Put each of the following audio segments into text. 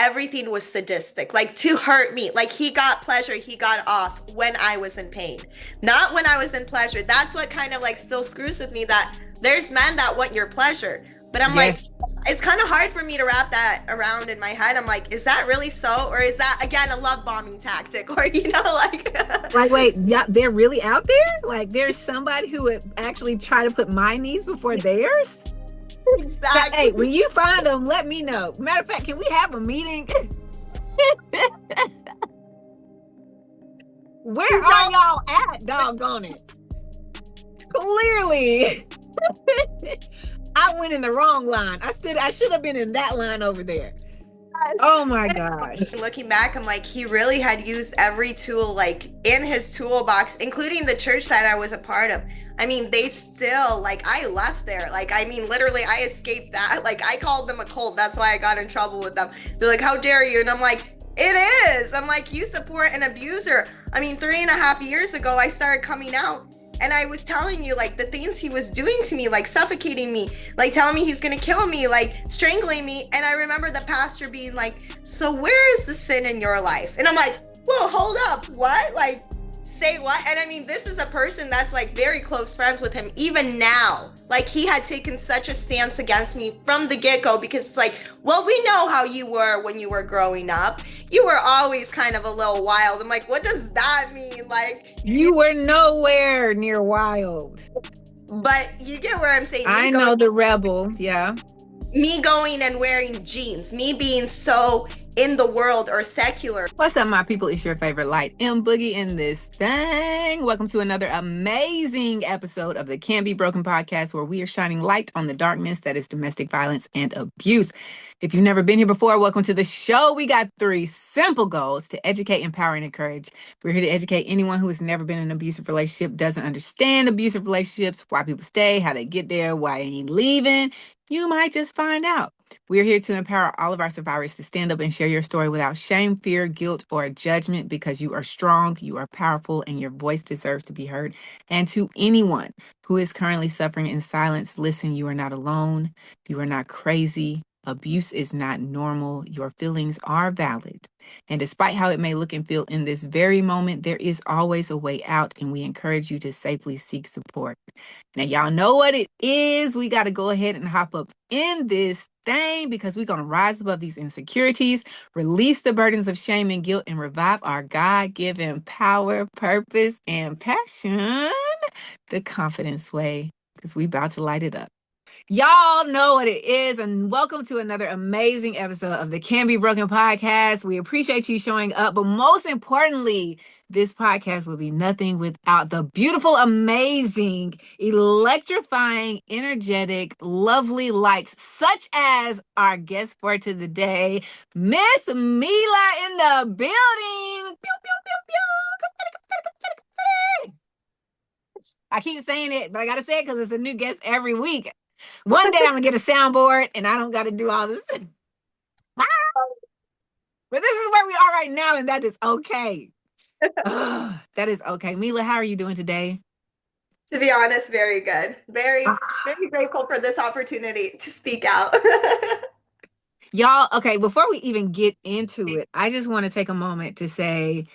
everything was sadistic, like to hurt me. Like he got pleasure, he got off when I was in pain, not when I was in pleasure. That's what kind of like still screws with me, that there's men that want your pleasure. But I'm like, Yes. it's kind of hard for me to wrap that around in my head. I'm like, is that really so? Or is that, again, a love bombing tactic? Or, like. Like, wait, yeah, they're really out there? Like, there's somebody who would actually try to put my needs before theirs? Exactly. Hey, when you find them, let me know. Matter of fact, can we have a meeting? Where are y'all at, doggone it? Clearly. I went in the wrong line. I should have been in that line over there. Oh my gosh. Looking back, I'm like, he really had used every tool like in his toolbox, including the church that I was a part of. I mean, they still, like, I left there. Like, I mean, literally, I escaped that. Like, I called them a cult. That's why I got in trouble with them. They're like, how dare you? And I'm like, it is. I'm like, you support an abuser. I mean, 3.5 years ago, I started coming out. And I was telling you, like, the things he was doing to me, like suffocating me, like telling me he's gonna kill me, like strangling me. And I remember the pastor being like, so where is the sin in your life? And I'm like, well, hold up, what? Like, say what? And I mean, this is a person that's like very close friends with him even now. Like, he had taken such a stance against me from the get-go, because it's like, well, we know how you were when you were growing up. You were always kind of a little wild. I'm like, what does that mean? Like, you were nowhere near wild. But you get where I'm saying. I know the rebel, yeah. Me going and wearing jeans, me being so in the world or secular. What's up, my people? It's your favorite light M Boogie in this thing. Welcome to another amazing episode of the Can Be Broken podcast, where we are shining light on the darkness that is domestic violence and abuse. If you've never been here before, welcome to the show. We got 3 simple goals to educate, empower, and encourage. We're here to educate anyone who has never been in an abusive relationship, doesn't understand abusive relationships, why people stay, how they get there, why they ain't leaving. You might just find out. We're here to empower all of our survivors to stand up and share your story without shame, fear, guilt, or judgment, because you are strong, you are powerful, and your voice deserves to be heard. And to anyone who is currently suffering in silence, listen, you are not alone. You are not crazy. Abuse is not normal. Your feelings are valid. And despite how it may look and feel in this very moment, there is always a way out, and we encourage you to safely seek support. Now, y'all know what it is. We got to go ahead and hop up in this thing, because we're going to rise above these insecurities, release the burdens of shame and guilt, and revive our God-given power, purpose, and passion the Conf1dence Way, because we about to light it up. Y'all know what it is, and welcome to another amazing episode of the Can Be Broken podcast. We appreciate you showing up, but most importantly, this podcast will be nothing without the beautiful, amazing, electrifying, energetic, lovely lights, such as our guest for today, Miss Milya in the building. Pew, pew, pew, pew. I keep saying it, but I gotta say it because it's a new guest every week. One day I'm gonna get a soundboard and I don't gotta do all this. But this is where we are right now, and that is okay. That is okay. Milya, how are you doing today? To be honest, very good. Very grateful for this opportunity to speak out. Y'all, okay, before we even get into it, I just want to take a moment to say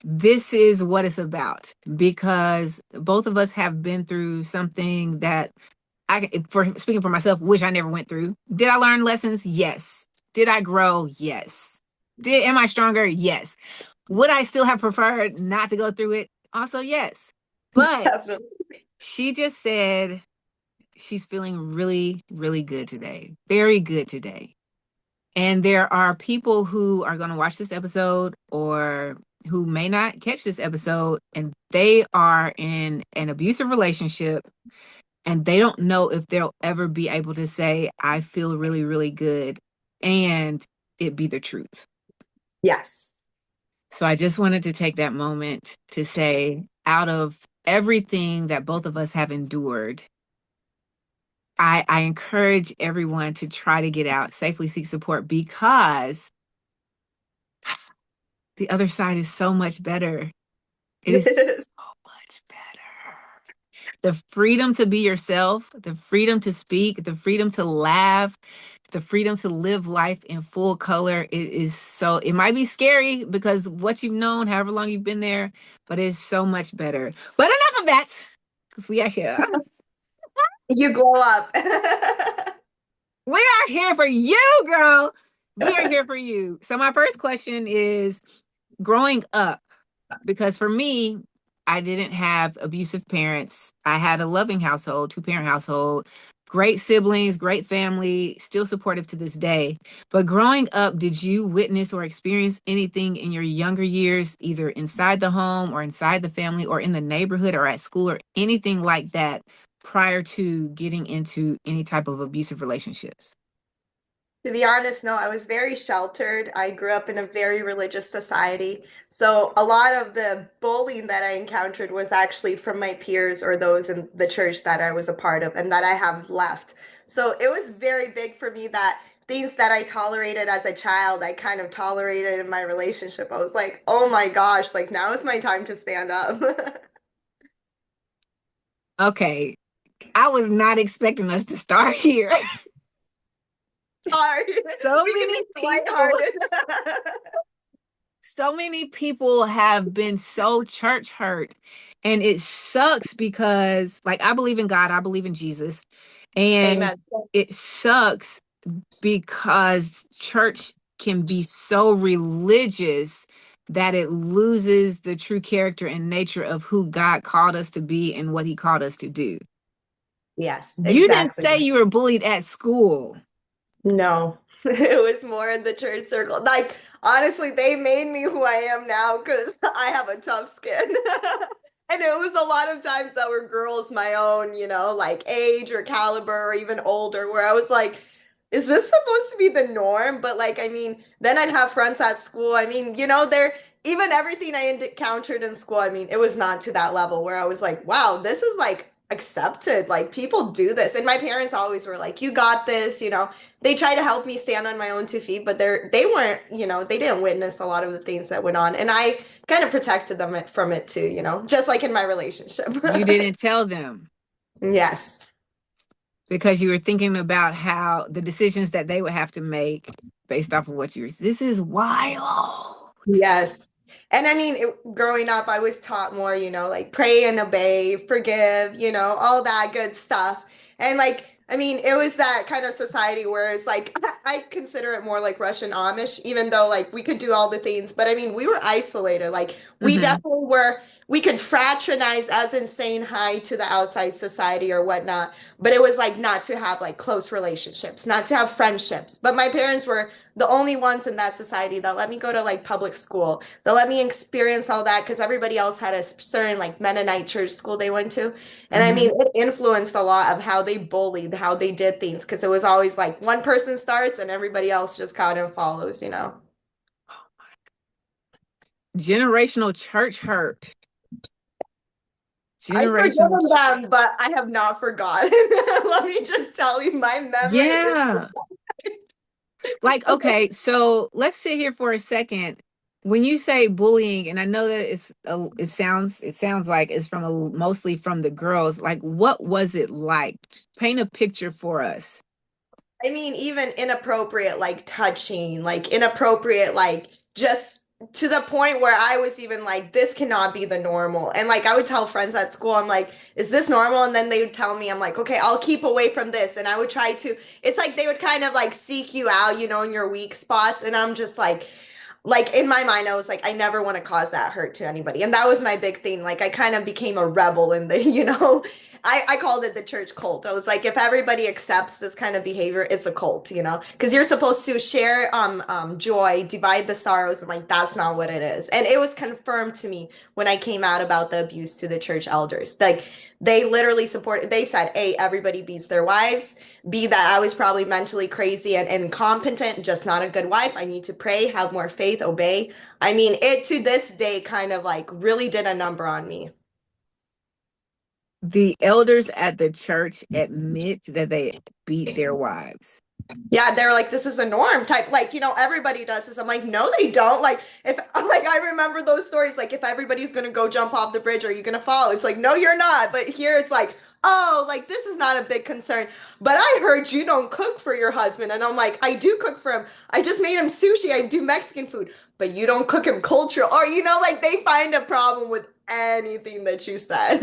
this is what it's about, because both of us have been through something that speaking for myself, wish I never went through. Did I learn lessons? Yes. Did I grow? Yes. Am I stronger? Yes. Would I still have preferred not to go through it? Also, yes. But Definitely. She just said she's feeling really, really good today. Very good today. And there are people who are going to watch this episode or who may not catch this episode, and they are in an abusive relationship, and they don't know if they'll ever be able to say, I feel really, really good, and it be the truth. Yes. So I just wanted to take that moment to say, out of everything that both of us have endured, I encourage everyone to try to get out, safely seek support, because the other side is so much better. It is so much better. The freedom to be yourself, the freedom to speak, the freedom to laugh, the freedom to live life in full color. It might be scary because what you've known, however long you've been there, but it's so much better. But enough of that, because we are here. You glow up. We are here for you, girl. We are here for you. So my first question is growing up, because for me, I didn't have abusive parents. I had a loving household, two-parent household, great siblings, great family, still supportive to this day. But growing up, did you witness or experience anything in your younger years, either inside the home or inside the family or in the neighborhood or at school or anything like that prior to getting into any type of abusive relationships? To be honest, no, I was very sheltered. I grew up in a very religious society. So a lot of the bullying that I encountered was actually from my peers or those in the church that I was a part of and that I have left. So it was very big for me that things that I tolerated as a child, I kind of tolerated in my relationship. I was like, oh my gosh, like now is my time to stand up. Okay, I was not expecting us to start here. Sorry, So we can many be people, lighthearted. so many people have been so church hurt. And it sucks because, like, I believe in God, I believe in Jesus. And Amen. it sucks because church can be so religious that it loses the true character and nature of who God called us to be and what he called us to do. Yes, You didn't exactly. say you were bullied at school. No, it was more in the church circle. Like, honestly, they made me who I am now because I have a tough skin. And it was a lot of times that were girls my own, like age or caliber or even older, where I was like, is this supposed to be the norm? But like, I mean, then I'd have friends at school. I mean, they're even everything I encountered in school, I mean, it was not to that level where I was like, wow, this is like accepted. Like people do this. And my parents always were like, you got this. They try to help me stand on my own 2 feet, but they weren't, they didn't witness a lot of the things that went on. And I kind of protected them from it too, just like in my relationship. You didn't tell them Yes. because you were thinking about how the decisions that they would have to make based off of what you were. This is wild. Yes. And I mean, growing up, I was taught more, like pray and obey, forgive, all that good stuff. And like, I mean, it was that kind of society where it's like, I consider it more like Russian Amish, even though like we could do all the things. But I mean, we were isolated. Like, we Mm-hmm. definitely were, we could fraternize as in saying hi to the outside society or whatnot. But it was like not to have like close relationships, not to have friendships. But my parents were the only ones in that society that let me go to like public school. They let me experience all that because everybody else had a certain like Mennonite church school they went to. And I Mm-hmm. mean, it influenced a lot of how they bullied, how they did things because it was always like one person starts and everybody else just kind of follows. Generational church hurt. I've Generational. forgiven them, but I have not forgotten. Let me just tell you, my memory is. Yeah. Like, okay, so let's sit here for a second. When you say bullying, and I know that it sounds like it's mostly from the girls. Like, what was it like? Paint a picture for us. I mean, even inappropriate, like touching, like inappropriate, like just to the point where I was even like, this cannot be the normal. And like, I would tell friends at school, I'm like, is this normal? And then they would tell me, I'm like, okay, I'll keep away from this. And I would try to, it's like they would kind of like seek you out, in your weak spots. And I'm just like in my mind, I was like, I never want to cause that hurt to anybody. And that was my big thing. Like I kind of became a rebel in the, I called it the church cult. I was like, if everybody accepts this kind of behavior, it's a cult, because you're supposed to share joy, divide the sorrows, and like that's not what it is. And it was confirmed to me when I came out about the abuse to the church elders. Like they literally supported, they said, A, everybody beats their wives. B, that I was probably mentally crazy and incompetent, just not a good wife. I need to pray, have more faith, obey. I mean, it to this day kind of like really did a number on me. The elders at the church admit that they beat their wives. Yeah, they're like, this is a norm type, like, everybody does this. I'm like, no, they don't. Like, if like I remember those stories, like if everybody's gonna go jump off the bridge, are you gonna follow? It's like, no, you're not. But here it's like, oh, like this is not a big concern. But I heard you don't cook for your husband. And I'm like, I do cook for him. I just made him sushi. I do Mexican food, but you don't cook him cultural. Or, like they find a problem with anything that you said.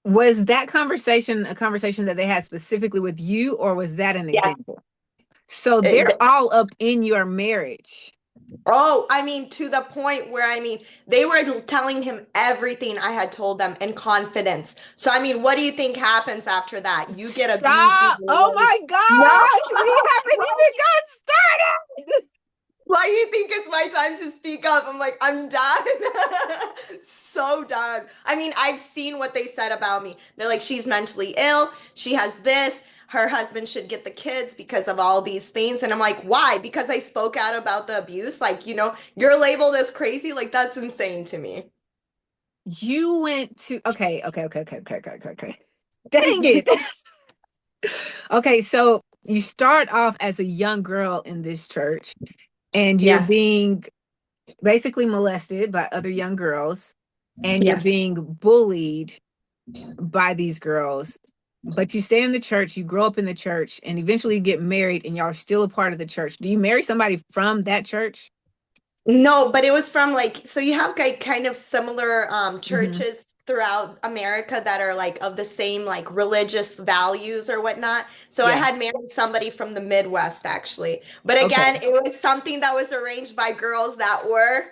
Was that conversation a conversation that they had specifically with you, or was that an Yes. example? So they're all up in your marriage. Oh, I mean, to the point where, they were telling him everything I had told them in confidence. So, what do you think happens after that? You get abused. Stop. Oh my No. gosh. We haven't even gotten started. Why do you think it's my time to speak up? I'm like, I'm done. So done. I've seen what they said about me. They're like, she's mentally ill. She has this. Her husband should get the kids because of all these things. And I'm like, why? Because I spoke out about the abuse. Like, you're labeled as crazy. Like, that's insane to me. You went to, okay. Dang it. Okay, so you start off as a young girl in this church, and you're Yes. being basically molested by other young girls, and you're Yes. being bullied by these girls. But you stay in the church, you grow up in the church, and eventually you get married, and y'all are still a part of the church. Do you marry somebody from that church? No, but it was from like, so you have like kind of similar Mm-hmm. churches throughout America that are like of the same like religious values or whatnot. So I Yeah. had married somebody from the Midwest actually. But again, Okay. it was something that was arranged by girls that were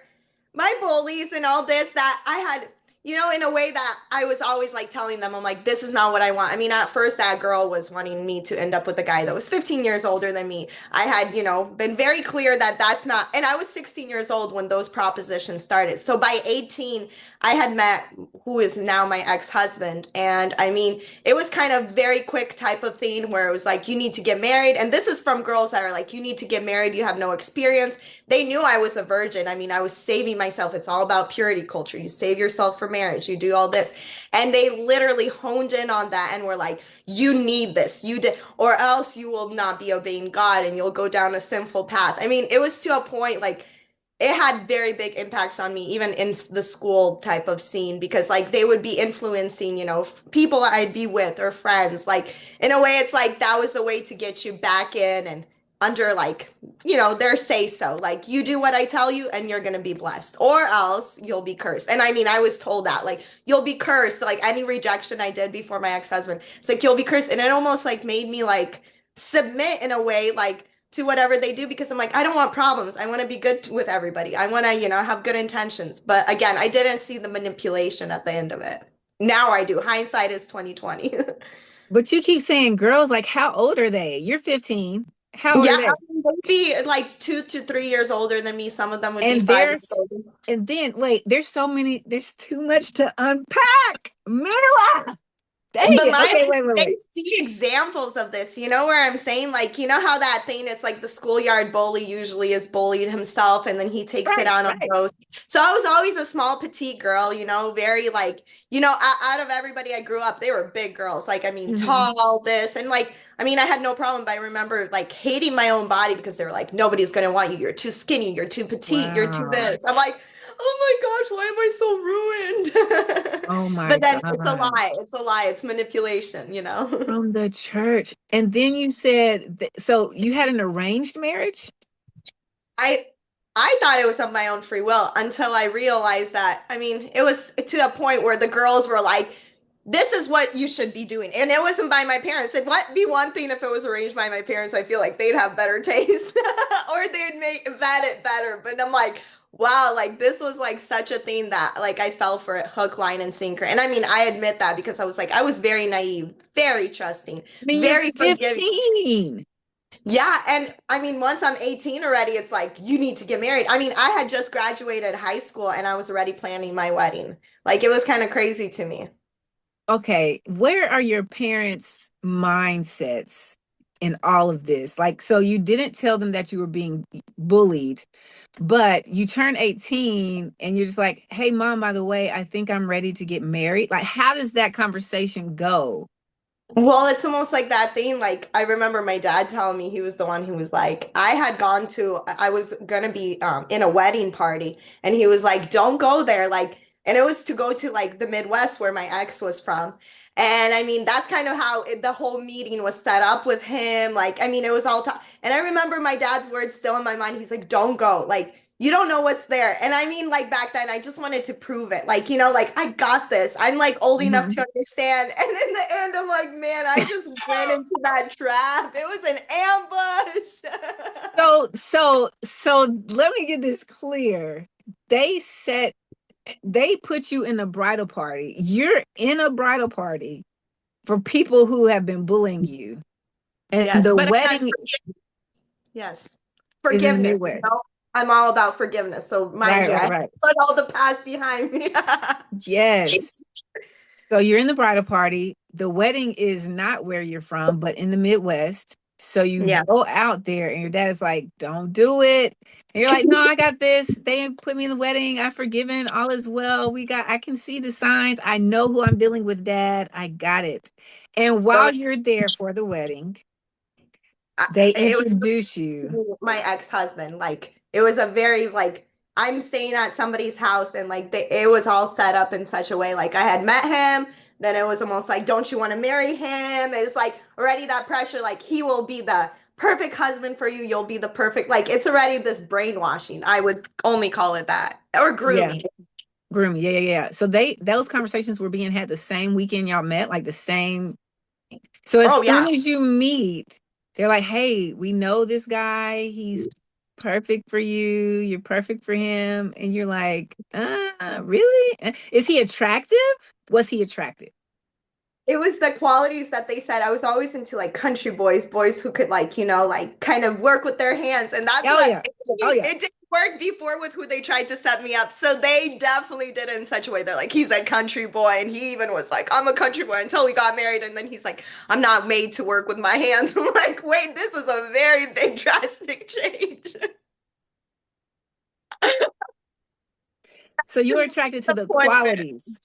my bullies and all this that I had, in a way that I was always like telling them, I'm like, this is not what I want. At first, that girl was wanting me to end up with a guy that was 15 years older than me. I had, been very clear that that's not, and I was 16 years old when those propositions started. So by 18, I had met who is now my ex-husband. And it was kind of very quick type of thing where it was like, you need to get married. And this is from girls that are like, you need to get married. You have no experience. They knew I was a virgin. I was saving myself. It's all about purity culture. You save yourself for marriage. You do all this. And they literally honed in on that and were like, you need this. You did, or else you will not be obeying God and you'll go down a sinful path. It was to a point like it had very big impacts on me, even in the school type of scene, because like they would be influencing, people I'd be with or friends. Like in a way, it's like that was the way to get you back in and under like, their say so. Like you do what I tell you and you're going to be blessed or else you'll be cursed. And I was told that like you'll be cursed. Like any rejection I did before my ex-husband, it's like you'll be cursed. And it almost like made me like submit in a way like to whatever they do because I'm like, I don't want problems. I want to be good with everybody. I want to, have good intentions. But again, I didn't see the manipulation at the end of it. Now I do. Hindsight is 2020. But you keep saying girls, like how old are they? You're 15. How old are Yeah, they? they'd be like 2 to 3 years older than me. Some of them would be And 5 years there's older. and then wait, there's so many, there's too much to unpack. Mila. Dang But it. Okay, they wait. see examples of this, where I'm saying, like, how that thing, it's like the schoolyard bully usually is bullied himself and then he takes it Right, on right. those. So I was always a small petite girl, very like, out of everybody I grew up, they were big girls. Like, Hmm. tall, this, and like, I had no problem, but I remember like hating my own body because they were like, nobody's gonna want you. You're too skinny, you're too petite, you're too Wow. this. I'm like, oh my gosh, why am I so ruined? Oh my But then it's a lie. gosh. It's a lie. It's manipulation. From the church. And then you said so you had an arranged marriage? I I thought it was of my own free will until I realized that, it was to a point where the girls were like, this is what you should be doing. And it wasn't by my parents. It would be one thing if it was arranged by my parents. I feel like they'd have better taste or they'd make vet it better. But I'm like, wow, like this was like such a thing that like I fell for it hook, line, and sinker. And I admit that because I was like, I was very naive, very trusting, I mean, you're very forgiving. 15. Yeah, and once I'm 18 already, it's like you need to get married. I had just graduated high school and I was already planning my wedding. Like it was kind of crazy to me. Okay, where are your parents' mindsets in all of this? Like, so you didn't tell them that you were being bullied, but you turn 18 and you're just like, hey, mom, by the way, I think I'm ready to get married. Like, how does that conversation go? Well, it's almost like that thing. Like, I remember my dad telling me, he was the one who was like, I was gonna be in a wedding party, and he was like, don't go there. Like, and it was to go to like the Midwest where my ex was from. And I mean, that's kind of how the whole meeting was set up with him. Like, I mean, it was and I remember my dad's words still in my mind. He's like, don't go. Like, you don't know what's there. And I mean, like back then, I just wanted to prove it. Like, like I got this. I'm like old enough Mhm. to understand. And in the end, I'm like, man, I just went into that trap. It was an ambush. So let me get this clear. They set they put you in a bridal party. You're in a bridal party for people who have been bullying you. And Yes, the but again, wedding yes, is in the forgiveness. Midwest. I'm all about forgiveness. So mind Right, you, right, I right. put all the past behind me. Yes. So you're in the bridal party. The wedding is not where you're from, but in the Midwest. So you Yeah. go out there and your dad is like, don't do it. And you're like, no, I got this. They put me in the wedding. I've forgiven. All is well. I can see the signs. I know who I'm dealing with, Dad. I got it. And Well, while you're there for the wedding, I, they it was introduce you. my ex-husband. Like it was a very like I'm staying at somebody's house and like it was all set up in such a way. Like I had met him, then it was almost like, don't you want to marry him? It's like already that pressure, like he will be the perfect husband for you. You'll be the perfect, like it's already this brainwashing. I would only call it that. Or Yeah. grooming. Grooming. Yeah. So those conversations were being had the same weekend y'all met, like the same. So as Oh soon yeah. as you meet, they're like, hey, we know this guy. He's perfect for you. You're perfect for him. And you're like, really? Is he attractive? Was he attractive? It was the qualities that they said. I was always into like country boys, boys who could like, like kind of work with their hands. And that's Oh, what yeah. Oh, yeah. it didn't work before with who they tried to set me up. So they definitely did it in such a way. They're like, he's a country boy. And he even was like, I'm a country boy until we got married. And then he's like, I'm not made to work with my hands. I'm like, wait, this is a very big drastic change. So you were attracted to the qualities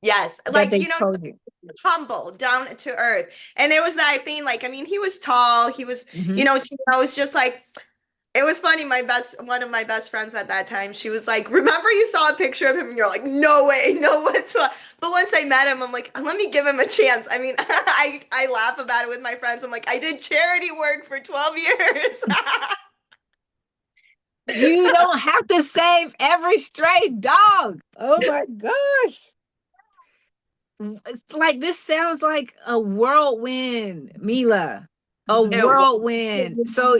Yes, that like they told you. humble, down to earth. And it was that thing, like, I mean, he was tall, he was, Hmm. I was just like, it was funny. One of my best friends at that time, she was like, remember you saw a picture of him and you're like, no way, no what's But once I met him, I'm like, let me give him a chance. I mean, I laugh about it with my friends. I'm like, I did charity work for 12 years. You don't have to save every stray dog. Oh my gosh. It's like this sounds like a whirlwind, Mila. A It was. whirlwind. So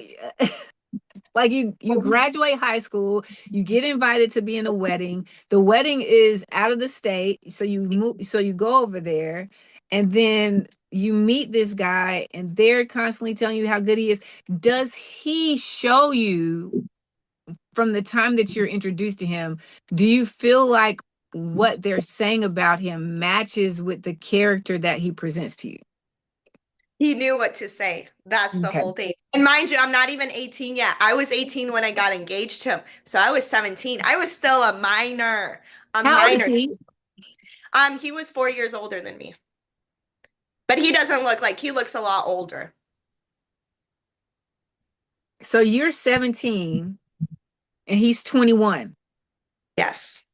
like you graduate high school, you get invited to be in a wedding. The wedding is out of the state, so you go over there and then you meet this guy and they're constantly telling you how good he is. Does he show you from the time that you're introduced to him, do you feel like what they're saying about him matches with the character that he presents to you? He knew what to say. That's the Okay. whole thing. And mind you, I'm not even 18 yet. I was 18 when I got engaged to him. So I was 17. I was still a minor. A How old is minor. he? He was 4 years older than me. But he doesn't look like he looks a lot older. So you're 17 and he's 21. Yes.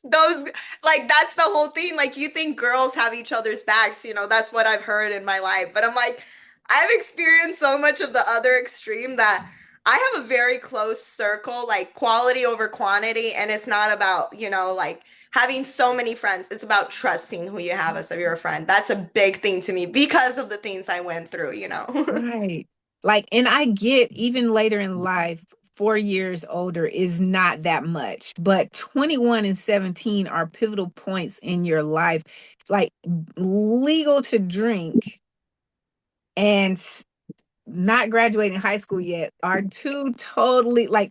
Those like that's the whole thing. Like you think girls have each other's backs, that's what I've heard in my life. But I'm like, I've experienced so much of the other extreme that I have a very close circle, like quality over quantity. And it's not about, like having so many friends. It's about trusting who you have as your friend. That's a big thing to me because of the things I went through. Right. Like, and I get even later in life, 4 years older is not that much, but 21 and 17 are pivotal points in your life. Like, legal to drink and not graduating high school yet are two totally like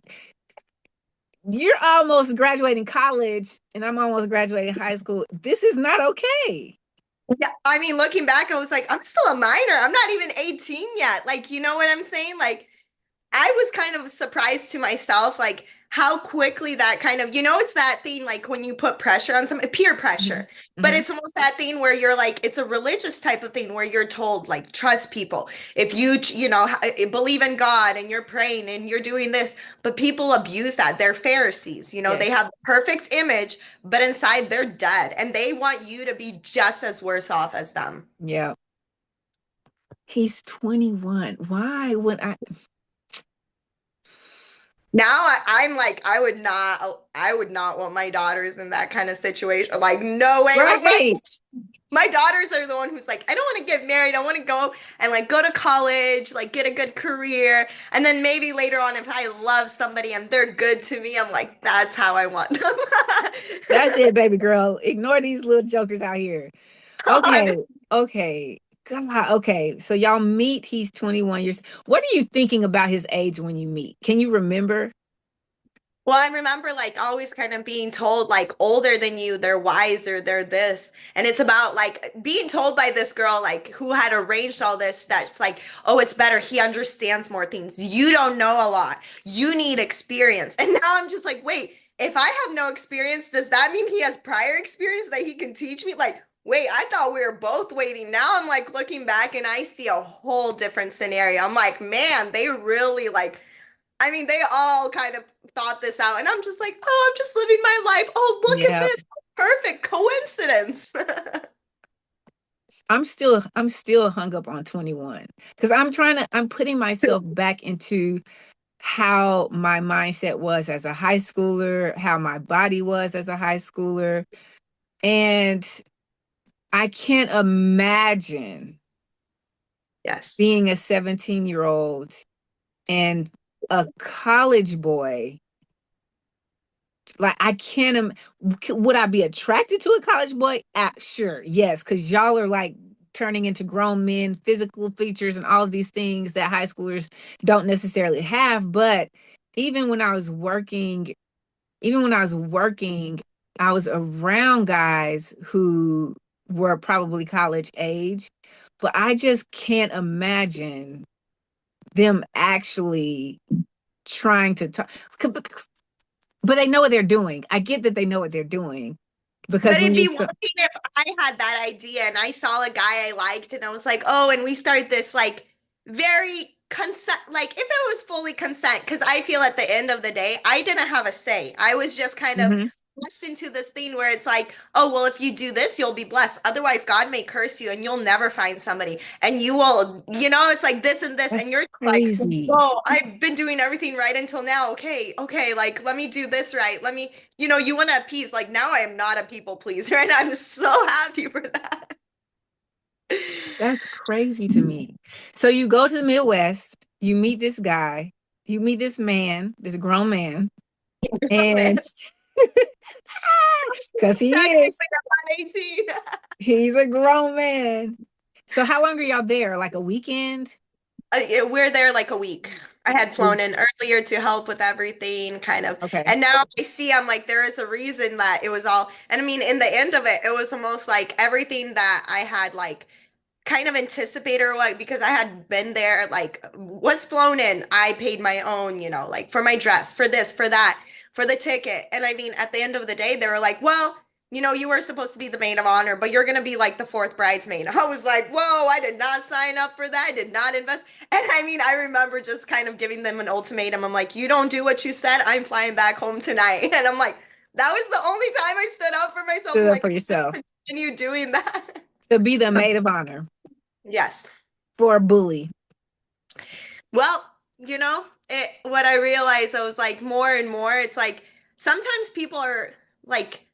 you're almost graduating college and I'm almost graduating high school. This is not okay. Yeah, I mean, looking back, I was like, I'm still a minor. I'm not even 18 yet. Like, you know what I'm saying? Like, I was kind of surprised to myself, like how quickly that kind of, it's that thing like when you put pressure on some peer pressure, but Hmm. it's almost that thing where you're like, it's a religious type of thing where you're told like, trust people. If believe in God and you're praying and you're doing this, but people abuse that. They're Pharisees, they have Yes. the perfect image, but inside they're dead and they want you to be just as worse off as them. Yeah. He's 21. Why would I? Now I'm like, I would not want my daughters in that kind of situation. Like, no way. Like Right. my daughters are the one who's like, I don't want to get married. I want to go and like go to college, like get a good career. And then maybe later on, if I love somebody and they're good to me, I'm like, that's how I want them. That's it, baby girl. Ignore these little jokers out here. Okay. Okay. God. Okay. So y'all meet. He's 21 years. What are you thinking about his age when you meet? Can you remember? Well, I remember like always kind of being told like older than you, they're wiser, they're this. And it's about like being told by this girl like who had arranged all this that's like, "Oh, it's better. He understands more things. You don't know a lot. You need experience." And now I'm just like, "Wait, if I have no experience, does that mean he has prior experience that he can teach me?" Like, "Wait, I thought we were both waiting." Now I'm like looking back and I see a whole different scenario. I'm like, "Man, they really like they all kind of thought this out, and I'm just like, oh, I'm just living my life. Oh, look at Yeah. this perfect coincidence." I'm still hung up on 21 because I'm putting myself back into how my mindset was as a high schooler, how my body was as a high schooler. And I can't imagine Yes. being a 17-year-old and a college boy. Like I can't would I be attracted to a college boy? Sure, yes, because y'all are like turning into grown men, physical features and all of these things that high schoolers don't necessarily have. But even when I was working, even when I was working, I was around guys who were probably college age, but I just can't imagine them actually trying to talk. But they know what they're doing. I get that they know what they're doing because But when it'd you're be one thing if I had that idea and I saw a guy I liked and I was like, oh, and we start this like very consent, like if it was fully consent, because I feel at the end of the day, I didn't have a say. I was just kind of Mhm. blessed into this thing where it's like, oh, well, if you do this, you'll be blessed. Otherwise, God may curse you and you'll never find somebody. And you will, it's like this and this. And That's you're like, crazy. whoa, I've been doing everything right until now. Okay, okay, like let me do this right. Let me you want to appease. Like now I am not a people pleaser, and I'm so happy for that. That's crazy to me. So you go to the Midwest, you meet this guy, you meet this man, this grown man, Man, and because he technically is, I'm not 18. he's a grown man. So how long are y'all there? Like a weekend? Yeah, we're there like a week. I had flown in earlier to help with everything, kind of. Okay. And now I see, I'm like, there is a reason that it was all. And I mean, in the end of it, it was almost like everything that I had, like, kind of anticipated or like because I had been there, like was flown in. I paid my own, like for my dress, for this, for that, for the ticket. And I mean, at the end of the day, they were like, well, you were supposed to be the maid of honor, but you're gonna be like the fourth bridesmaid. I was like, whoa, I did not sign up for that. I did not invest. And I mean, I remember just kind of giving them an ultimatum. I'm like, you don't do what you said, I'm flying back home tonight. And I'm like, that was the only time I stood up for myself. I'm Stood up like, for I'm yourself. gonna continue doing that. To be the maid of honor Yes. for a bully. Well, what I realized, I was like more and more, it's like sometimes people are like,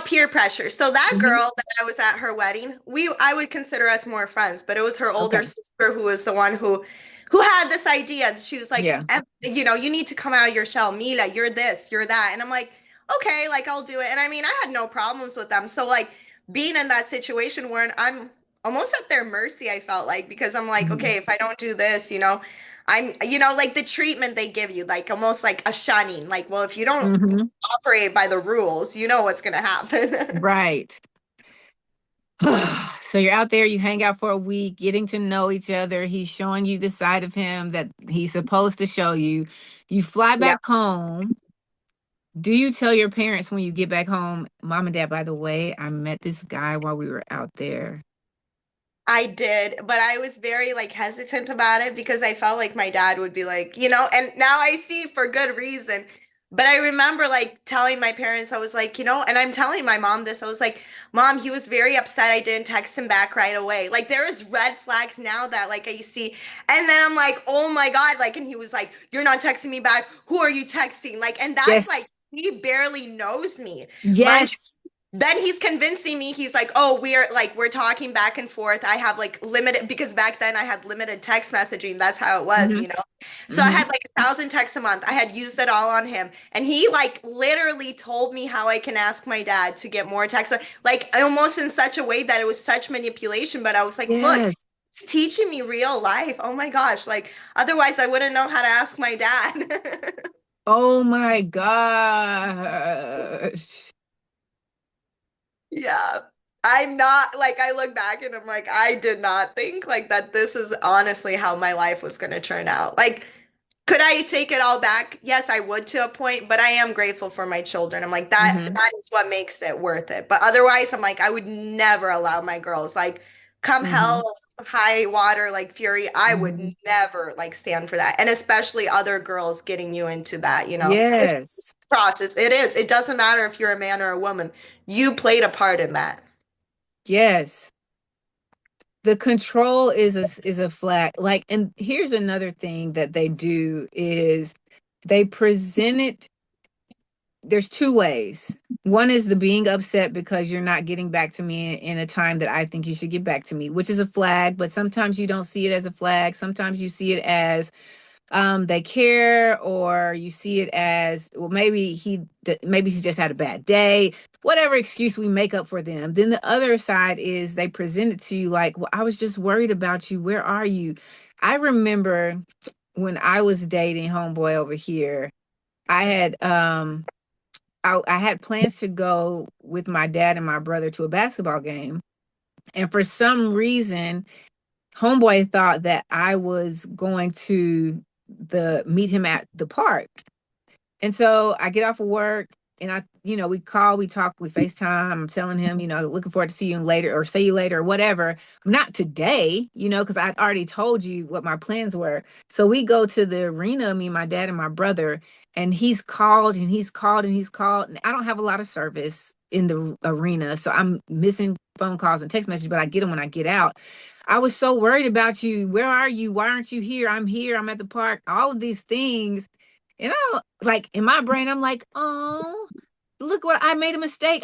peer pressure. So that Mhm. girl that I was at her wedding, I would consider us more friends, but it was her older Okay. sister who was the one who had this idea. She was like, Yeah. You need to come out of your shell, Mila, you're this, you're that. And I'm like, okay, like I'll do it. And I mean, I had no problems with them. So like being in that situation where I'm almost at their mercy, I felt like, because I'm like, Mhm. okay, if I don't do this, like the treatment they give you, like almost like a shunning. Like, well, if you don't Mhm. operate by the rules, you know what's going to happen. Right. So you're out there, you hang out for a week, getting to know each other. He's showing you the side of him that he's supposed to show you. You fly Yeah. back home. Do you tell your parents when you get back home, Mom and Dad, by the way, I met this guy while we were out there? I did, but I was very like hesitant about it because I felt like my dad would be like, and now I see for good reason. But I remember like telling my parents, I was like, and I'm telling my mom this, I was like, Mom, he was very upset I didn't text him back right away. Like there is red flags now that like I see. And then I'm like, oh my God, like, and he was like, you're not texting me back. Who are you texting? Like, and that's like, Yes. he barely knows me. Mind Yes. then he's convincing me, he's like, oh, we're talking back and forth. I have like limited, because back then I had limited text messaging. That's how it was, Hmm. so I Hmm. had like 1,000 texts a month. I had used it all on him, and he like literally told me how I can ask my dad to get more texts, like almost in such a way that it was such manipulation. But I was like, look, Yes. he's teaching me real life. Oh my gosh, like otherwise I wouldn't know how to ask my dad. Oh my gosh. Yeah. I'm not like I look back and I'm like I did not think like that this is honestly how my life was going to turn out. Like could I take it all back? Yes, I would to a point, but I am grateful for my children. I'm like Hmm. that is what makes it worth it. But otherwise I'm like I would never allow my girls like come Hmm. hell high water like fury. I would Hmm. never like stand for that. And especially other girls getting you into that. It's Yes. process. It is. It doesn't matter if you're a man or a woman. You played a part in that. Yes. The control is a flag. Like, and here's another thing that they do is they present it. There's two ways. One is the being upset because you're not getting back to me in a time that I think you should get back to me, which is a flag, but sometimes you don't see it as a flag. Sometimes you see it as they care, or you see it as, well, maybe he just had a bad day, whatever excuse we make up for them. Then the other side is they present it to you like, well, I was just worried about you, where are you? I remember when I was dating homeboy over here, I had I had plans to go with my dad and my brother to a basketball game, and for some reason homeboy thought that I was going to the meet him at the park. And so I get off of work and we call, we talk, we FaceTime. I'm telling him, looking forward to see you later or see you later or whatever. Not today, because I'd already told you what my plans were. So we go to the arena, me, my dad, and my brother, and he's called and he's called and he's called. And I don't have a lot of service in the arena. So I'm missing phone calls and text messages, but I get them when I get out. I was so worried about you. Where are you? Why aren't you here? I'm here. I'm at the park. All of these things. And I like in my brain, I'm like, oh, look what I made a mistake.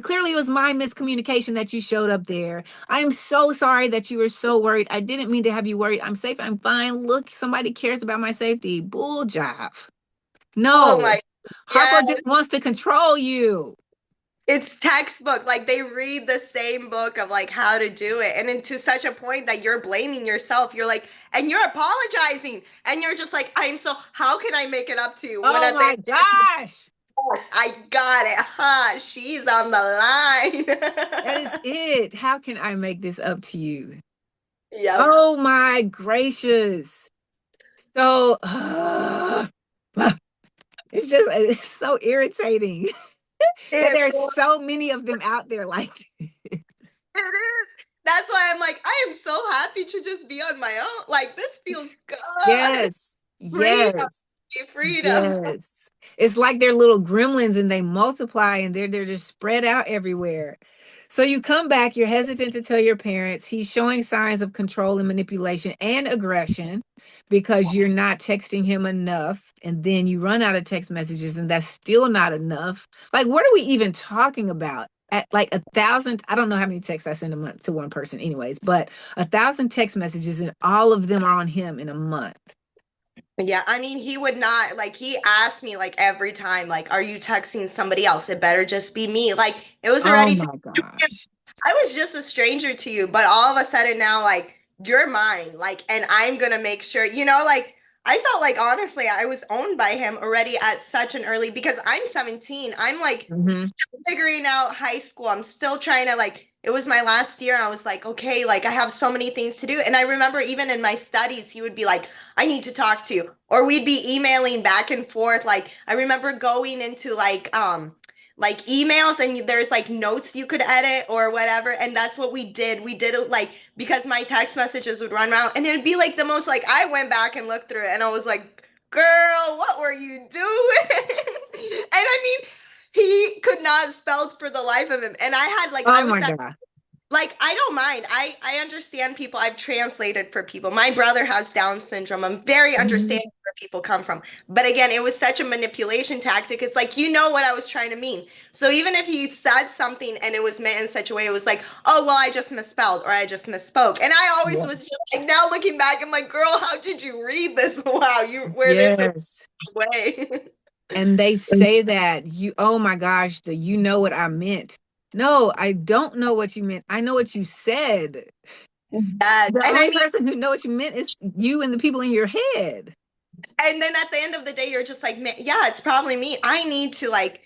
Clearly it was my miscommunication that you showed up there. I'm so sorry that you were so worried. I didn't mean to have you worried. I'm safe. I'm fine. Look, somebody cares about my safety. Bull job. Oh No, my, Harpo yeah, just wants to control you. it's textbook. Like they read the same book of like how to do it. And then to such a point that you're blaming yourself. You're like, and you're apologizing. And you're just like, how can I make it up to you? When Oh at the my gosh. yes, I got it. Huh? She's on the That is line. it. How can I make this up to you? Yep. Oh my gracious. So, it's so irritating that It there's so many of them out there like It is. That's why I'm like, I am so happy to just be on my own. Like this feels good. yes, Freedom, yes, freedom. yes. It's like they're little gremlins and they multiply and they're just spread out everywhere. So you come back, you're hesitant to tell your parents. He's showing signs of control and manipulation and aggression because you're not texting him enough. And then you run out of text messages and that's still not enough. Like, what are we even talking about? At like 1,000, I don't know how many texts I send a month to one person, anyways, but 1,000 text messages and all of them are on him in a month. Yeah, I mean, he would not like he asked me like every time, like, are you texting somebody else? It better just be me. Like it was Oh already to my gosh. I was just a stranger to you, but all of a sudden now, like, you're mine. Like, and I'm gonna make sure, like, I felt like honestly, I was owned by him already at such an early because I'm 17. I'm like Hmm. still figuring out high school. I'm still trying to like it was my last year. And I was like, okay, like I have so many things to do. And I remember even in my studies, he would be like, I need to talk to you. Or we'd be emailing back and forth. Like I remember going into like emails and there's like notes you could edit or whatever. And that's what we did. We did it like because my text messages would run around and it would be like the most like I went back and looked through it and I was like, girl, what were you doing? And I mean, he could not spell for the life of him. And I had like Oh I was my that God. like I don't mind. I understand people. I've translated for people. My brother has Down syndrome. I'm very Mhm. understanding where people come from. But again, it was such a manipulation tactic. It's like you know what I was trying to mean. So even if he said something and it was meant in such a way, it was like, oh well, I just misspelled or I just misspoke. And I always Yeah. was just like now looking back, I'm like, girl, how did you read this? Wow, you were this Yes. way. And they say that oh my gosh, the you know what I meant. No, I don't know what you meant. I know what you said. Yes. The And I only mean, person who know what you meant is you and the people in your head. and then at the end of the day, you're just like, man, yeah, it's probably me. I need to like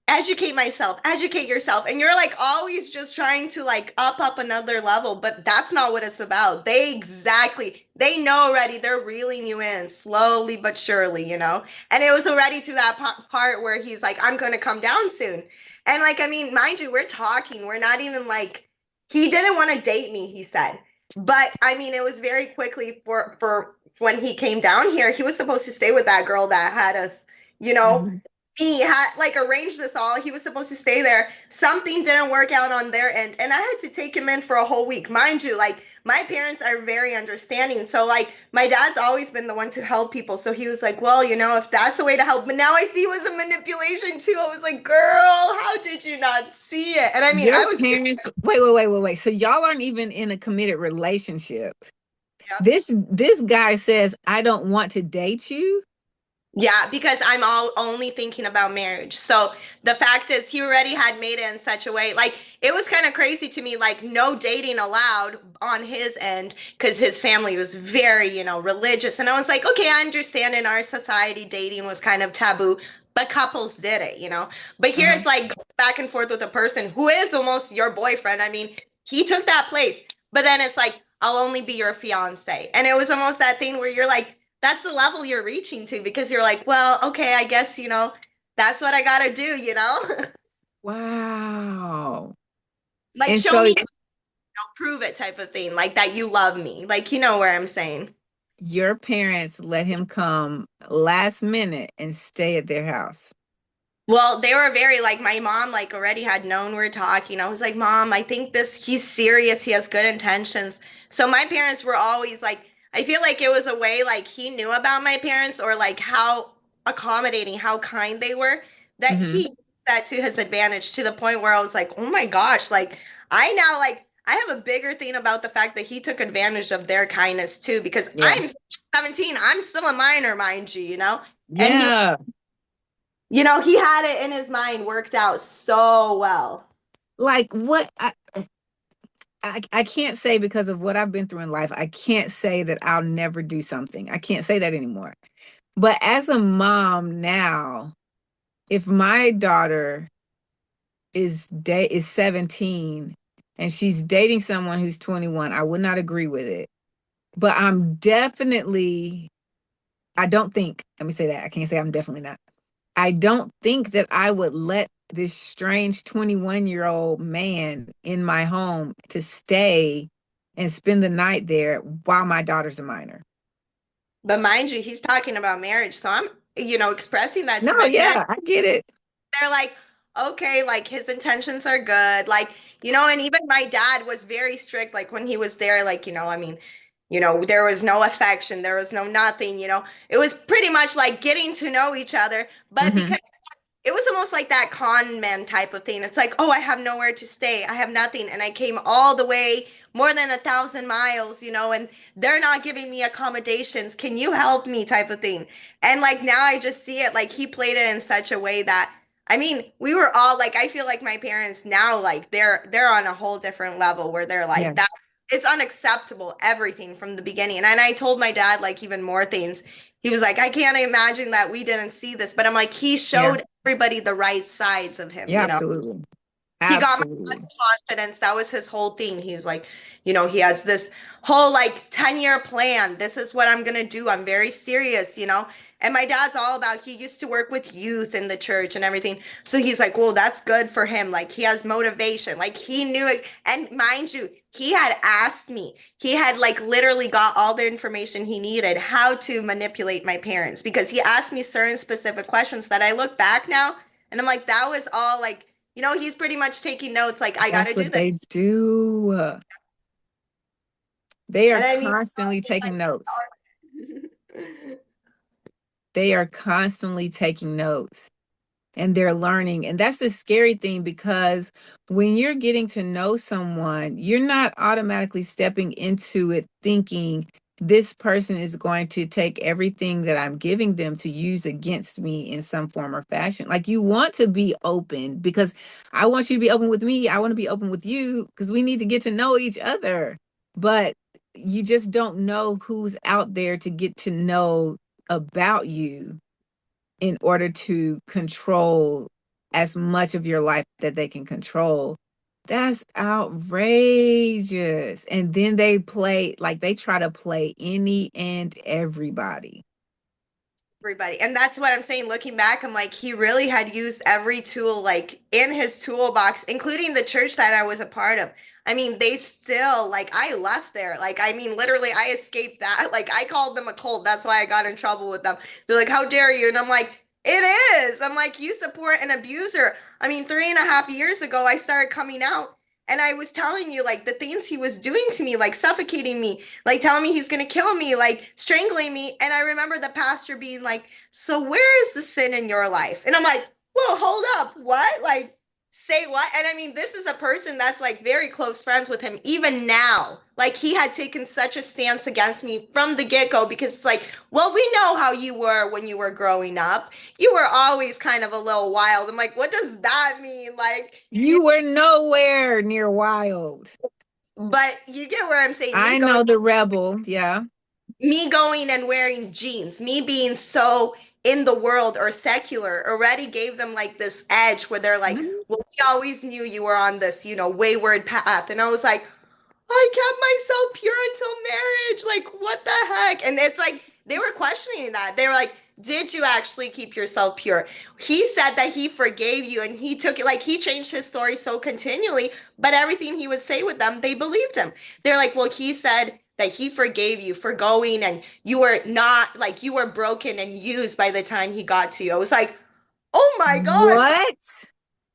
educate myself, educate yourself. And you're like always just trying to like up another level, but that's not what it's about. They know already. They're reeling you in slowly but surely, you know? And it was already to that part where he's like, I'm going to come down soon. And like, I mean, mind you, we're talking. We're not even like, he didn't want to date me, he said. But I mean, it was very quickly for when he came down here, he was supposed to stay with that girl that had us, you know, Mhm. he had like arranged this all. He was supposed to stay there. Something didn't work out on their end, and I had to take him in for a whole week. Mind you, like my parents are very understanding. So like my dad's always been the one to help people. So he was like, well, you know, if that's a way to help. But now I see it was a manipulation too. I was like, girl, how did you not see it? And I mean, Your I was parents, wait. So y'all aren't even in a committed relationship. yeah. This guy says, I don't want to date you. Yeah, because I'm all only thinking about marriage. So the fact is, he already had made it in such a way, like it was kind of crazy to me, like no dating allowed on his end because his family was very, you know, religious. And I was like, okay, I understand in our society dating was kind of taboo, but couples did it, you know. But here Uh-huh. it's like back and forth with a person who is almost your boyfriend. I mean, he took that place, but then it's like, I'll only be your fiance. And it was almost that thing where you're like, that's the level you're reaching to because you're like, well, okay, I guess, you know, that's what I gotta do, you know? Wow. Like, And show so me, you know, prove it type of thing, like that you love me. Like, you know where I'm saying. your parents let him come last minute and stay at their house. Well, they were very like my mom like already had known we are talking. I was like, "Mom, I think this he's serious. He has good intentions." So my parents were always like I feel like it was a way like he knew about my parents or like how accommodating, how kind they were that he Hmm. used that to his advantage to the point where I was like, "Oh my gosh, like I now like I have a bigger thing about the fact that he took advantage of their kindness too because Yeah. I'm 17. I'm still a minor, mind you, you know? And he Yeah. you know, he had it in his mind worked out so well. Like what I can't say because of what I've been through in life. I can't say that I'll never do something. I can't say that anymore. But as a mom now, if my daughter is 17 and she's dating someone who's 21, I would not agree with it. But I don't think, let me say that. I can't say I'm definitely not. I don't think that I would let this strange 21-year-old man in my home to stay and spend the night there while my daughter's a minor. But mind you, he's talking about marriage. So I'm, you know, expressing that No, to my parents. yeah, I get it. They're like, okay, like his intentions are good. Like, you know, and even my dad was very strict. Like when he was there, like, you know, I mean, you know, there was no affection, there was no nothing, you know. It was pretty much like getting to know each other. But Hmm. because it was almost like that con man type of thing. It's like, oh, I have nowhere to stay. I have nothing. And I came all the way more than 1,000 miles, you know, and they're not giving me accommodations. Can you help me type of thing? And like now I just see it like he played it in such a way that I mean, we were all like I feel like my parents now like they're on a whole different level where they're Yeah, like that it's unacceptable everything from the beginning. And I told my dad like even more things. He was like, I can't imagine that we didn't see this. But I'm like, he yeah, showed everybody the right sides of him, yeah, you know? absolutely. He got my Absolutely. confidence. That was his whole thing. He was like, he has this whole like 10-year plan. This is what I'm going to do. I'm very serious. And my dad's all about, he used to work with youth in the church and everything. So he's like, well, that's good for him. Like he has motivation. Like he knew it. And mind you, he had asked me, he had like literally got all the information he needed how to manipulate my parents because he asked me certain specific questions that I look back now and I'm like, that was all like, he's pretty much taking notes like, I got to That's do what this. they do. They are And I mean, constantly taking notes. like, They are constantly taking notes and they're learning. And that's the scary thing because when you're getting to know someone, you're not automatically stepping into it thinking this person is going to take everything that I'm giving them to use against me in some form or fashion. Like you want to be open because I want you to be open with me. I want to be open with you because we need to get to know each other. But you just don't know who's out there to get to know about you in order to control as much of your life that they can control. That's outrageous. And then they try to play any and everybody. everybody. And that's what I'm saying. Looking back, I'm like, he really had used every tool like in his toolbox, including the church that I was a part of. I mean, they still like I left there. Like, I mean, literally, I escaped that. Like, I called them a cult. That's why I got in trouble with them. They're like, "How dare you?" And I'm like, "It is." I'm like, "You support an abuser." I mean, 3.5 years ago, I started coming out, and I was telling you like the things he was doing to me, like suffocating me, like telling me he's gonna kill me, like strangling me. And I remember the pastor being like, so where is the sin in your life? And I'm like, well, hold up, what? Like, say what? And I mean, this is a person that's like very close friends with him, even now. Like, he had taken such a stance against me from the get go because it's like, well, we know how you were when you were growing up. You were always kind of a little wild. I'm like, what does that mean? Like, You were nowhere near wild. but you get where I'm saying. I know the rebel. Yeah. Me going and wearing jeans, me being so in the world or secular already gave them like this edge where they're like, Mhm. well, we always knew you were on this, wayward path. And I was like, I kept myself pure until marriage. Like, what the heck? And it's like, they were questioning that. They were like, did you actually keep yourself pure? He said that he forgave you and he took it, like, he changed his story so continually, but everything he would say with them, they believed him. They're like, well, he said that he forgave you for going and you were not, like, you were broken and used by the time he got to you. I was like, oh my gosh, What?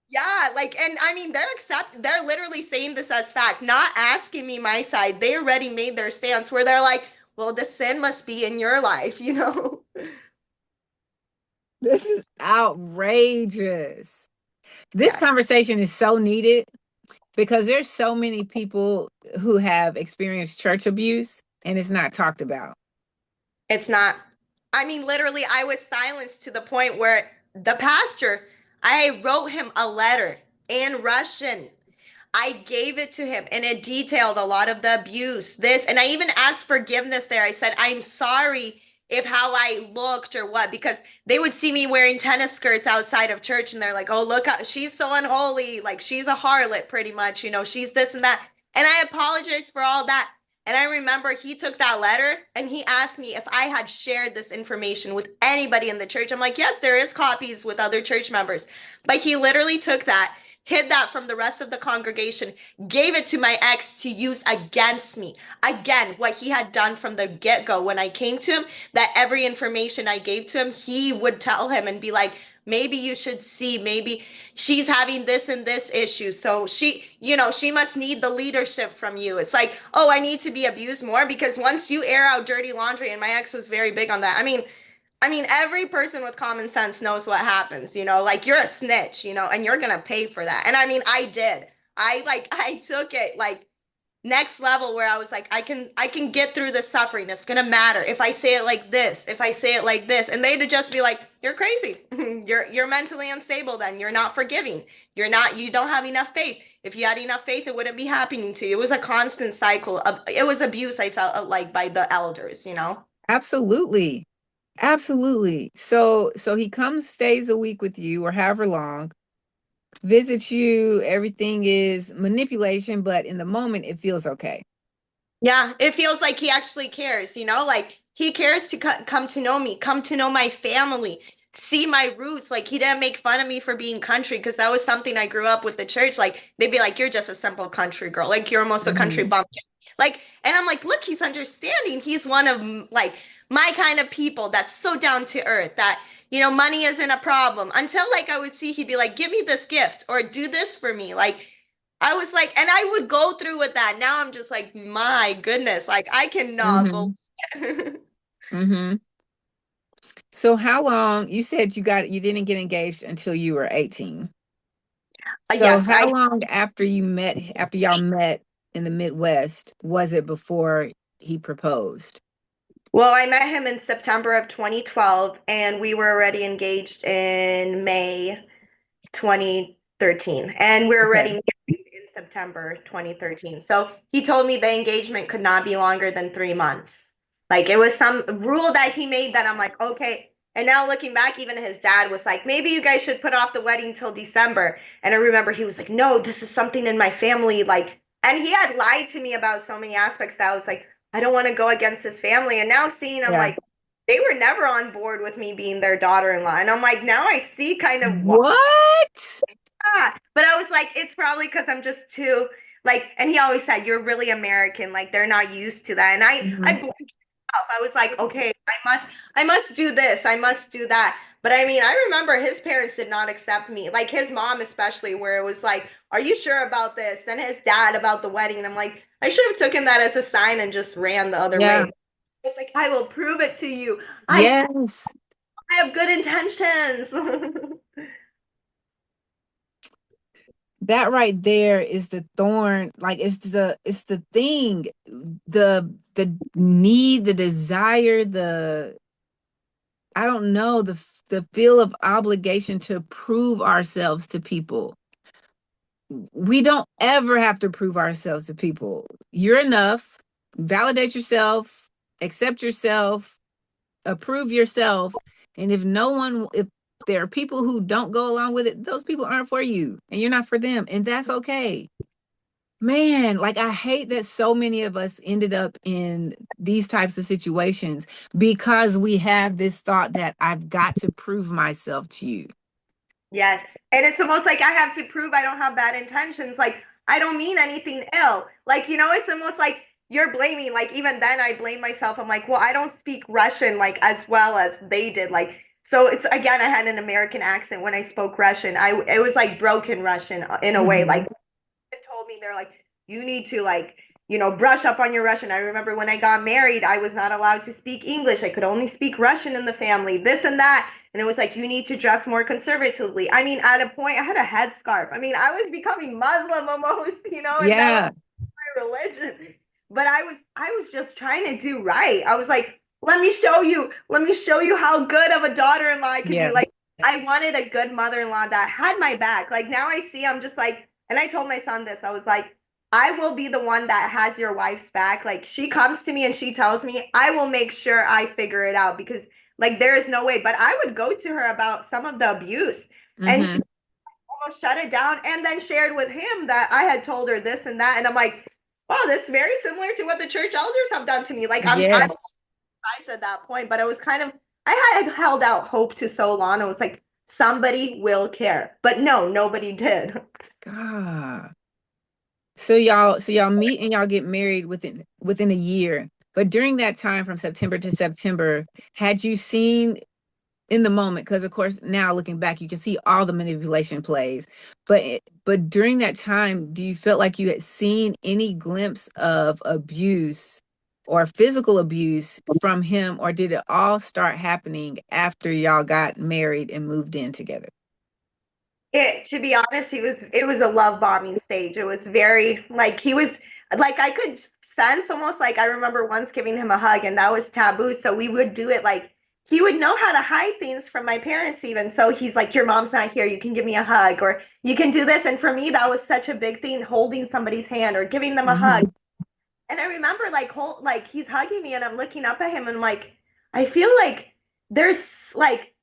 yeah, like, and I mean, they're literally saying this as fact, not asking me my side. They already made their stance where they're like, well, the sin must be in your life. This is outrageous. This Yeah, conversation is so needed because there's so many people who have experienced church abuse and it's not talked about. it's not. I mean, literally, I was silenced to the point where the pastor, I wrote him a letter in Russian. I gave it to him and it detailed a lot of the abuse, this, and I even asked forgiveness there. I said, I'm sorry if how I looked or what, because they would see me wearing tennis skirts outside of church and they're like, oh, look, she's so unholy. Like, she's a harlot, pretty much. She's this and that. And I apologized for all that. And I remember he took that letter and he asked me if I had shared this information with anybody in the church. I'm like, yes, there is copies with other church members. But he literally took that, hid that from the rest of the congregation, gave it to my ex to use against me. Again, what he had done from the get go when I came to him, that every information I gave to him, he would tell him and be like, maybe you should see, maybe she's having this and this issue. So she must need the leadership from you. It's like, oh, I need to be abused more because once you air out dirty laundry, and my ex was very big on that. I mean, every person with common sense knows what happens, like you're a snitch, and you're gonna pay for that. And I mean, I did. I took it like next level where I was like, I can get through the suffering. It's gonna matter if I say it like this, if I say it like this. And they'd just be like, you're crazy. You're mentally unstable then. You're not forgiving. You don't have enough faith. If you had enough faith, it wouldn't be happening to you. It was a constant cycle of it was abuse, I felt like by the elders. Absolutely. Absolutely. So he comes, stays a week with you or however long. visits you, everything is manipulation, but in the moment it feels okay. Yeah, it feels like he actually cares, like he cares to come to know me, come to know my family, see my roots. Like he didn't make fun of me for being country because that was something I grew up with the church. Like they'd be like, "You're just a simple country girl. Like you're almost a country Mhm. bumpkin." Like, and I'm like, "Look, he's understanding. He's one of like my kind of people that's so down to earth that money isn't a problem." Until like I would see he'd be like, "Give me this gift or do this for me." Like I was like, and I would go through with that. Now I'm just like, my goodness, like I cannot Mhm. believe. Mhm. So how long, you said you didn't get engaged until you were 18. So Yes, how long after y'all met in the Midwest was it before he proposed? well, I met him in September of 2012, and we were already engaged in May 2013, and we're already Okay. married in September 2013. So he told me the engagement could not be longer than 3 months. Like it was some rule that he made that I'm like, okay. And now looking back, even his dad was like, maybe you guys should put off the wedding till December. And I remember he was like, no, this is something in my family. Like, and he had lied to me about so many aspects that I was like, I don't want to go against his family. And now seeing, I'm Yeah. like, they were never on board with me being their daughter-in-law. And I'm like, now I see kind of why. What? But I was like, it's probably because I'm just too like, and he always said, you're really American, like they're not used to that. And I Mhm. blamed myself. I was like, okay, I must do this, I must do that. But I mean, I remember his parents did not accept me, like his mom especially, where it was like, are you sure about this? And his dad about the wedding. And I'm like, I should have taken that as a sign and just ran the other Yeah. way. It's like, I will prove it to you. I Yes. I have good intentions. That right there is the thorn, like it's the thing, the need, the desire, the I don't know, the feel of obligation to prove ourselves to people. We don't ever have to prove ourselves to people. You're enough. Validate yourself, accept yourself, approve yourself. And if there are people who don't go along with it, those people aren't for you and you're not for them. And that's okay. Man, like I hate that so many of us ended up in these types of situations because we have this thought that I've got to prove myself to you. Yes. And it's almost like I have to prove I don't have bad intentions. Like, I don't mean anything ill. Like, it's almost like you're blaming. Like, even then, I blame myself. I'm like, well, I don't speak Russian like as well as they did. Like, so it's again, I had an American accent when I spoke Russian. It was like broken Russian in a way. Like, Mhm. told me they're like you need to like brush up on your Russian. I remember when I got married, I was not allowed to speak English. I could only speak Russian in the family, this and that. And it was like you need to dress more conservatively. I mean, at a point I had a headscarf. I mean, I was becoming Muslim almost, and that was Yeah. my religion. But I was just trying to do right. I was like, let me show you how good of a daughter-in-law I can be. Yeah. Like I wanted a good mother-in-law that had my back. Like now I see, I'm just like, and I told my son this. I was like, I will be the one that has your wife's back. Like she comes to me and she tells me, I will make sure I figure it out because like there is no way. But I would go to her about some of the abuse and she Hmm. almost shut it down and then shared with him that I had told her this and that. And I'm like, wow, that's very similar to what the church elders have done to me. Like I'm Yes. surprised at that point, but it was kind of I had held out hope to so long. It was like somebody will care. But no, nobody did. God. So y'all meet and y'all get married within a year. But during that time from September to September, had you seen in the moment, because of course now looking back you can see all the manipulation plays, but during that time do you feel like you had seen any glimpse of abuse or physical abuse from him, or did it all start happening after y'all got married and moved in together? It to be honest, it was a love bombing stage. It was very like he was like I could sense almost like I remember once giving him a hug and that was taboo. So we would do it like he would know how to hide things from my parents even. So he's like, your mom's not here, you can give me a hug or you can do this. And for me, that was such a big thing, holding somebody's hand or giving them a hug. Mhm. And I remember like he's hugging me and I'm looking up at him and I'm like, I feel like there's like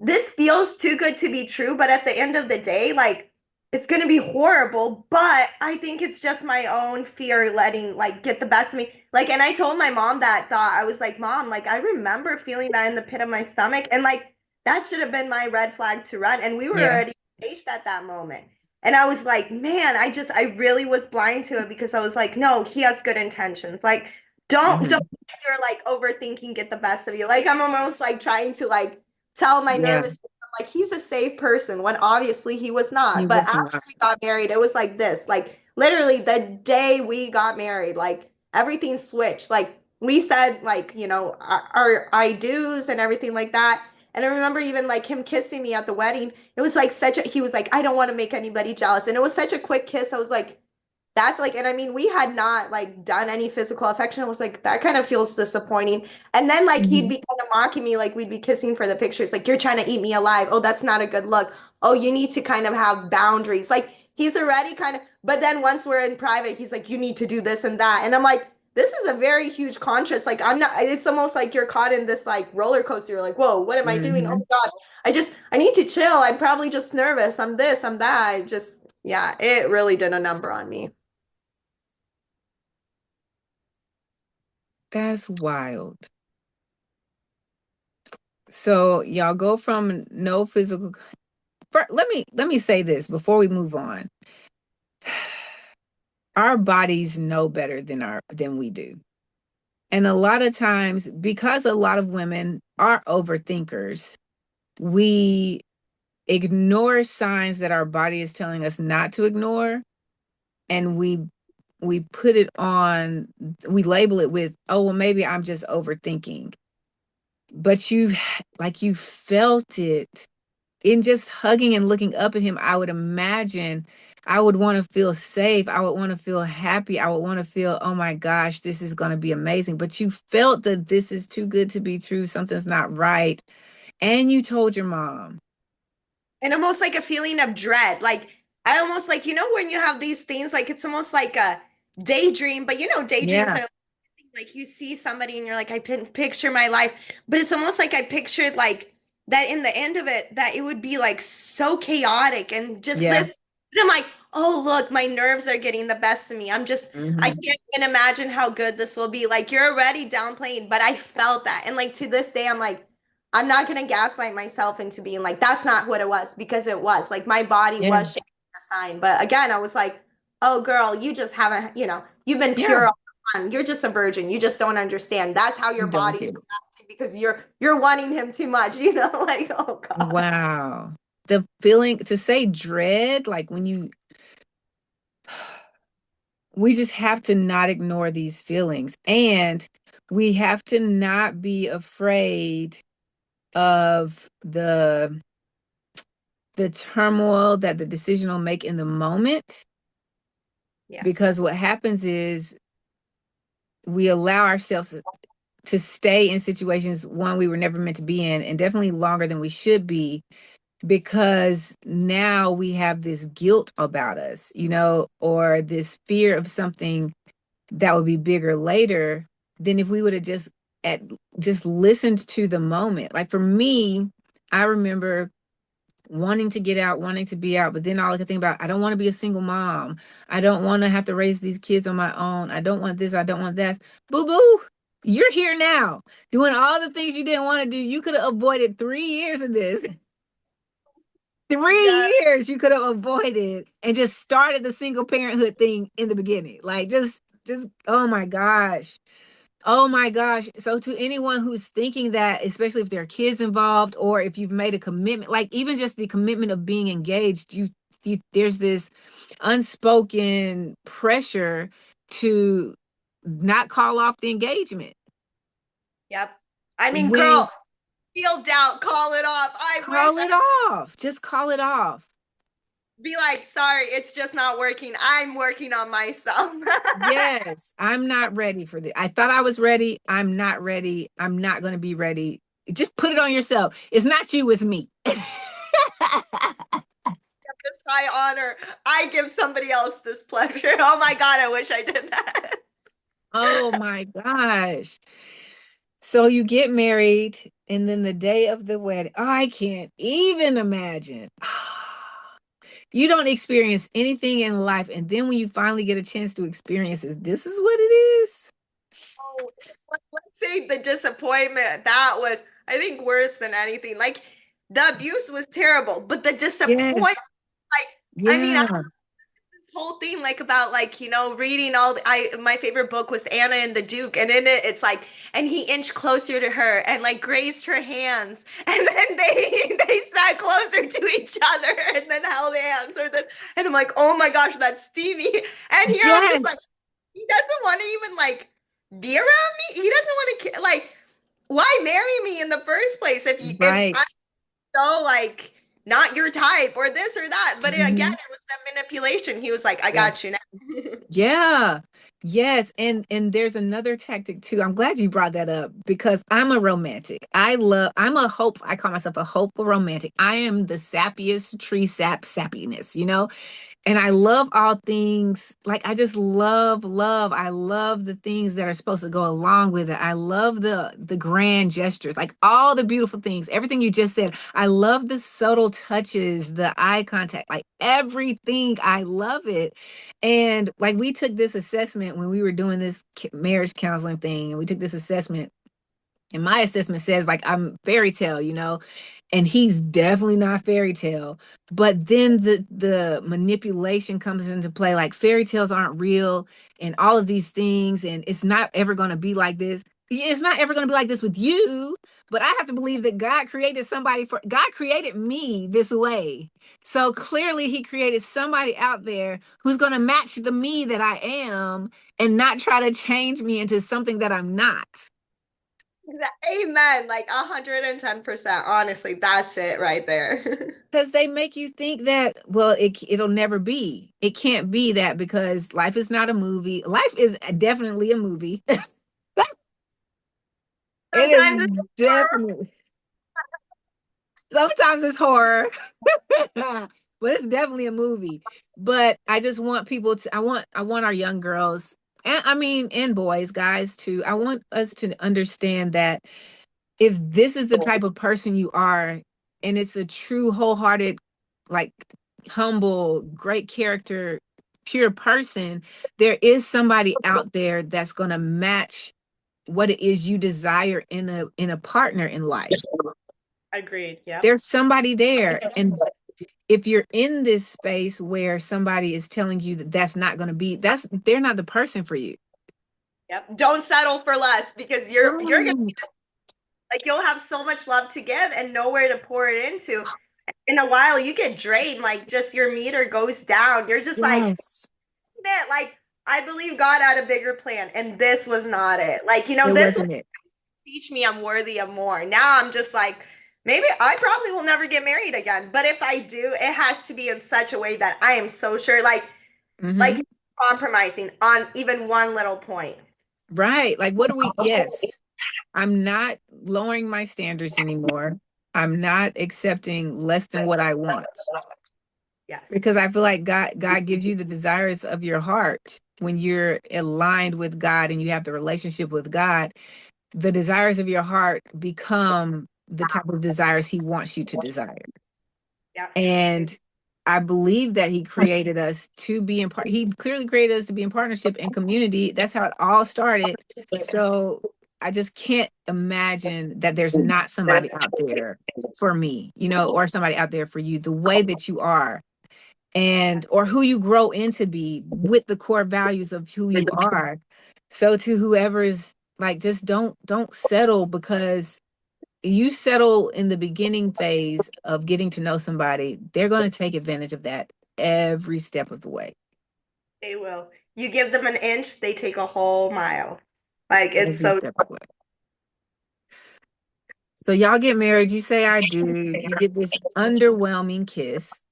this feels too good to be true, but at the end of the day, like it's going to be horrible, but I think it's just my own fear letting like get the best of me. Like, and I told my mom that thought. I was like, Mom, like I remember feeling that in the pit of my stomach, and like that should have been my red flag to run. And we were Yeah. already engaged at that moment. And I was like, man, I really was blind to it because I was like, no, he has good intentions. Like, don't Hmm. let your like overthinking get the best of you. Like, I'm almost like trying to like tell my Yeah. nervous like he's a safe person when obviously he was He not. But was after not. we got married, it was like this. Like literally the day we got married, like everything switched. Like we said like, our I do's and everything like that. And I remember even like him kissing me at the wedding. It was like he was like, I don't want to make anybody jealous. And it was such a quick kiss. I was like, that's like, and I mean, we had not like done any physical affection. I was like, that kind of feels disappointing. And then like he'd Mhm. be kind of mocking me, like we'd be kissing for the pictures, like you're trying to eat me alive. Oh, that's not a good look. Oh, you need to kind of have boundaries. Like he's already kind of, but then once we're in private, he's like, you need to do this and that. And I'm like, this is a very huge contrast. Like I'm not, it's almost like you're caught in this like roller coaster. You're like, whoa, what am I doing? Oh Mhm. my gosh. I need to chill. I'm probably just nervous. I'm this, I'm that. Yeah, it really did a number on me. That's wild. So y'all go from no physical. Let me say this before we move on. Our bodies know better than we do. And a lot of times, because a lot of women are overthinkers, we ignore signs that our body is telling us not to ignore, and we put it on, we label it with, oh, well, maybe I'm just overthinking. But you felt it in just hugging and looking up at him. I would imagine I would want to feel safe. I would want to feel happy. I would want to feel, oh my gosh, this is going to be amazing. But you felt that this is too good to be true. Something's not right. And you told your mom. And almost like a feeling of dread. Like I almost like when you have these things, like it's almost like a daydream, but daydreams Yeah. are like you see somebody and you're like, I picture my life, but it's almost like I pictured like that in the end of it, that it would be like so chaotic and just Yeah. this. And I'm like, oh look, my nerves are getting the best of me. I Hmm. can't even imagine how good this will be. Like you're already downplaying, but I felt that, and like to this day, I'm like, I'm not gonna gaslight myself into being like that's not what it was because it was like my body Yeah. was shaking a sign. But again, I was like, oh girl, you just haven't, you've been Yeah. pure all the time. You're just a virgin. You just don't understand. That's how your You don't body's get it. reacting because you're wanting him too much, like oh god. Wow. The feeling to say dread, like we just have to not ignore these feelings. And we have to not be afraid of the turmoil that the decision will make in the moment. Because Yes. what happens is we allow ourselves to stay in situations one we were never meant to be in, and definitely longer than we should be, because now we have this guilt about us, or this fear of something that would be bigger later than if we would have at just listened to the moment. Like for me, I remember wanting to get out, wanting to be out, but then all I could think about, I don't want to be a single mom. I don't want to have to raise these kids on my own. I don't want this. I don't want that. Boo boo. You're here now doing all the things you didn't want to do. You could have avoided 3 years of this. Yeah. 3 years you could have avoided and just started the single parenthood thing in the beginning. Like just oh my gosh. Oh my gosh. So to anyone who's thinking that, especially if there are kids involved or if you've made a commitment, like even just the commitment of being engaged, there's this unspoken pressure to not call off the engagement. Yep. I mean, When girl, feel doubt, call it off. I wish call I it off. Just call it off. be like, sorry, it's just not working. I'm working on myself. Yes, I'm not ready for this. I thought I was ready. I'm not ready. I'm not going to be ready. Just put it on yourself. It's not you, it's me. This high honor. I give somebody else this pleasure. Oh my God, I wish I did that. Oh my gosh. So you get married, and then the day of the wedding, I can't even imagine. You don't experience anything in life, and then when you finally get a chance to experience it, this is what it is. Oh, let's say the disappointment that was, I think, worse than anything. Like the abuse was terrible, but the disappointment, Yes. like, I mean, Yeah. this whole thing like about like reading all I my favorite book was Anna and the Duke, and in it it's like, and he inched closer to her and like grazed her hands, and then they sat closer to each other and then held hands, or then, and I'm like, oh my gosh, that's steamy. And here I'm just like, Yes. he doesn't want to even like be around me. He doesn't want to like, why marry me in the first place if Right. I'm so like not your type or this or that. But again, Mhm. it was that manipulation. He was like, I Yeah. got you now. Yeah. Yes, and there's another tactic too. I'm glad you brought that up because I'm a romantic. I'm a hope. I call myself a hopeful romantic. I am the sappiest tree sappiness, you know? And I love all things, like I just love. I love the things that are supposed to go along with it. I love the grand gestures, like all the beautiful things, everything you just said. I love the subtle touches, the eye contact, like everything. I love it. And like we took this assessment when we were doing this marriage counseling thing, and we took this assessment, and my assessment says like I'm fairy tale, you know, and he's definitely not fairy tale. But then the manipulation comes into play, like fairy tales aren't real and all of these things, and it's not ever going to be like this. It's not ever going to be like this with you, but I have to believe that God created me this way. So clearly he created somebody out there who's going to match the me that I am and not try to change me into something that I'm not. Amen. Like 110%. Honestly, that's it right there. Because they make you think that, well, it'll never be. It can't be that because life is not a movie. Life is definitely a movie. It is Sometimes it's definitely. Sometimes it's horror, but it's definitely a movie. But I just want people to. I want our young girls, and I mean, and boys, guys too. I want us to understand that if this is the type of person you are, and it's a true wholehearted, like humble, great character, pure person, there is somebody out there that's going to match what it is you desire in a partner in life. agreed. Yep. There's somebody there, and if you're in this space where somebody is telling you that that's not going to be, that's they're not the person for you. Yep. Don't settle for less, because you're gonna, Don't. like, you'll have so much love to give and nowhere to pour it into. In a while you get drained, like just your meter goes down. You're just like, Yes, man, like I believe God had a bigger plan and this was not it. Like, it this will wasn't it. teach me I'm worthy of more. Now I'm just like, maybe I probably will never get married again. But if I do, it has to be in such a way that I am so sure, Hmm. like compromising on even one little point. Right. Like, what do we? Yes. I'm not lowering my standards anymore. I'm not accepting less than what I want Yes. because I feel like God gives you the desires of your heart when you're aligned with God and you have the relationship with God. The desires of your heart become the type of desires He wants you to desire. Yep. And I believe that He created us to be in part. He clearly created us to be in partnership and community. That's how it all started. So I just can't imagine that there's not somebody out there for me, you know, or somebody out there for you, the way that you are, and or who you grow into be with the core values of who you are. So to whoever's like, just don't settle, because you settle in the beginning phase of getting to know somebody, they're going to take advantage of that every step of the way. They will. You give them an inch, they take a whole mile. Like it's Every so. step of the way. So y'all get married, you say I do, you get this underwhelming kiss,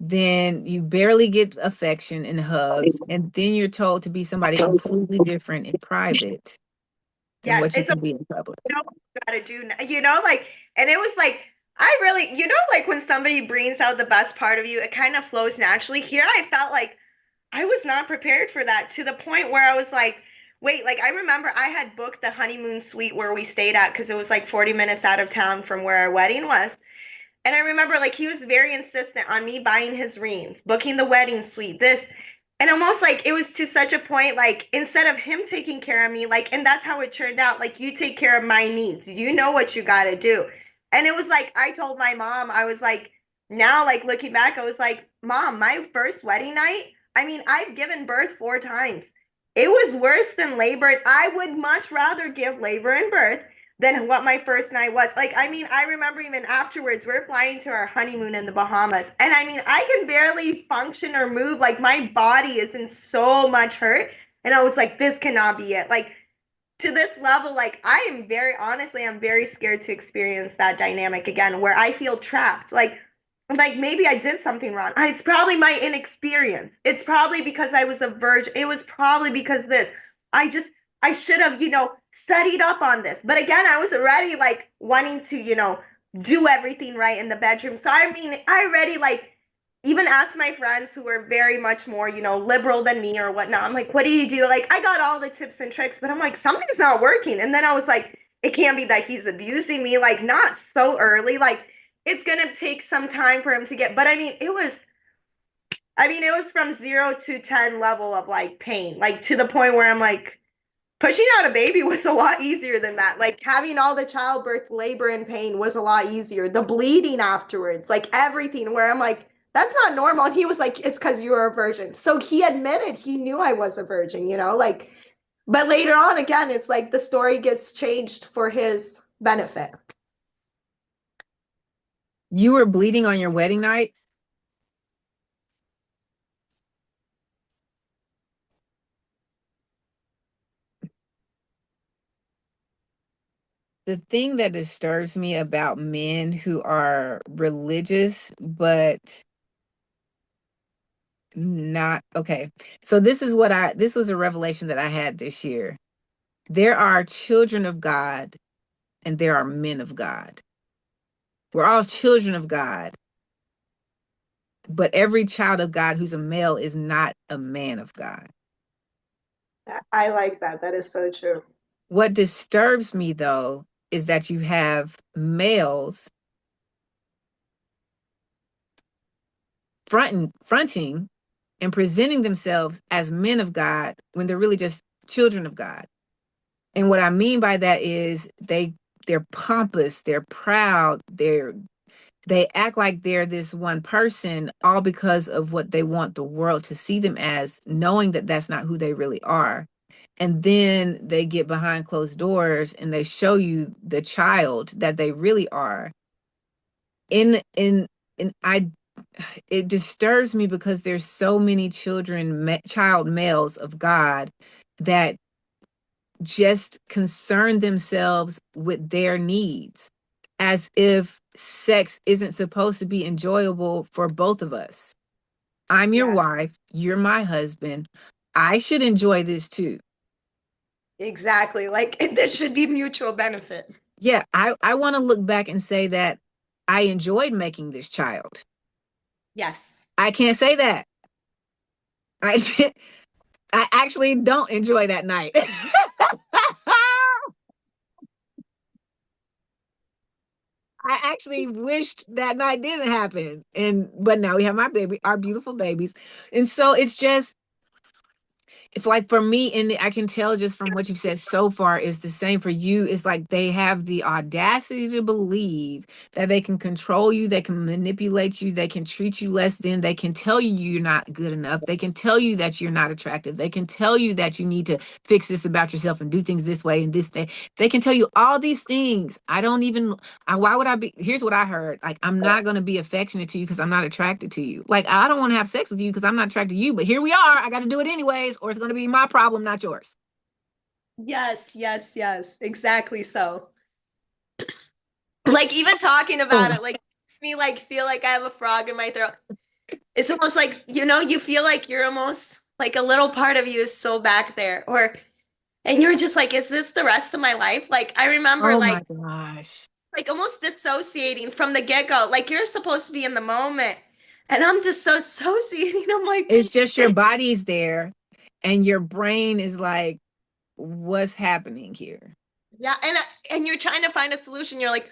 then you barely get affection and hugs, and then you're told to be somebody completely different in private than Yes, what you it's a, can be in public. you gotta do, like, and it was like, I really, like when somebody brings out the best part of you, it kind of flows naturally. Here I felt like I was not prepared for that, to the point where I was like, wait, like I remember I had booked the honeymoon suite where we stayed at because it was like 40 minutes out of town from where our wedding was. And I remember like he was very insistent on me buying his rings, booking the wedding suite, this. And almost like it was to such a point, like instead of him taking care of me, like, and that's how it turned out. Like, you take care of my needs. You know what you got to do. And it was like, I told my mom, I was like, now, like looking back, I was like, Mom, my first wedding night, I mean, I've given birth 4 times. It was worse than labor. I would much rather give labor and birth than what my first night was. Like, I mean, I remember even afterwards, we're flying to our honeymoon in the Bahamas. And I mean, I can barely function or move. Like, my body is in so much hurt. And I was like, this cannot be it. Like, to this level, like, I am very, honestly, I'm very scared to experience that dynamic again where I feel trapped. Like maybe I did something wrong. It's probably my inexperience. It's probably because I was a virgin. It was probably because this. I just I should have, studied up on this. But again, I was already like wanting to, do everything right in the bedroom. So I mean, I already like even asked my friends who were very much more, liberal than me or whatnot. I'm like, what do you do? Like, I got all the tips and tricks, but I'm like, something's not working. And then I was like, it can't be that he's abusing me, like, not so early. Like, it's gonna take some time for him to get, but I mean, it was from 0 to 10 level of like pain, like to the point where I'm like, pushing out a baby was a lot easier than that. Like having all the childbirth labor and pain was a lot easier. The bleeding afterwards, like everything, where I'm like, that's not normal. And he was like, it's because you were a virgin. So he admitted he knew I was a virgin, like, but later on, again, it's like the story gets changed for his benefit. You were bleeding on your wedding night? The thing that disturbs me about men who are religious but not okay. So this was a revelation that I had this year. There are children of God and there are men of God. We're all children of God, but every child of God who's a male is not a man of God. I like that. That is so true. What disturbs me though is that you have males fronting and presenting themselves as men of God when they're really just children of God. And what I mean by that is they're pompous, they're proud, they act like they're this one person, all because of what they want the world to see them as, knowing that that's not who they really are. And then they get behind closed doors and they show you the child that they really are. In I It disturbs me because there's so many child males of God that just concern themselves with their needs as if sex isn't supposed to be enjoyable for both of us. I'm your Yeah, wife, you're my husband. I should enjoy this too. exactly. Like this should be mutual benefit. Yeah, I want to look back and say that I enjoyed making this child. Yes. I can't say that. I I actually don't enjoy that night. I actually wished that night didn't happen. But now we have our beautiful babies. And so it's just if like for me, and I can tell just from what you've said so far is the same for you. It's like they have the audacity to believe that they can control you, they can manipulate you, they can treat you less than, they can tell you you're not good enough, they can tell you that you're not attractive, they can tell you that you need to fix this about yourself and do things this way and this thing. They can tell you all these things. Why would I be? Here's what I heard. Like, I'm not going to be affectionate to you because I'm not attracted to you. Like, I don't want to have sex with you because I'm not attracted to you, but here we are. I got to do it anyways, or it's going to be my problem, not yours. Yes, yes, yes. Exactly so. Like even talking about Oh, it, like makes me like feel like I have a frog in my throat. It's almost like, you feel like you're almost like a little part of you is so back there. And you're just like, is this the rest of my life? Like I remember oh my gosh. like almost dissociating from the get-go. Like you're supposed to be in the moment. And I'm just so dissociating. I'm like, It's just your body's there and your brain is like, what's happening here? yeah, and you're trying to find a solution. You're like,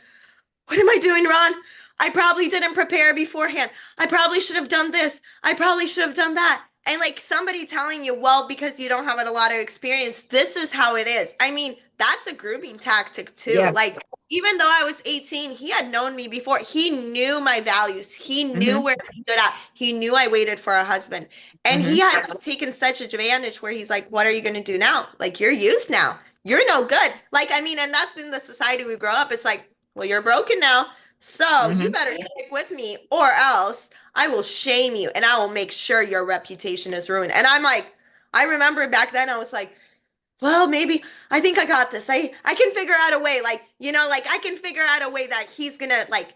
what am I doing wrong? I probably didn't prepare beforehand. I probably should have done this. I probably should have done that. And like somebody telling you, well, because you don't have a lot of experience, this is how it is. I mean, that's a grooming tactic too. Yes. Like, even though I was 18, he had known me before. He knew my values. He knew Hmm. where I stood at. He knew I waited for a husband. And Hmm. he had taken such advantage where he's like, what are you going to do now? Like, you're used now. You're no good. Like, I mean, and that's in the society we grow up. It's like, well, you're broken now. So you Hmm. better stick with me, or else I will shame you and I will make sure your reputation is ruined. And I'm like, I remember back then I was like, well, maybe I think I got this. I can figure out a way. Like, like I can figure out a way that he's gonna like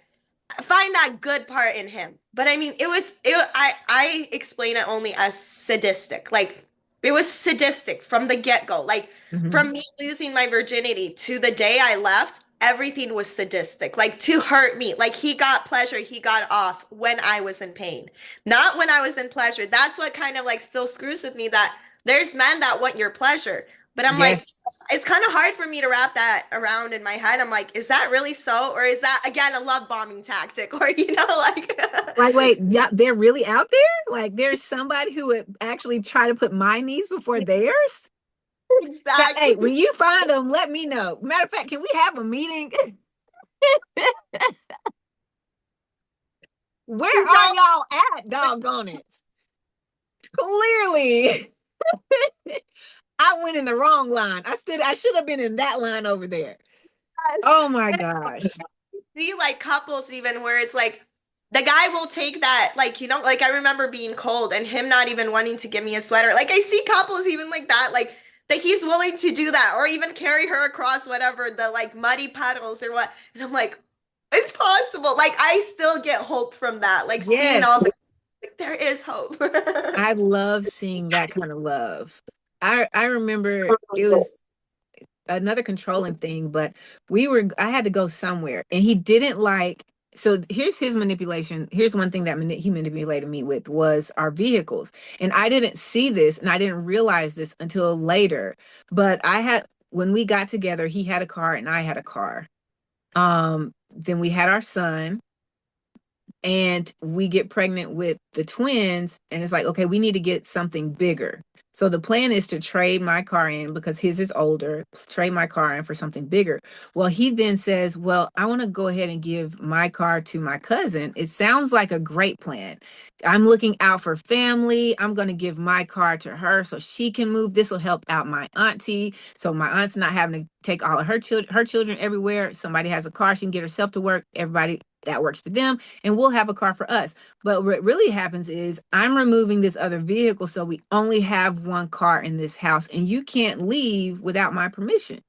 find that good part in him. But I mean, I explain it only as sadistic. Like it was sadistic from the get-go. Like Hmm. from me losing my virginity to the day I left, everything was sadistic. Like to hurt me. Like he got pleasure, he got off when I was in pain, not when I was in pleasure. That's what kind of like still screws with me, that there's men that want your pleasure. But I'm like, Yes. it's kind of hard for me to wrap that around in my head. I'm like, is that really so? Or is that, again, a love bombing tactic? Or, like, Like, wait, yeah, they're really out there? Like, there's somebody who would actually try to put my needs before theirs? Hey, exactly. when you find them, let me know. Matter of fact, can we have a meeting? Where You are don't, y'all at, doggone it? Clearly, I went in the wrong line. I should have been in that line over there. yes. Oh my And gosh. see, like, couples even where it's like, the guy will take that, like, like I remember being cold and him not even wanting to give me a sweater. Like, I see couples even like that, like, that he's willing to do that or even carry her across whatever, the like muddy puddles or what. And I'm like, it's possible. Like, I still get hope from that. Like, seeing all Yes. the, like, there is hope. I love seeing that kind of love. I remember it was another controlling thing, but I had to go somewhere and he didn't like, so here's his manipulation. Here's one thing that he manipulated me with was our vehicles. And I didn't see this and I didn't realize this until later. But when we got together, he had a car and I had a car. Then we had our son and we get pregnant with the twins and it's like, okay, we need to get something bigger. So the plan is to trade my car in because his is older, trade my car in for something bigger. Well, he then says, well, I want to go ahead and give my car to my cousin. It sounds like a great plan. I'm looking out for family. I'm going to give my car to her so she can move. This will help out my auntie. So my aunt's not having to take all of her children everywhere. Somebody has a car, she can get herself to work. Everybody, that works for them, and we'll have a car for us. But what really happens is I'm removing this other vehicle, so we only have one car in this house, and you can't leave without my permission.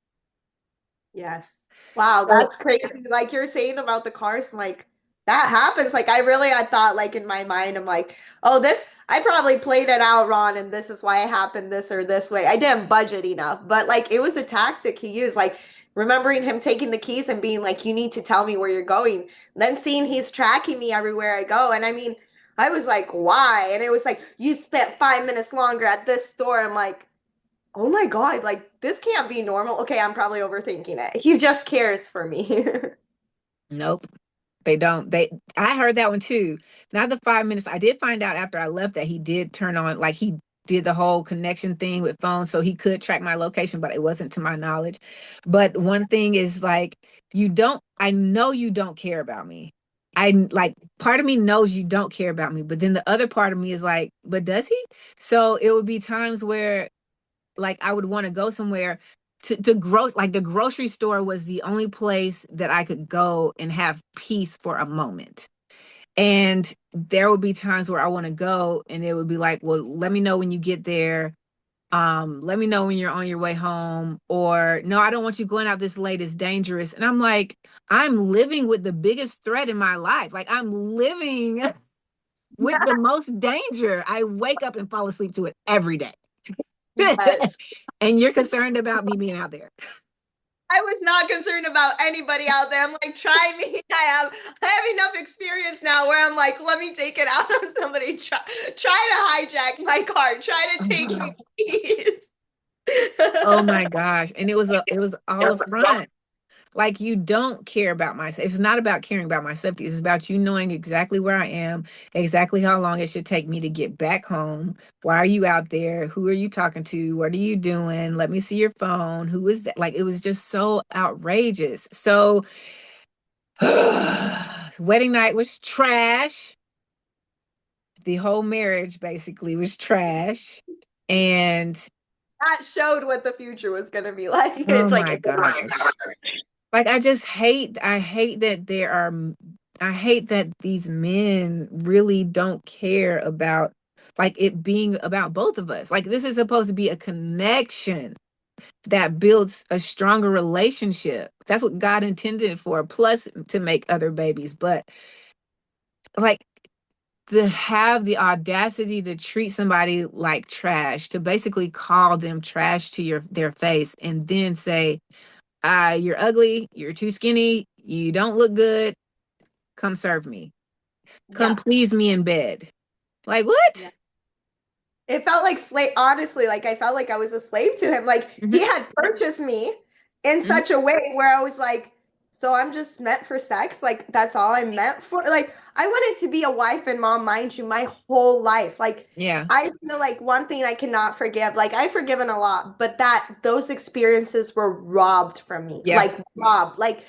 Yes. Wow, So that's crazy. Like you're saying about the cars, I'm like, that happens. Like I thought like in my mind, I'm like, oh, I probably played it out wrong and this is why it happened this or this way. I didn't budget enough, but like it was a tactic he used. Like remembering him taking the keys and being like, you need to tell me where you're going. Then seeing he's tracking me everywhere I go. And I mean, I was like, why? And it was like, you spent 5 minutes longer at this store. I'm like, oh my God, like this can't be normal. Okay, I'm probably overthinking it. He just cares for me. nope, they don't. I heard that one too. Not the 5 minutes. I did find out after I left that he did turn on, like he did the whole connection thing with phones so he could track my location, but it wasn't to my knowledge. But one thing is like, I know you don't care about me. I like, part of me knows you don't care about me, but then the other part of me is like, but does he? So it would be times where like I would want to go somewhere to grow, like the grocery store was the only place that I could go and have peace for a moment. And there would be times where I want to go and it would be like, well, let me know when you get there. Let me know when you're on your way home. Or no, I don't want you going out this late. It's dangerous. And I'm like, I'm living with the biggest threat in my life. Like I'm living with the most danger. I wake up and fall asleep to it every day. Yes. And you're concerned about me being out there. I was not concerned about anybody out there. I'm like, try me. I have enough experience now where I'm like, let me take it out on somebody. Try to hijack my car. Try to take me, please. Oh my gosh. And it was all a front. Like you don't care about myself. It's not about caring about my safety. It's about you knowing exactly where I am, exactly how long it should take me to get back home. Why are you out there? Who are you talking to? What are you doing? Let me see your phone. Who is that? Like it was just so outrageous. So wedding night was trash. The whole marriage basically was trash. And That showed what the future was going to be like. oh It's like, my gosh. Like I hate that I hate that these men really don't care about like it being about both of us. Like this is supposed to be a connection that builds a stronger relationship. That's what God intended it for, plus to make other babies. But like to have the audacity to treat somebody like trash, to basically call them trash to their face and then say, you're ugly, you're too skinny, you don't look good, come serve me. Come yeah. please me in bed. Like Yeah. what? It felt like slave, honestly, like I felt like I was a slave to him. Like he Hmm. had purchased me in Hmm. such a way where I was like, so I'm just meant for sex? Like that's all I'm meant for? Like I wanted to be a wife and mom, mind you, my whole life. Like Yeah. I feel like one thing I cannot forgive, like I've forgiven a lot, but that those experiences were robbed from me. Yeah. Like robbed. Like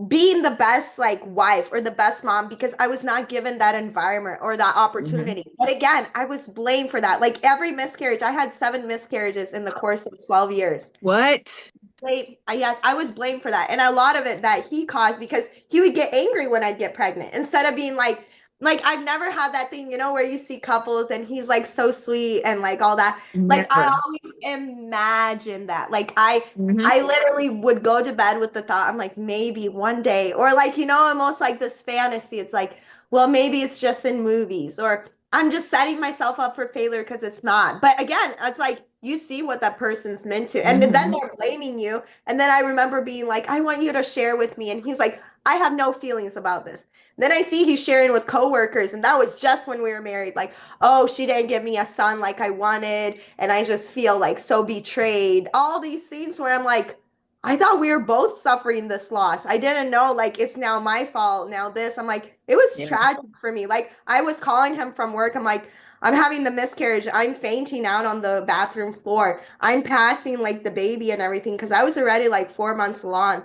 being the best like wife or the best mom because I was not given that environment or that Hmm. opportunity. But again, I was blamed for that. Like every miscarriage, I had 7 miscarriages in the course of 12 years. What? Yes, I was blamed for that. And a lot of it that he caused because he would get angry when I'd get pregnant instead of being like I've never had that thing, where you see couples and he's like so sweet and like all that. Like I Never. always imagine that. Like I Hmm. I literally would go to bed with the thought, I'm like, maybe one day, or like, almost like this fantasy. It's like, well, maybe it's just in movies, or I'm just setting myself up for failure because it's not. But again, it's like you see what that person's meant to, and then Hmm. they're blaming you. And then I remember being like, I want you to share with me. And he's like, I have no feelings about this. Then I see he's sharing with coworkers, and that was just when we were married. Like, oh, she didn't give me a son like I wanted, and I just feel like so betrayed. All these things where I'm like, I thought we were both suffering this loss. I didn't know, like, it's now my fault. Now this. I'm like, it was Yeah. tragic for me. Like, I was calling him from work. I'm like, I'm having the miscarriage. I'm fainting out on the bathroom floor. I'm passing like the baby and everything because I was already like 4 months along,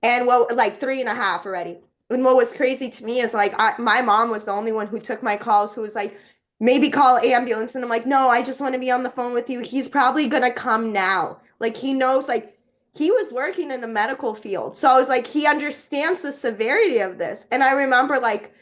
and well, like three and a half already. And what was crazy to me is like my mom was the only one who took my calls, who was like, maybe call ambulance. And I'm like, no, I just want to be on the phone with you. He's probably gonna come now. Like he knows, like he was working in the medical field. So I was like, he understands the severity of this. And I remember like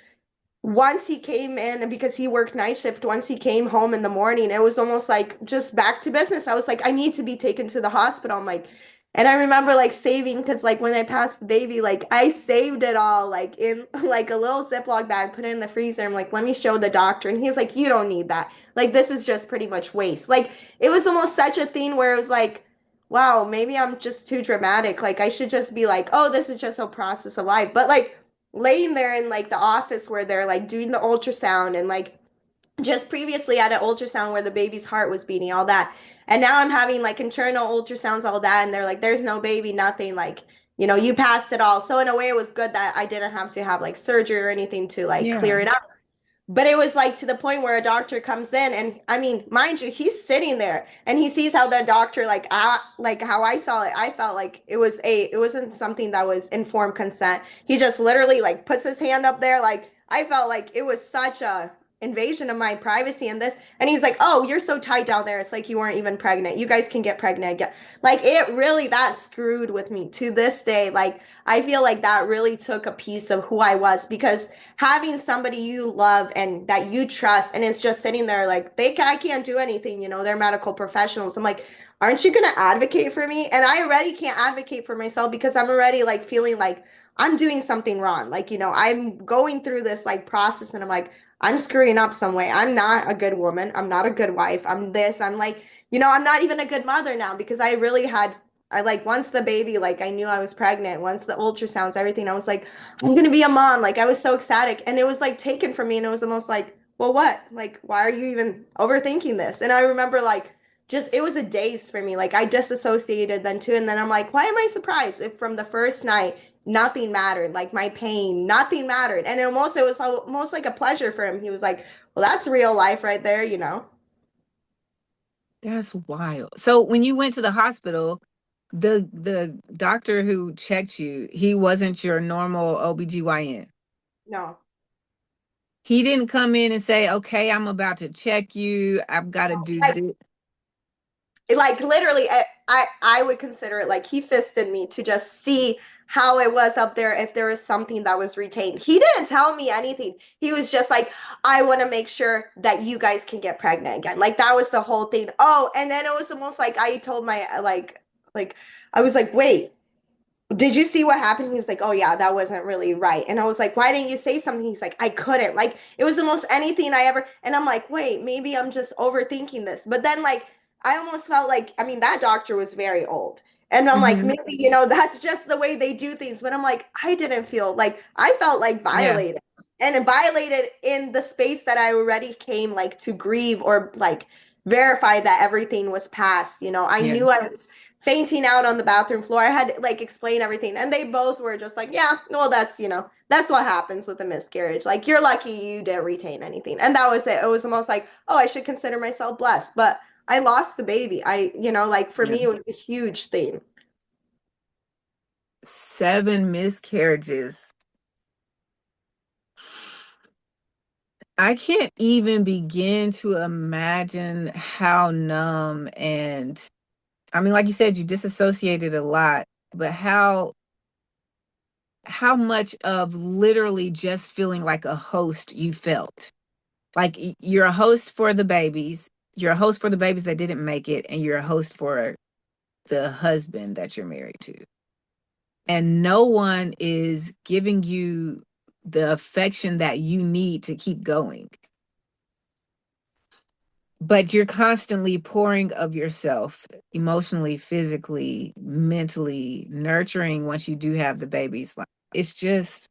once he came in, because he worked night shift, once he came home in the morning, it was almost like just back to business. I was like, I need to be taken to the hospital. I'm like, and I remember like saving, because like when I passed the baby, like I saved it all like in like a little Ziploc bag, put it in the freezer. I'm like, let me show the doctor. And he's like, you don't need that. Like this is just pretty much waste. Like it was almost such a thing where it was like, wow, maybe I'm just too dramatic. Like I should just be like, oh, this is just a process of life. But like laying there in like the office where they're like doing the ultrasound, and like just previously at an ultrasound where the baby's heart was beating, all that. And now I'm having like internal ultrasounds, all that. And they're like, there's no baby, nothing. Like, you passed it all. So in a way, it was good that I didn't have to have like surgery or anything to like Yeah. clear it up. But it was like to the point where a doctor comes in, and I mean, mind you, he's sitting there and he sees how the doctor, like how I saw it, I felt like it wasn't something that was informed consent. He just literally like puts his hand up there. Like I felt like it was such a invasion of my privacy and this. And he's like, oh, you're so tight down there. It's like you weren't even pregnant. You guys can get pregnant again. Like it really, that screwed with me to this day. Like I feel like that really took a piece of who I was, because having somebody you love and that you trust and is just sitting there like I can't do anything, they're medical professionals. I'm like, aren't you going to advocate for me? And I already can't advocate for myself because I'm already like feeling like I'm doing something wrong. Like, I'm going through this like process, and I'm like, I'm screwing up some way. I'm not a good woman. I'm not a good wife. I'm this. I'm like, I'm not even a good mother now, because I really had I like once the baby, like I knew I was pregnant, once the ultrasounds, everything, I was like, I'm gonna be a mom. Like I was so ecstatic. And it was like taken from me, and it was almost like, well, what? Like, why are you even overthinking this? And I remember like just, it was a daze for me. Like I disassociated then too. And then I'm like, why am I surprised if from the first night nothing mattered? Like my pain, nothing mattered. And it was almost like a pleasure for him. He was like, well, that's real life right there, you know? That's wild. So when you went to the hospital, the doctor who checked you, he wasn't your normal OBGYN. No. He didn't come in and say, "Okay, I'm about to check you. I've got to do Like this." like literally I would consider it like he fisted me to just see how it was up there if there was something that was retained. He didn't tell me anything. He was just like, I want to make sure that you guys can get pregnant again. Like that was the whole thing. Oh, and then it was almost like I told my like I was like, wait, did you see what happened? He was like, oh yeah, that wasn't really right. And I was like, why didn't you say something? He's like, I couldn't. Like it was the most anything I ever. And I'm like, wait, maybe I'm just overthinking this. But then like I almost felt like, I mean, that doctor was very old. And I'm like, Hmm. maybe, that's just the way they do things. But I'm like, I didn't feel like I felt like Yeah, violated. And violated in the space that I already came like to grieve or like verify that everything was past. I yeah, knew I was fainting out on the bathroom floor. I had to like explain everything. And they both were just like, yeah, well, that's what happens with a miscarriage. Like, you're lucky you didn't retain anything. And that was it. It was almost like, oh, I should consider myself blessed. But I lost the baby. Like for yeah. me, it was a huge thing. 7 miscarriages. I can't even begin to imagine how numb and I mean, like you said, you disassociated a lot, but how much of literally just feeling like a host you felt. Like you're a host for the babies, you're a host for the babies that didn't make it, and you're a host for the husband that you're married to. And no one is giving you the affection that you need to keep going. But you're constantly pouring of yourself emotionally, physically, mentally, nurturing once you do have the babies. Like it's just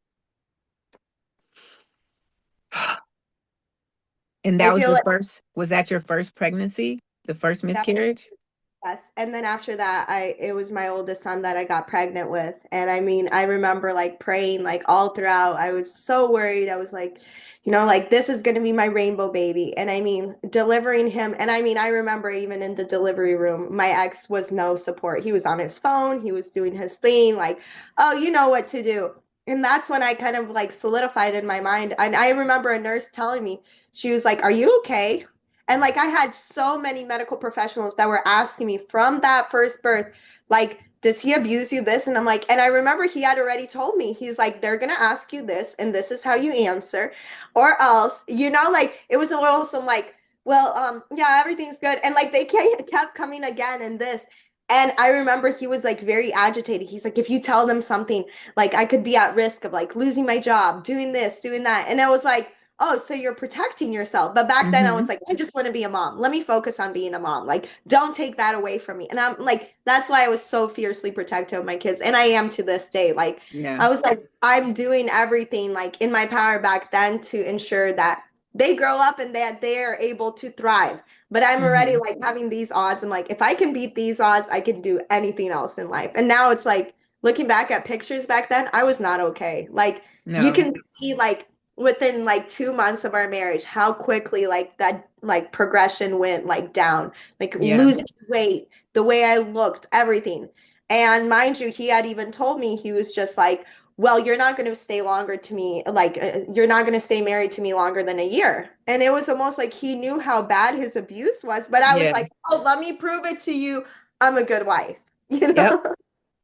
and I that was feel your like first, was that your first pregnancy? The first that. miscarriage? Yes. And then after that, it was my oldest son that I got pregnant with. And I mean, I remember like praying like all throughout. I was so worried. I was like, like this is going to be my rainbow baby. And I mean, delivering him. And I mean, I remember even in the delivery room, my ex was no support. He was on his phone, he was doing his thing, like, oh, you know what to do. And that's when I kind of like solidified in my mind. And I remember a nurse telling me, she was like, are you okay? And like I had so many medical professionals that were asking me from that first birth, like, does he abuse you this? And I'm like, and I remember he had already told me, he's like, they're gonna ask you this, and this is how you answer, or else, like it was a little some like, well, yeah, everything's good. And like they kept coming again and this. And I remember he was like very agitated. He's like, if you tell them something, like I could be at risk of like losing my job, doing this, doing that. And I was like, oh, so you're protecting yourself. But back then I was Hmm. like, I just want to be a mom. Let me focus on being a mom. Like, don't take that away from me. And I'm like, that's why I was so fiercely protective of my kids. And I am to this day. Like, Yeah. I was like, I'm doing everything like in my power back then to ensure that they grow up and that they are able to thrive. But I'm already Hmm. like having these odds. I'm like, if I can beat these odds, I can do anything else in life. And now it's like looking back at pictures back then, I was not okay. Like, you No. can see like within like 2 months of our marriage how quickly like that like progression went like down, like Yeah. losing weight, the way I looked, everything. And mind you, he had even told me, he was just like, well, you're not going to stay longer to me, like you're not going to stay married to me longer than a year. And it was almost like he knew how bad his abuse was, but I was Yeah. like, oh, let me prove it to you, I'm a good wife, Yep.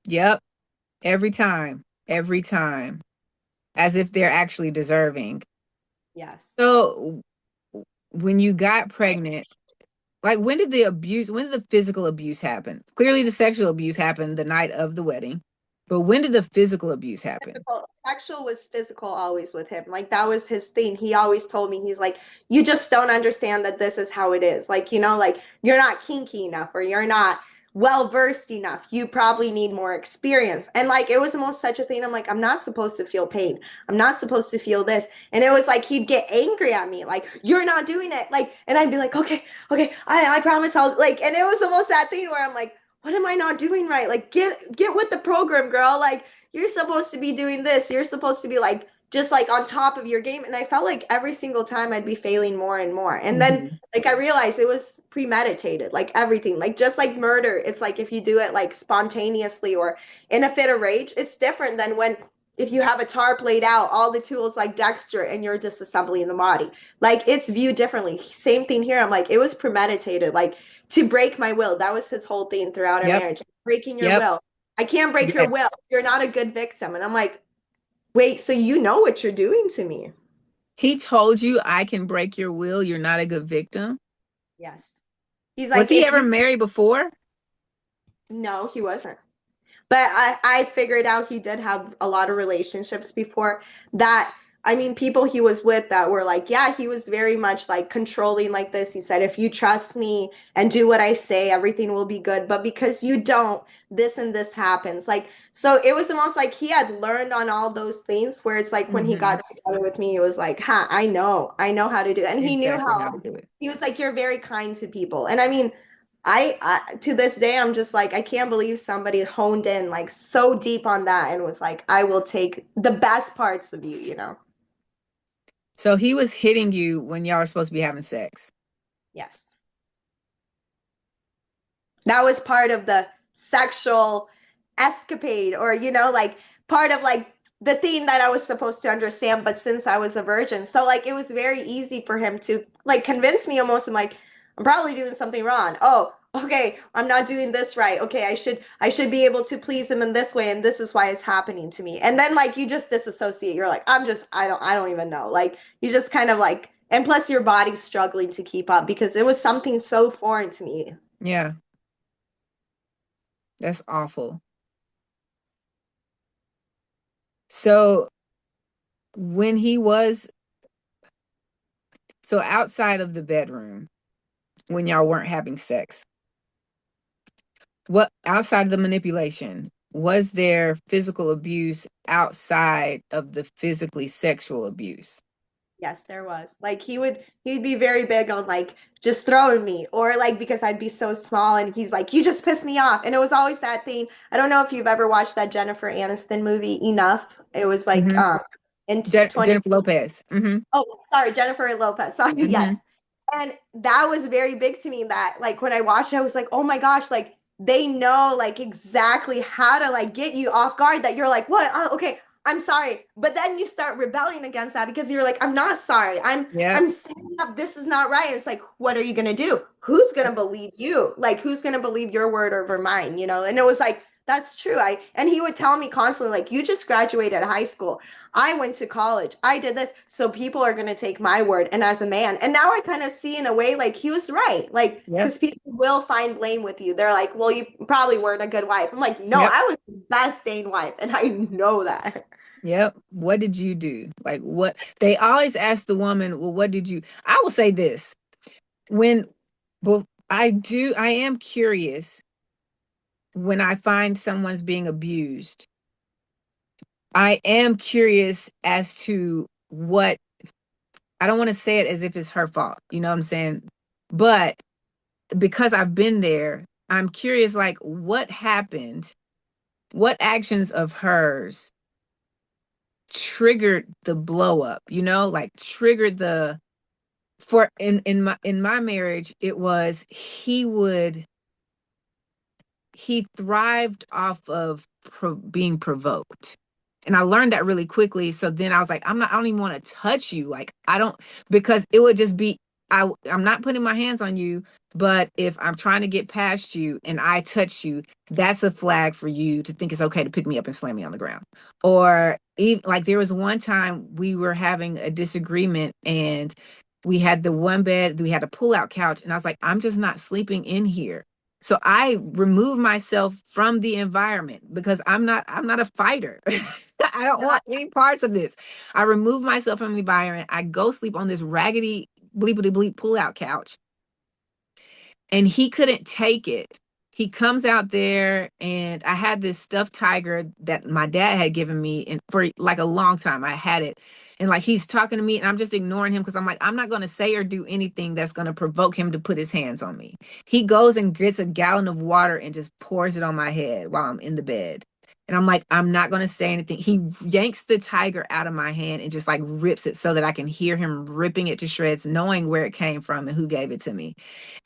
Yep. Every time. Every time. As if they're actually deserving. Yes. So when you got pregnant, like when did the physical abuse happen? Clearly the sexual abuse happened the night of the wedding. But when did the physical abuse happen? Sexual was physical always with him. Like that was his thing. He always told me, he's like, you just don't understand that this is how it is. Like, like you're not kinky enough or you're not well versed enough. You probably need more experience. And like it was almost such a thing. I'm like, I'm not supposed to feel pain. I'm not supposed to feel this. And it was like he'd get angry at me, like, you're not doing it. Like, and I'd be like, okay, okay, I promise I'll like, and it was almost that thing where I'm like, what am I not doing right? Like, get with the program, girl. Like, you're supposed to be doing this. You're supposed to be like just like on top of your game. And I felt like every single time I'd be failing more and more. And then Mhm. like I realized it was premeditated, like everything, like just like murder. It's like if you do it like spontaneously or in a fit of rage, it's different than when if you have a tar played out, all the tools like Dexter and you're disassembling the body. Like it's viewed differently. Same thing here. I'm like, it was premeditated, like to break my will. That was his whole thing throughout our Yep. marriage. Breaking your Yep. will. I can't break your will. Yes. You're not a good victim. And I'm like, wait, so you know what you're doing to me? He told you I can break your will. You're not a good victim. Yes. He's Was like, he if ever you, married before? no, he wasn't. But I figured out he did have a lot of relationships before that. I mean, people he was with that were like, yeah, he was very much like controlling like this. He said, if you trust me and do what I say, everything will be good. But because you don't, this and this happens. Like, so it was almost like he had learned on all those things where it's like when he Hmm. got together with me, it was like, huh, I know how to do it. And he knew Exactly how, how to do it. he was like, you're very kind to people. And I mean, I to this day I'm just like I can't believe somebody honed in like so deep on that and was like I will take the best parts of you, you know. So he was hitting you when y'all were supposed to be having sex. Yes. That was part of the sexual escapade or you know like part of like the thing that I was supposed to understand but since I was a virgin. So like it was very easy for him to like convince me almost. I'm like I'm probably doing something wrong. Oh, okay, I'm not doing this right. Okay, I should be able to please him in this way and this is why it's happening to me. And then like you just disassociate. You're like I don't even know. Like you just kind of like and plus your body's struggling to keep up because it was something so foreign to me. Yeah, that's awful. So when he was so outside of the bedroom, when y'all weren't having sex, what outside of the manipulation, was there physical abuse outside of the physically sexual abuse? Yes, there was. Like he'd be very big on like just throwing me or like because I'd be so small and he's like, you just piss me off. And it was always that thing. I don't know if you've ever watched that Jennifer Aniston movie, Enough. It was like Hmm. in 20 Jennifer Lopez. Hmm. oh, sorry, Jennifer Lopez. Sorry, Hmm. yes. And that was very big to me that like when I watched it, I was like, oh my gosh, like they know like exactly how to like get you off guard that you're like, what? Okay, I'm sorry. But then you start rebelling against that because you're like, I'm not sorry. Yep. I'm standing up. This is not right. It's like, what are you gonna do? Who's gonna believe you? Like, who's gonna believe your word over mine? You know? And it was like, that's true. I and he would tell me constantly, like, you just graduated high school. I went to college. I did this. So people are going to take my word. And as a man, and now I kind of see in a way like he was right. Like, Yep. because people will find blame with you. They're like, well, you probably weren't a good wife. I'm like, no, Yep. I was the best dang wife. And I know that. Yep. What did you do? Like what they always ask the woman, well, what did you? I will say this. When well, I am curious when I find someone's being abused. I am curious as to what I don't want to say it as if it's her fault, you know what I'm saying? But because I've been there, I'm curious like what happened? What actions of hers triggered the blow up, you know, like triggered the for in my marriage, it was he thrived off of being provoked. And I learned that really quickly. So then I was like, I don't even want to touch you. Like, I don't, because it would just be, I'm not putting my hands on you, but if I'm trying to get past you and I touch you, that's a flag for you to think it's okay to pick me up and slam me on the ground. Or even like there was one time we were having a disagreement and we had the one bed, we had a pull-out couch, and I was like, I'm just not sleeping in here. So I remove myself from the environment because I'm not a fighter. I don't want any parts of this. I remove myself from the environment. I go sleep on this raggedy bleepity bleep pull out couch. And he couldn't take it. he comes out there, and I had this stuffed tiger that my dad had given me, and for like a long time I had it. And like he's talking to me and I'm just ignoring him because I'm like, I'm not going to say or do anything that's going to provoke him to put his hands on me. He goes and gets a gallon of water and just pours it on my head while I'm in the bed. And I'm like, I'm not going to say anything. He yanks the tiger out of my hand and just like rips it so that I can hear him ripping it to shreds, knowing where it came from and who gave it to me.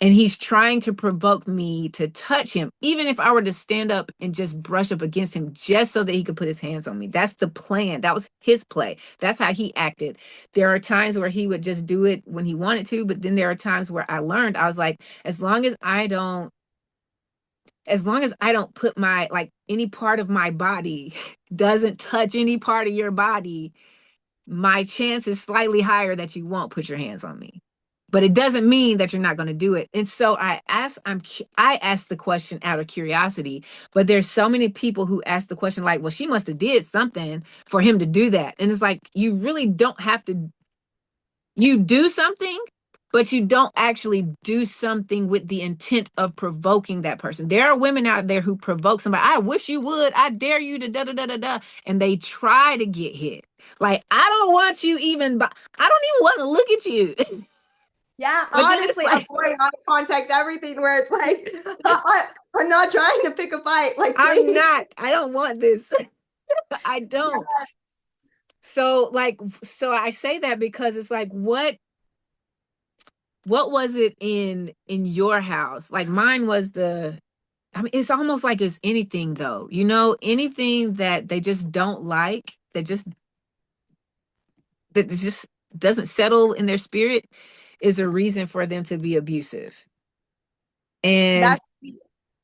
And he's trying to provoke me to touch him, even if I were to stand up and just brush up against him just so that he could put his hands on me. That's the plan. That was his play. That's how he acted. There are times where he would just do it when he wanted to, but then there are times where I learned, I was like, as long as I don't put my, like, any part of my body doesn't touch any part of your body, my chance is slightly higher that you won't put your hands on me. But it doesn't mean that you're not going to do it. And so I asked the question out of curiosity, but there's so many people who ask the question like, well, she must have did something for him to do that. And it's like, you really don't have to. You do something, but you don't actually do something with the intent of provoking that person. There are women out there who provoke somebody. I wish you would. I dare you to da da da da da. And they try to get hit. Like, I don't want you even, but I don't even want to look at you. Yeah, But then it's honestly, like, avoiding eye contact, everything where it's like, I'm not trying to pick a fight. Like, I'm please. not, I don't want this. I don't. So like, so I say that because it's like, what was it in your house? Like mine was I mean, it's almost like it's anything though, anything that they just don't like, that just doesn't settle in their spirit is a reason for them to be abusive. And That's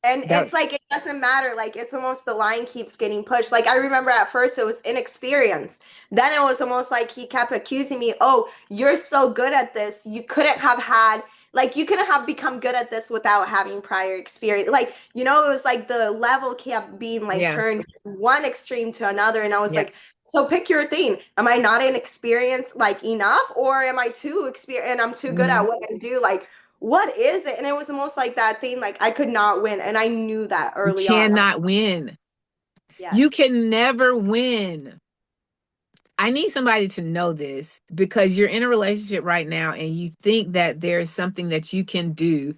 and it's that's like it doesn't matter. Like it's almost the line keeps getting pushed. Like I remember at first it was inexperience. Then it was almost like he kept accusing me, "Oh, you're so good at this. You couldn't have become good at this without having prior experience." Like, it was like the level kept being like yeah, turned one extreme to another and I was yeah. like, "So pick your thing. Am I not inexperienced like enough or am I too experienced and I'm too good at Mhm. what I do?" Like what is it? And it was almost like that thing, like I could not win. And I knew that You early on. cannot win. You Yes. can never win. I need somebody to know this because you're in a relationship right now and you think that there's something that you can do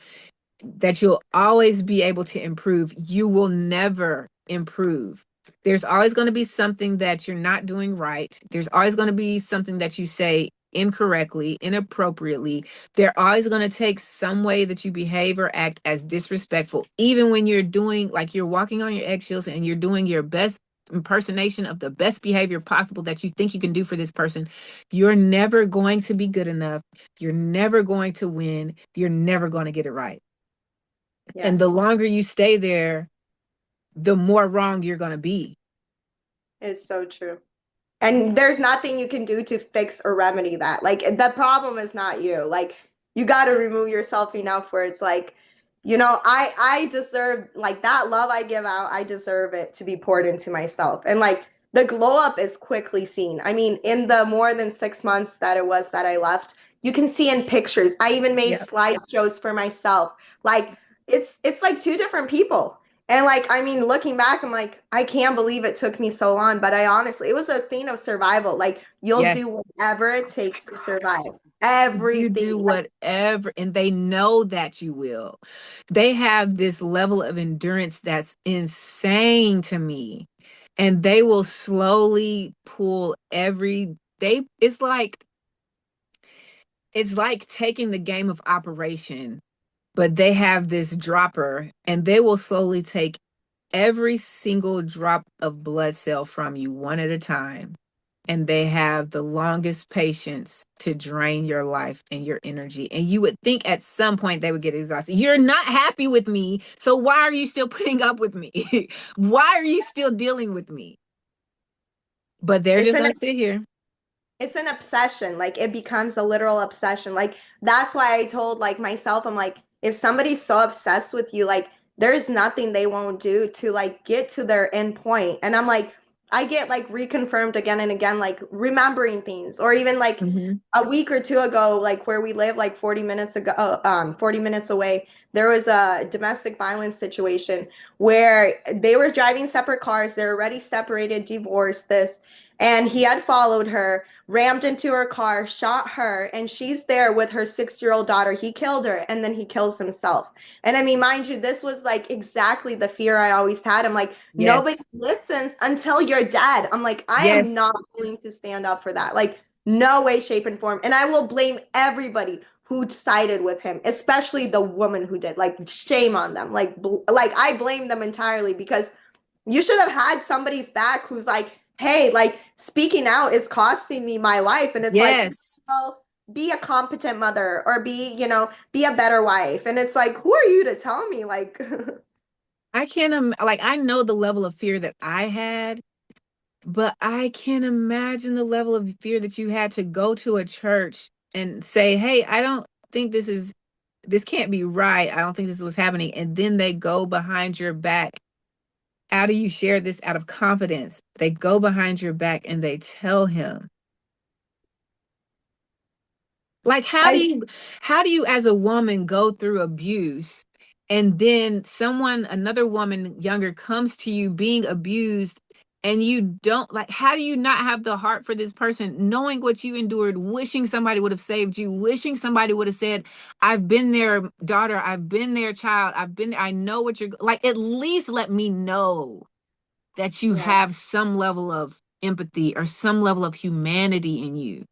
that you'll always be able to improve. You will never improve. There's always going to be something that you're not doing right. There's always going to be something that you say incorrectly, inappropriately. They're always going to take some way that you behave or act as disrespectful, even when you're doing, like, you're walking on your eggshells and you're doing your best impersonation of the best behavior possible that you think you can do for this person. You're never going to be good enough. You're never going to win. You're never going to get it right. And the Yes. longer you stay there, the more wrong you're going to be. It's so true. And there's nothing you can do to fix or remedy that. Like the problem is not you. Like you got to remove yourself enough where it's like, I deserve like that love I give out. I deserve it to be poured into myself. And like the glow up is quickly seen. I mean, in the more than 6 months that it was that I left, you can see in pictures. I even made Yeah. slideshows for myself. Like it's like two different people. And like, I mean, looking back, I'm like, I can't believe it took me so long. But I honestly, it was a thing of survival. Like, you'll do Yes. whatever it takes to survive. You do Everything. Like, whatever, and they know that you will. They have this level of endurance that's insane to me. And they will slowly pull it's like taking the game of Operation, but they have this dropper and they will slowly take every single drop of blood cell from you one at a time. And they have the longest patience to drain your life and your energy. And you would think at some point they would get exhausted. You're not happy with me. So why are you still putting up with me? Why are you still dealing with me? But they're it's just an going to sit here. it's an obsession. Like it becomes a literal obsession. Like that's why I told like myself, I'm like, if somebody's so obsessed with you, like there's nothing they won't do to like get to their end point. And I'm like, I get like reconfirmed again and again, like remembering things, or even like Mm-hmm. a week or two ago, like where we live, like 40 minutes ago, 40 minutes away, there was a domestic violence situation where they were driving separate cars. They're already separated, divorced, this, and he had followed her, rammed into her car, shot her, and she's there with her 6-year-old daughter. He killed her, and then he kills himself. And I mean, mind you, this was like exactly the fear I always had. I'm like, nobody Yes. listens until you're dead. I'm like, I am Yes. not going to stand up for that. Like, no way, shape, and form. And I will blame everybody who sided with him, especially the woman who did. Like, shame on them. Like I blame them entirely because you should have had somebody's back who's like, hey, like speaking out is costing me my life. And it's like, Yes. well, be a competent mother or be a better wife. And it's like, who are you to tell me? Like, I can't like I know the level of fear that I had, but I can't imagine the level of fear that you had to go to a church and say, "Hey, I don't think this can't be right. I don't think this is what's happening." And then they go behind your back. How do you share this out of confidence? They go behind your back and they tell him. Like I, how do you as a woman go through abuse and then another woman younger comes to you being abused and you don't like how do you not have the heart for this person knowing what you endured, wishing somebody would have saved you, wishing somebody would have said, "I've been there, daughter, I've been there, child, I've been there, I know what you're like, at least let me know that you yeah, have some level of empathy or some level of humanity in you,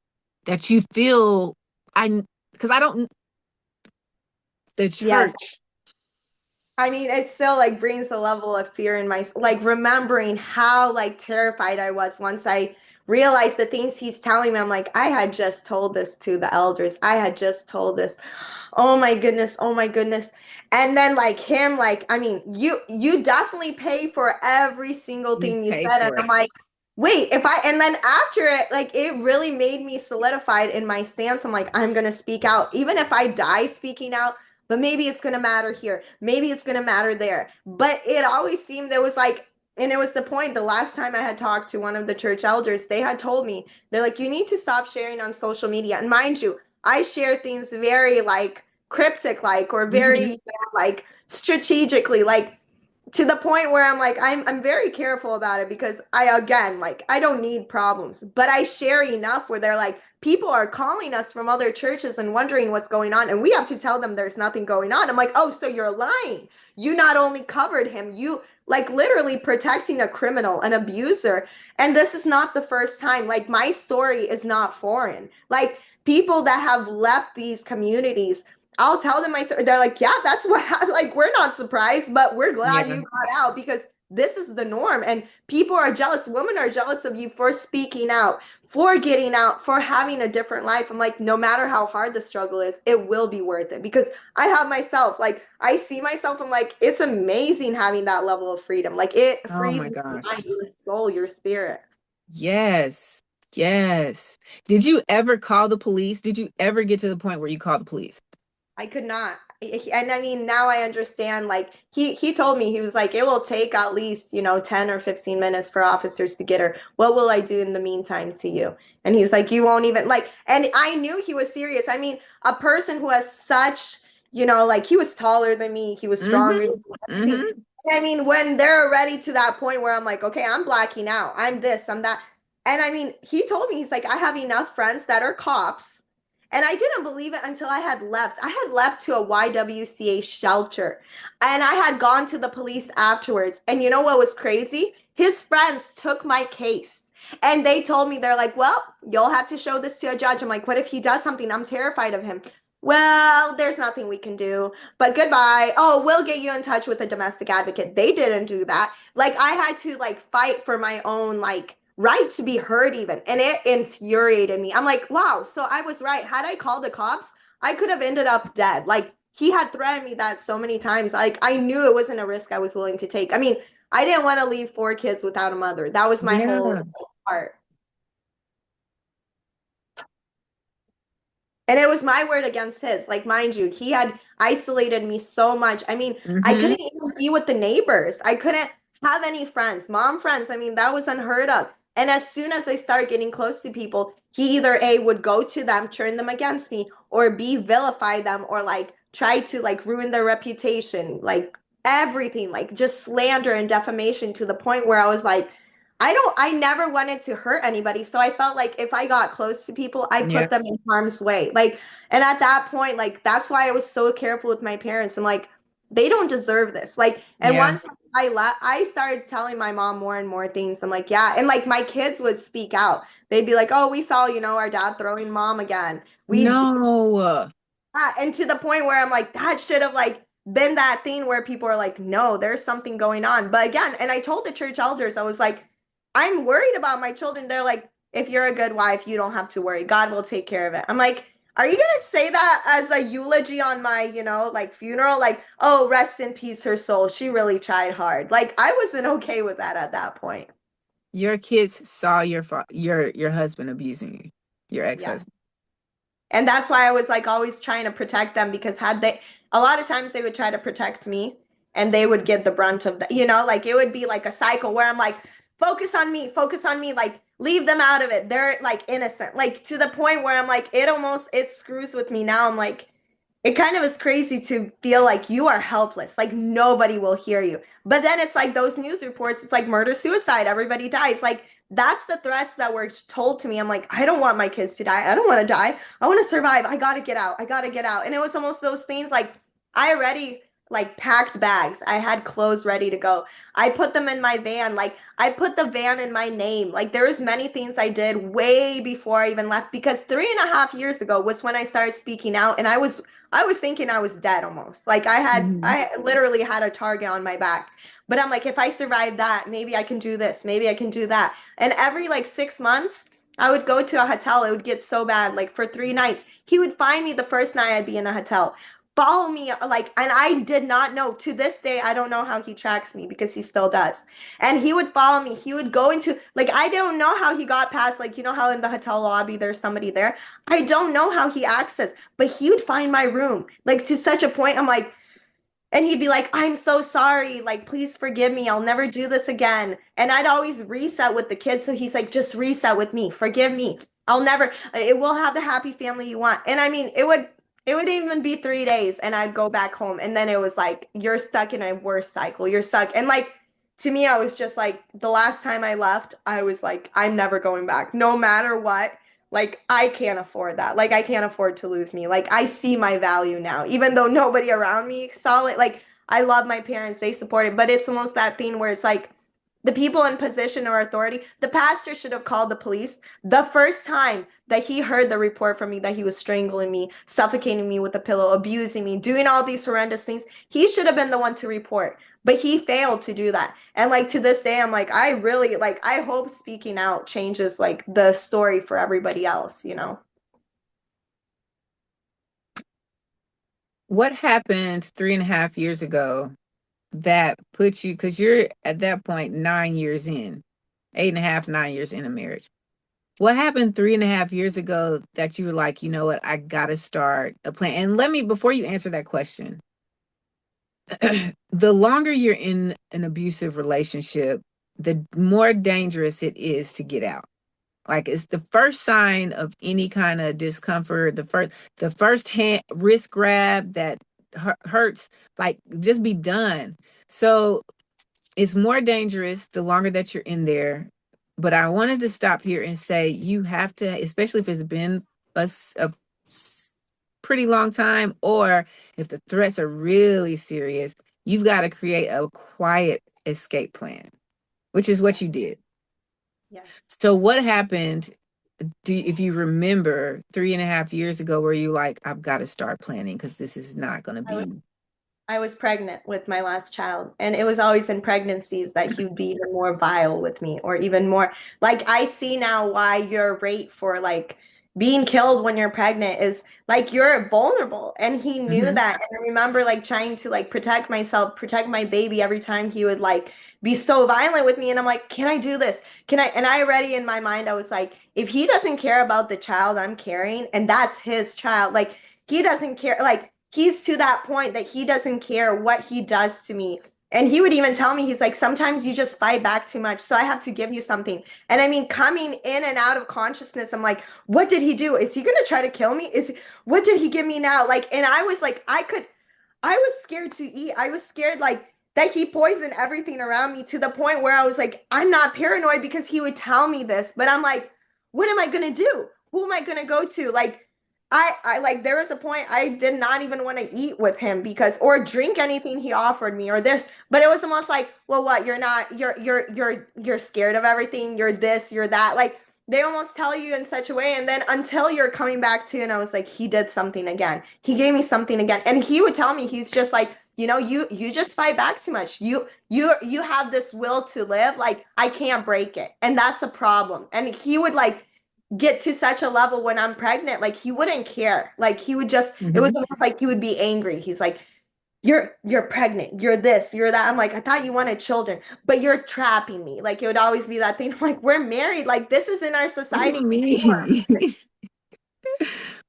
that you feel I because I don't the yes. church. I mean, it still like brings a level of fear in my like remembering how like terrified I was once I realized the things he's telling me. I'm like, I had just told this to the elders. I had just told this. Oh my goodness. Oh my goodness. And then like him, like, I mean, you definitely pay for every single You thing you pay said. And for I'm it. like, wait, if I and then after it, like it really made me solidified in my stance. I'm like, I'm gonna speak out. Even if I die speaking out, but maybe it's going to matter here. Maybe it's going to matter there. But it always seemed there was like, and it was the point the last time I had talked to one of the church elders, they had told me, they're like, you need to stop sharing on social media. And mind you, I share things very like cryptic, like, or very, Hmm. like strategically, like to the point where I'm like, I'm very careful about it because I again like I don't need problems, but I share enough where they're like, people are calling us from other churches and wondering what's going on, and we have to tell them there's nothing going on. I'm like, oh, so you're lying. You not only covered him, you like literally protecting a criminal, an abuser. And this is not the first time. Like my story is not foreign. Like people that have left these communities, I'll tell them my story. They're like, yeah, that's what like we're not surprised, but we're glad Yeah. you got out because this is the norm. And people are jealous. Women are jealous of you for speaking out, for getting out, for having a different life. I'm like, no matter how hard the struggle is, it will be worth it because I have myself, like, I see myself. I'm like, it's amazing having that level of freedom. Like, it Oh frees my your mind, gosh. your soul, your spirit. Yes. Yes. Did you ever call the police? Did you ever get to the point where you called the police? I could not. And I mean, now I understand. Like he told me he was like, it will take at least 10 or 15 minutes for officers to get her. What will I do in the meantime to you? And he's like, you won't even like. And I knew he was serious. I mean, a person who has such like he was taller than me, he was stronger than Mm-hmm. me, everything. Mm-hmm. I mean, when they're already to that point where I'm like, okay, I'm blacking out. I'm this, I'm that. And I mean, he told me, he's like, I have enough friends that are cops, and I didn't believe it until I had left. I had left to a YWCA shelter and I had gone to the police afterwards. And you know what was crazy? His friends took my case and they told me, they're like, well, you'll have to show this to a judge. I'm like, what if he does something? I'm terrified of him. Well, there's nothing we can do, but goodbye. Oh, we'll get you in touch with a domestic advocate. They didn't do that. Like I had to like fight for my own like right to be heard even, and it infuriated me. I'm like, wow, so I was right. Had I called the cops, I could have ended up dead. Like he had threatened me that so many times. Like I knew it wasn't a risk I was willing to take. I mean, I didn't want to leave 4 kids without a mother. That was my whole Yeah. part. And it was my word against his. Like, mind you, he had isolated me so much. I mean, I Mm-hmm. couldn't even be with the neighbors. I couldn't have any friends, mom friends. I mean, that was unheard of. And as soon as I started getting close to people, he either A, would go to them, turn them against me, or B, vilify them, or like try to like ruin their reputation, like everything, like just slander and defamation, to the point where I was like, I never wanted to hurt anybody. So I felt like if I got close to people, I Yeah. put them in harm's way. Like, and at that point, like, that's why I was so careful with my parents. I'm like, they don't deserve this. Like, and Yeah. once I left, I started telling my mom more and more things. I'm like, yeah. And like my kids would speak out. They'd be like, oh, we saw, our dad throwing mom again. We No. and to the point where I'm like, that should have like been that thing where people are like, no, there's something going on. But again, and I told the church elders, I was like, I'm worried about my children. They're like, if you're a good wife, you don't have to worry. God will take care of it. I'm like, are you gonna say that as a eulogy on my, like funeral? Like, oh, rest in peace, her soul. She really tried hard. Like, I wasn't okay with that at that point. Your kids saw your husband abusing you, your Yeah. ex-husband. And that's why I was like always trying to protect them, because had they, a lot of times they would try to protect me and they would get the brunt of that, like it would be like a cycle where I'm like, focus on me, like leave them out of it. They're like innocent, like to the point where I'm like, it screws with me now. I'm like, it kind of is crazy to feel like you are helpless, like nobody will hear you. But then it's like those news reports, it's like murder, suicide, everybody dies. Like that's the threats that were told to me. I'm like, I don't want my kids to die. I don't want to die. I want to survive. I got to get out. I got to get out. And it was almost those things like I already like packed bags. I had clothes ready to go. I put them in my van. Like I put the van in my name. Like there was many things I did way before I even left, because 3.5 years ago was when I started speaking out, and I was thinking I was dead almost. Like Mhm. I literally had a target on my back. But I'm like, if I survive that, maybe I can do this, maybe I can do that. And every like 6 months, I would go to a hotel. It would get so bad, like for 3 nights. He would find me the first night I'd be in a hotel, follow me, like, and I did not know. To this day, I don't know how he tracks me, because he still does. And he would follow me. He would go into, like, I don't know how he got past, like, how in the hotel lobby there's somebody there. I don't know how he accessed, but he would find my room, like to such a point. I'm like, and he'd be like, I'm so sorry. Like, please forgive me. I'll never do this again. And I'd always reset with the kids. So he's like, just reset with me. Forgive me. I'll never, it will have the happy family you want. And I mean, it would even be 3 days and I'd go back home. And then it was like, you're stuck in a worse cycle. You're stuck. And like, to me, I was just like, the last time I left, I was like, I'm never going back, no matter what. Like, I can't afford that. Like, I can't afford to lose me. Like, I see my value now, even though nobody around me saw it. Like, I love my parents, they support it, but it's almost that thing where it's like the people in position or authority, the pastor should have called the police the first time that he heard the report from me that he was strangling me, suffocating me with a pillow, abusing me, doing all these horrendous things. He should have been the one to report, but he failed to do that. And like to this day, I'm like, I really like, I hope speaking out changes like the story for everybody else. What happened 3.5 years ago that puts you, because you're at that point 9 years in, 8.5, 9 years in a marriage. What happened 3.5 years ago that you were like, you know what, I gotta start a plan? And let me, before you answer that question, the longer you're in an abusive relationship, the more dangerous it is to get out. Like it's the first sign of any kind of discomfort, the first hand wrist grab that hurts, like just be done. So it's more dangerous the longer that you're in there. But I wanted to stop here and say you have to, especially if it's been a pretty long time, or if the threats are really serious, you've got to create a quiet escape plan, which is what you did. Yes. So what happened, if you remember 3.5 years ago, where you like, I've got to start planning because this is not going to I was, be. I was pregnant with my last child, and it was always in pregnancies that he would be even more vile with me, or even more. Like, I see now why your rate for like being killed when you're pregnant is like you're vulnerable. And he knew Mhm. that. And I remember like trying to like protect myself, protect my baby every time he would like be so violent with me. And I'm like, can I do this? Can I? And I already in my mind, I was like, if he doesn't care about the child I'm carrying, and that's his child, like he doesn't care, like he's to that point that he doesn't care what he does to me And he would even tell me, he's like, sometimes you just fight back too much. So I have to give you something. And I mean, coming in and out of consciousness, I'm like, what did he do? Is he going to try to kill me? What did he give me now? Like, and I was like, I was scared to eat. I was scared like that he poisoned everything around me to the point where I was like, I'm not paranoid because he would tell me this, but I'm like, what am I going to do? Who am I going to go to? Like, I like there was a point I did not even want to eat with him because or drink anything he offered me or this, but it was almost like, well, what, you're not you're scared of everything, you're this, you're that. Like they almost tell you in such a way, and then until you're coming back to, and I was like, he did something again. He gave me something again. And he would tell me, he's just like, you just fight back too much. You have this will to live. Like I can't break it. And that's a problem. And he would like get to such a level when I'm pregnant, like he wouldn't care. Like he would just, it was almost like he would be angry. He's like, you're pregnant, you're this, you're that. I'm like, I thought you wanted children, but you're trapping me. Like it would always be that thing. I'm like, we're married. Like this is in our What do society. you mean?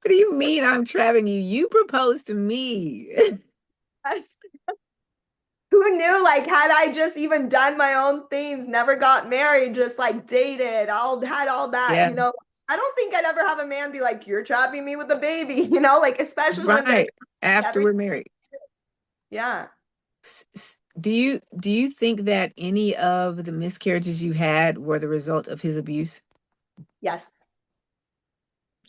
What do you mean I'm trapping you? You proposed to me. Who knew? Like, had I just even done my own things, never got married, just like dated, all had all that, Yeah, I don't think I'd ever have a man be like, "You're trapping me with a baby," like especially when they're right. After every, we're married. yeah, Do you think that any of the miscarriages you had were the result of his abuse? yes,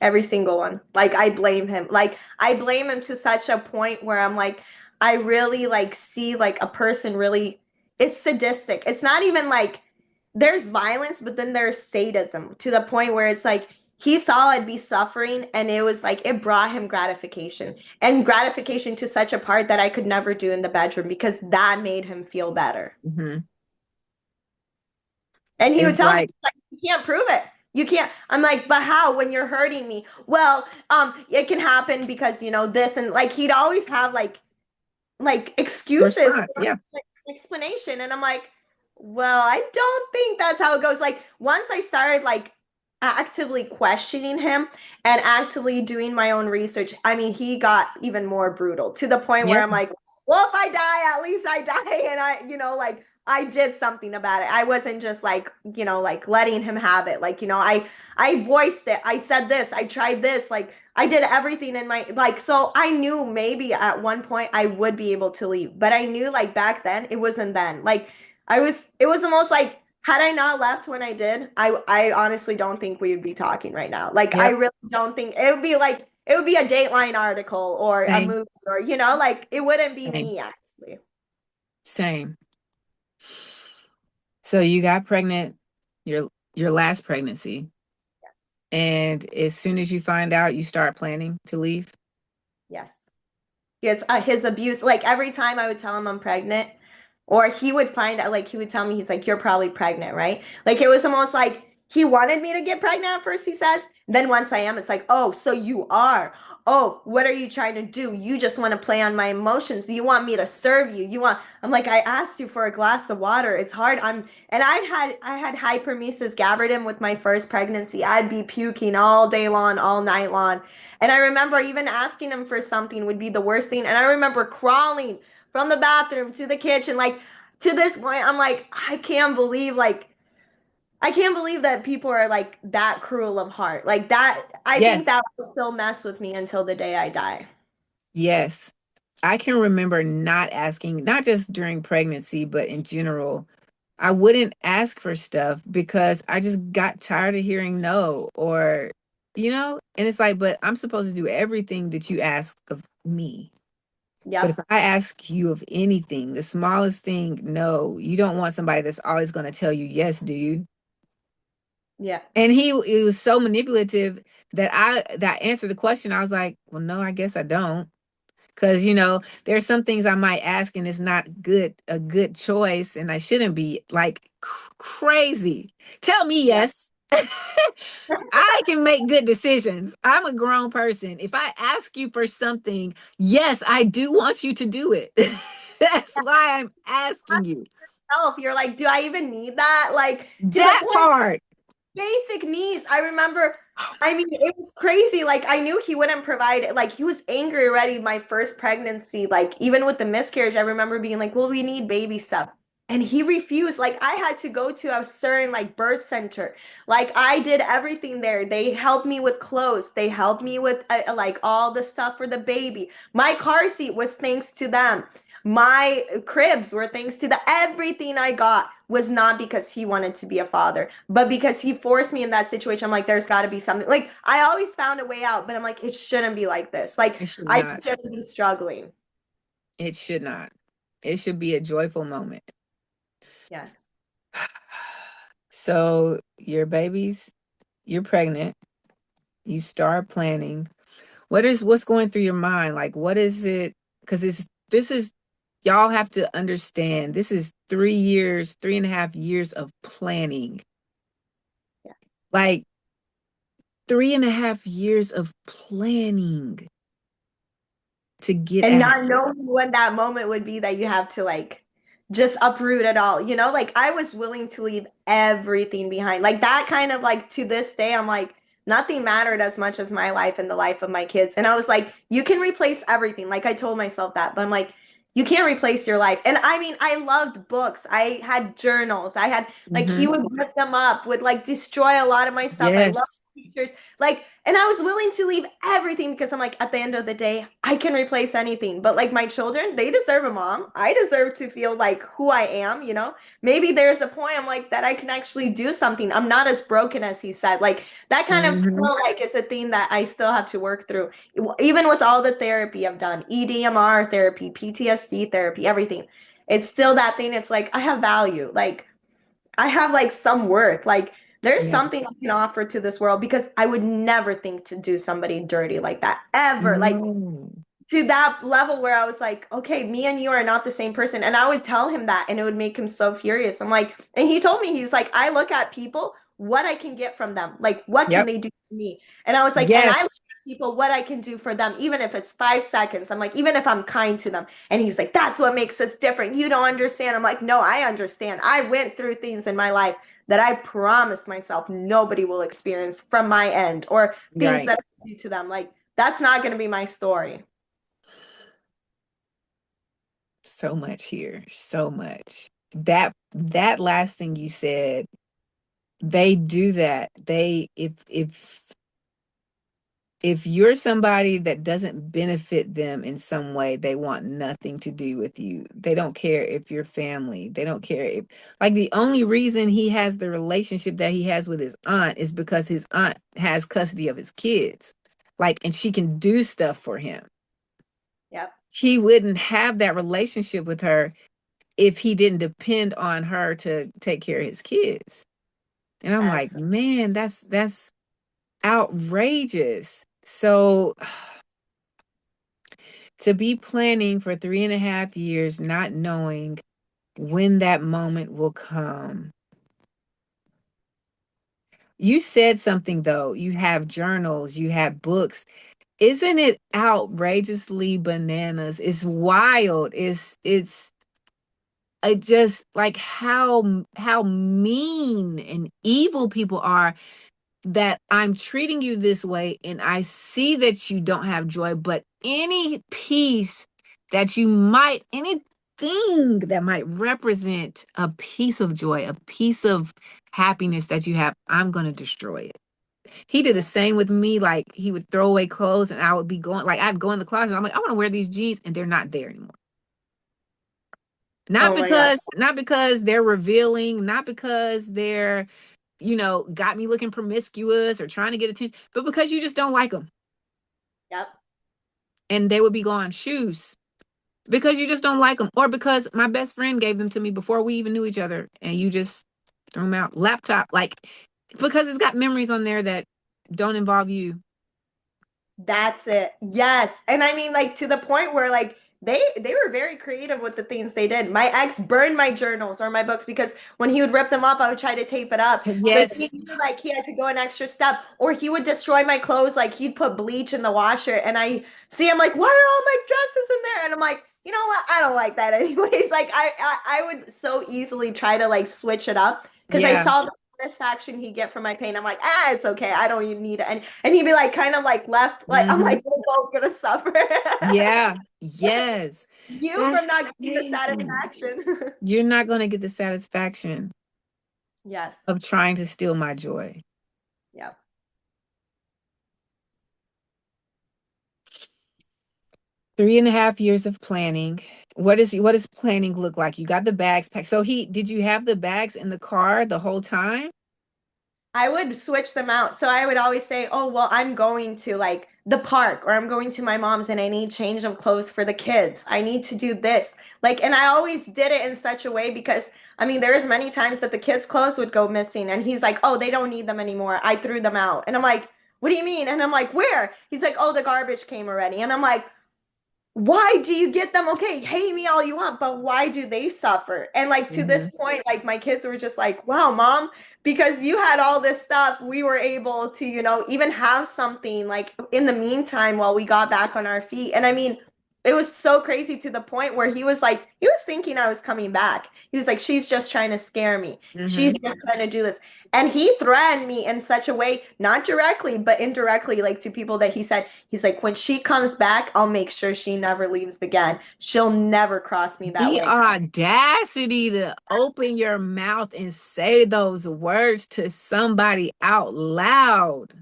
every single one. Like, I blame him. Like, I blame him to such a point where I'm like, I really like see like a person really is sadistic. It's not even like there's violence, but then there's sadism to the point where it's like he saw I'd be suffering and it was like it brought him gratification and gratification to such a part that I could never do in the bedroom because that made him feel better. Mm-hmm. And he would It's tell me, like, like, you can't prove it. You can't. I'm like, but how when you're hurting me? Well, it can happen because this, and like he'd always have like excuses response. or Yeah. like, explanation, and I'm like, well, I don't think that's how it goes. Like once I started like actively questioning him and actively doing my own research, I mean, he got even more brutal to the point where Yeah. I'm like, well, if I die, at least I die, and like I did something about it. I wasn't just like letting him have it. Like I voiced it. I said this. I tried this. Like I did everything in my like so I knew maybe at one point I would be able to leave, but I knew like back then it wasn't then. Like it was almost like had I not left when I did, I honestly don't think we would be talking right now. Like I Yep. really don't think it would be like it would be a Dateline article or a Same. movie or like it wouldn't be Same. me actually. Same. So you got pregnant, your last pregnancy, Yes. and as soon as you find out, you start planning to leave. Yes. His abuse, like every time I would tell him I'm pregnant, or he would find out, like he would tell me, he's like, you're probably pregnant, right? Like it was almost like he wanted me to get pregnant at first, he says. Then once I am, it's like, oh, so you are. Oh, what are you trying to do? You just want to play on my emotions. You want me to serve you. I'm like, I asked you for a glass of water. It's hard. And I had hyperemesis gavardum with my first pregnancy. I'd be puking all day long, all night long. And I remember even asking him for something would be the worst thing. And I remember crawling from the bathroom to the kitchen. Like to this point, I'm like, I can't believe that people are like that cruel of heart. Like that, I think Yes. that will still mess with me until the day I die. Yes. I can remember not asking, not just during pregnancy, but in general. I wouldn't ask for stuff because I just got tired of hearing no or, and it's like, but I'm supposed to do everything that you ask of me. But if Yep. I ask you of anything, the smallest thing, no, you don't want somebody that's always going to tell you yes, do you? Yeah. And it was so manipulative that answered the question. I was like, well, no, I guess I don't. Because, there are some things I might ask and it's not a good choice, and I shouldn't be like crazy. Tell me Yeah. yes. I can make good decisions. I'm a grown person. If I ask you for something, yes, I do want you to do it. That's why I'm asking you. You're like, do I even need that? Like to the That point, part. basic needs. I remember I mean, it was crazy. Like, I knew he wouldn't provide it. Like, he was angry already my first pregnancy. Like, even with the miscarriage, I remember being like, well, we need baby stuff. And he refused. Like, I had to go to a certain like birth center. Like, I did everything there. They helped me with clothes. They helped me with like all the stuff for the baby. My car seat was thanks to them. My cribs were thanks to the everything I got was not because he wanted to be a father, but because he forced me in that situation. I'm like, there's got to be something. Like, I always found a way out, but I'm like, it shouldn't be like this. Like, It should I not. shouldn't be struggling. It should not. It should be a joyful moment. Yes. So you're pregnant, you start planning. What's going through your mind? Like, what is it? Because this is, y'all have to understand, this is 3 years, 3.5 years of planning. Yeah. Like 3.5 years of planning to get And out. not knowing when that moment would be that you have to like just uproot it all, you know? Like, I was willing to leave everything behind. Like, that kind of like to this day, I'm like, nothing mattered as much as my life and the life of my kids. And I was like, you can replace everything. Like, I told myself that, but I'm like, you can't replace your life. And I mean, I loved books. I had journals. I had like he Hmm. would rip them up, would like destroy a lot of my stuff. I love Yes. pictures. Like, and I was willing to leave everything because I'm like, at the end of the day, I can replace anything. But like my children, they deserve a mom. I deserve to feel like who I am, you know? Maybe there's a point I'm like that I can actually do something. I'm not as broken as he said. Like, that kind of Hmm. still like is a thing that I still have to work through. Even with all the therapy I've done, EDMR therapy, PTSD therapy, everything. It's still that thing. It's like I have value. Like, I have like some worth. Like, there's Yes. something I can offer to this world because I would never think to do somebody dirty like that ever. Like, No. to that level where I was like, okay, me and you are not the same person. And I would tell him that and it would make him so furious. I'm like, and he told me, he's like, I look at people, what I can get from them. Like, what can Yep. they do to me? And I was like, and I look Yes. at people, what I can do for them, even if it's 5 seconds. I'm like, even if I'm kind to them. And he's like, that's what makes us different. You don't understand. I'm like, no, I understand. I went through things in my life that I promised myself nobody will experience from my end or things Right. that I do to them. Like, that's not going to be my story. So much here. So much. That last thing you said, they do that. They if you're somebody that doesn't benefit them in some way, they want nothing to do with you. They don't care if you're family. They don't care if, like, the only reason he has the relationship that he has with his aunt is because his aunt has custody of his kids. Like, and she can do stuff for him. Yep. He wouldn't have that relationship with her if he didn't depend on her to take care of his kids. And I'm like, As man, that's outrageous. So to be planning for 3.5 years, not knowing when that moment will come. You said something though. You have journals, you have books. Isn't it outrageously bananas? It's wild. It's I just like how mean and evil people are, that I'm treating you this way and I see that you don't have joy, but any piece that you might, anything that might represent a piece of joy, a piece of happiness that you have, I'm going to destroy it. He did the yeah. same with me. Like, he would throw away clothes and I would be going, like, I'd go in the closet and I'm like, I want to wear these jeans, and they're not there anymore. Oh my God. Not because they're revealing, not because they're, got me looking promiscuous or trying to get attention, but because you just don't like them. Yep. And they would be gone. Shoes, because you just don't like them, or because my best friend gave them to me before we even knew each other and you just threw them out. Laptop, like, because it's got memories on there that don't involve you. That's it. Yes. And I mean, like, to the point where like they were very creative with the things they did. My ex burned my journals or my books because when he would rip them up, I would try to tape it up. So he Yes. knew like he had to go an extra step, or he would destroy my clothes. Like, he'd put bleach in the washer, and I see I'm like, why are all my dresses in there? And I'm like, you know what? I don't like that anyways. Like, I would so easily try to like switch it up because I Yeah. saw the satisfaction he'd get from my pain. I'm like, it's okay. I don't even need it. And he'd be like, kind of like left, like, I'm like, we're both gonna suffer. Yeah. Yes. You That's from not getting the crazy. satisfaction. You're not going to get the satisfaction Yes. of trying to steal my joy. Yeah. 3.5 years of planning. What does planning look like? You got the bags packed. So did you have the bags in the car the whole time? I would switch them out. So I would always say, oh, well, I'm going to like the park or I'm going to my mom's and I need change of clothes for the kids. I need to do this. Like, and I always did it in such a way because I mean, there's many times that the kids' clothes would go missing and he's like, oh, they don't need them anymore. I threw them out. And I'm like, what do you mean? And I'm like, where? He's like, oh, the garbage came already. And I'm like, why do you get them? Okay, hate me all you want, but why do they suffer? And like to this point, like my kids were just like, wow, mom, because you had all this stuff, we were able to, even have something like in the meantime while we got back on our feet. And I mean, it was so crazy to the point where he was like, he was thinking I was coming back. He was like, she's just trying to scare me. She's just trying to do this. And he threatened me in such a way, not directly, but indirectly, like to people that he said, he's like, when she comes back, I'll make sure she never leaves again. She'll never cross me that The way. audacity to open your mouth and say those words to somebody out loud.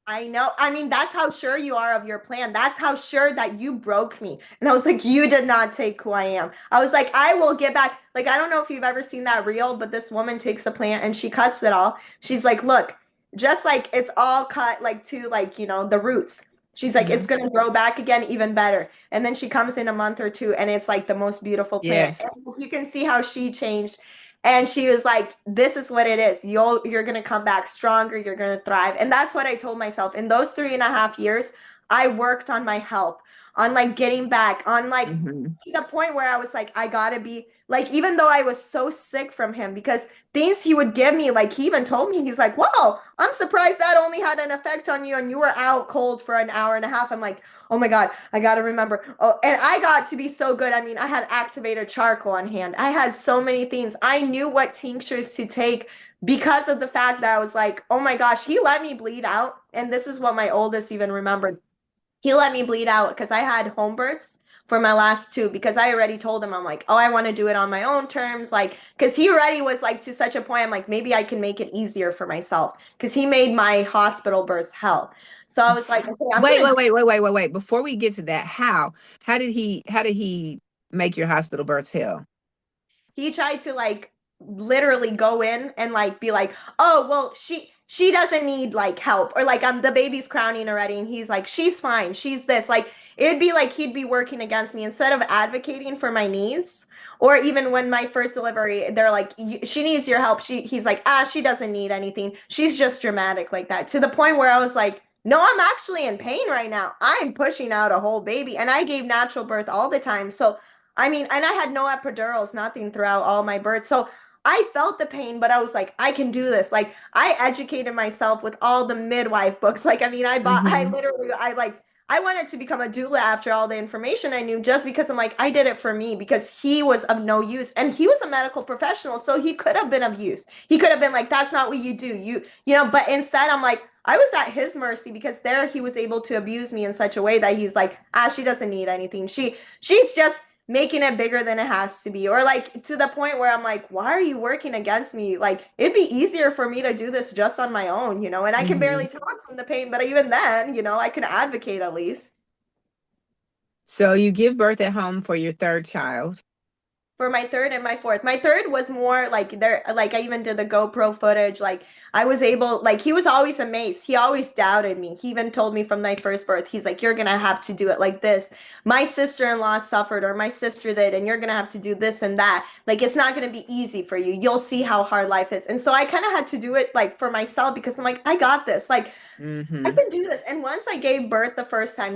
I know. I mean, that's how sure you are of your plan. That's how sure that you broke me. And I was like, you did not take who I am. I was like, I will get back. Like, I don't know if you've ever seen that reel, but this woman takes a plant and she cuts it all. She's like, look, just like it's all cut like to like, the roots. She's like, it's gonna grow back again even better. And then she comes in a month or two and it's like the most beautiful plant. Yes. And you can see how she changed. And she was like, this is what it is. You're going to come back stronger. You're going to thrive. And that's what I told myself. In those 3.5 years, I worked on my health, on like getting back, on like to the point where I was like, I got to be like, even though I was so sick from him, because things he would give me, like he even told me, he's like, wow, I'm surprised that only had an effect on you and you were out cold for an hour and a half. I'm like, oh my God, I got to remember. Oh, and I got to be so good. I mean, I had activated charcoal on hand. I had so many things. I knew what tinctures to take because of the fact that I was like, oh my gosh, he let me bleed out. And this is what my oldest even remembered. He let me bleed out because I had home births for my last two because I already told him, I'm like, oh, I want to do it on my own terms. Like, because he already was like to such a point, I'm like, maybe I can make it easier for myself because he made my hospital births hell. So I was like, okay, wait. Before we get to that, how did he make your hospital births hell? He tried to like literally go in and like be like, oh well, she doesn't need like help, or like I'm the baby's crowning already and he's like, she's fine, she's this, like it'd be like he'd be working against me instead of advocating for my needs. Or even when my first delivery, they're like, she needs your help, he's like, she doesn't need anything, she's just dramatic like that, to the point where I was like, no, I'm actually in pain right now, I'm pushing out a whole baby and I gave natural birth all the time. So I mean, and I had no epidurals, nothing throughout all my births. So I felt the pain, but I was like, I can do this. Like I educated myself with all the midwife books. Like, I mean, I wanted to become a doula after all the information I knew, just because I'm like, I did it for me because he was of no use and he was a medical professional. So he could have been of use. He could have been like, that's not what you do. But instead I'm like, I was at his mercy because there he was able to abuse me in such a way that he's like, she doesn't need anything. She's just making it bigger than it has to be, or like to the point where I'm like, why are you working against me? Like it'd be easier for me to do this just on my own, and I can barely talk from the pain, but even then, I can advocate at least. So you give birth at home for your third child. For my third and my fourth. My third was more like there, like I even did the GoPro footage. Like I was able, like he was always amazed. He always doubted me. He even told me from my first birth, he's like, you're gonna have to do it like this. My sister-in-law suffered, or my sister did, and you're gonna have to do this and that. Like it's not gonna be easy for you. You'll see how hard life is. And so I kind of had to do it like for myself because I'm like, I got this. Like I can do this. And once I gave birth the first time,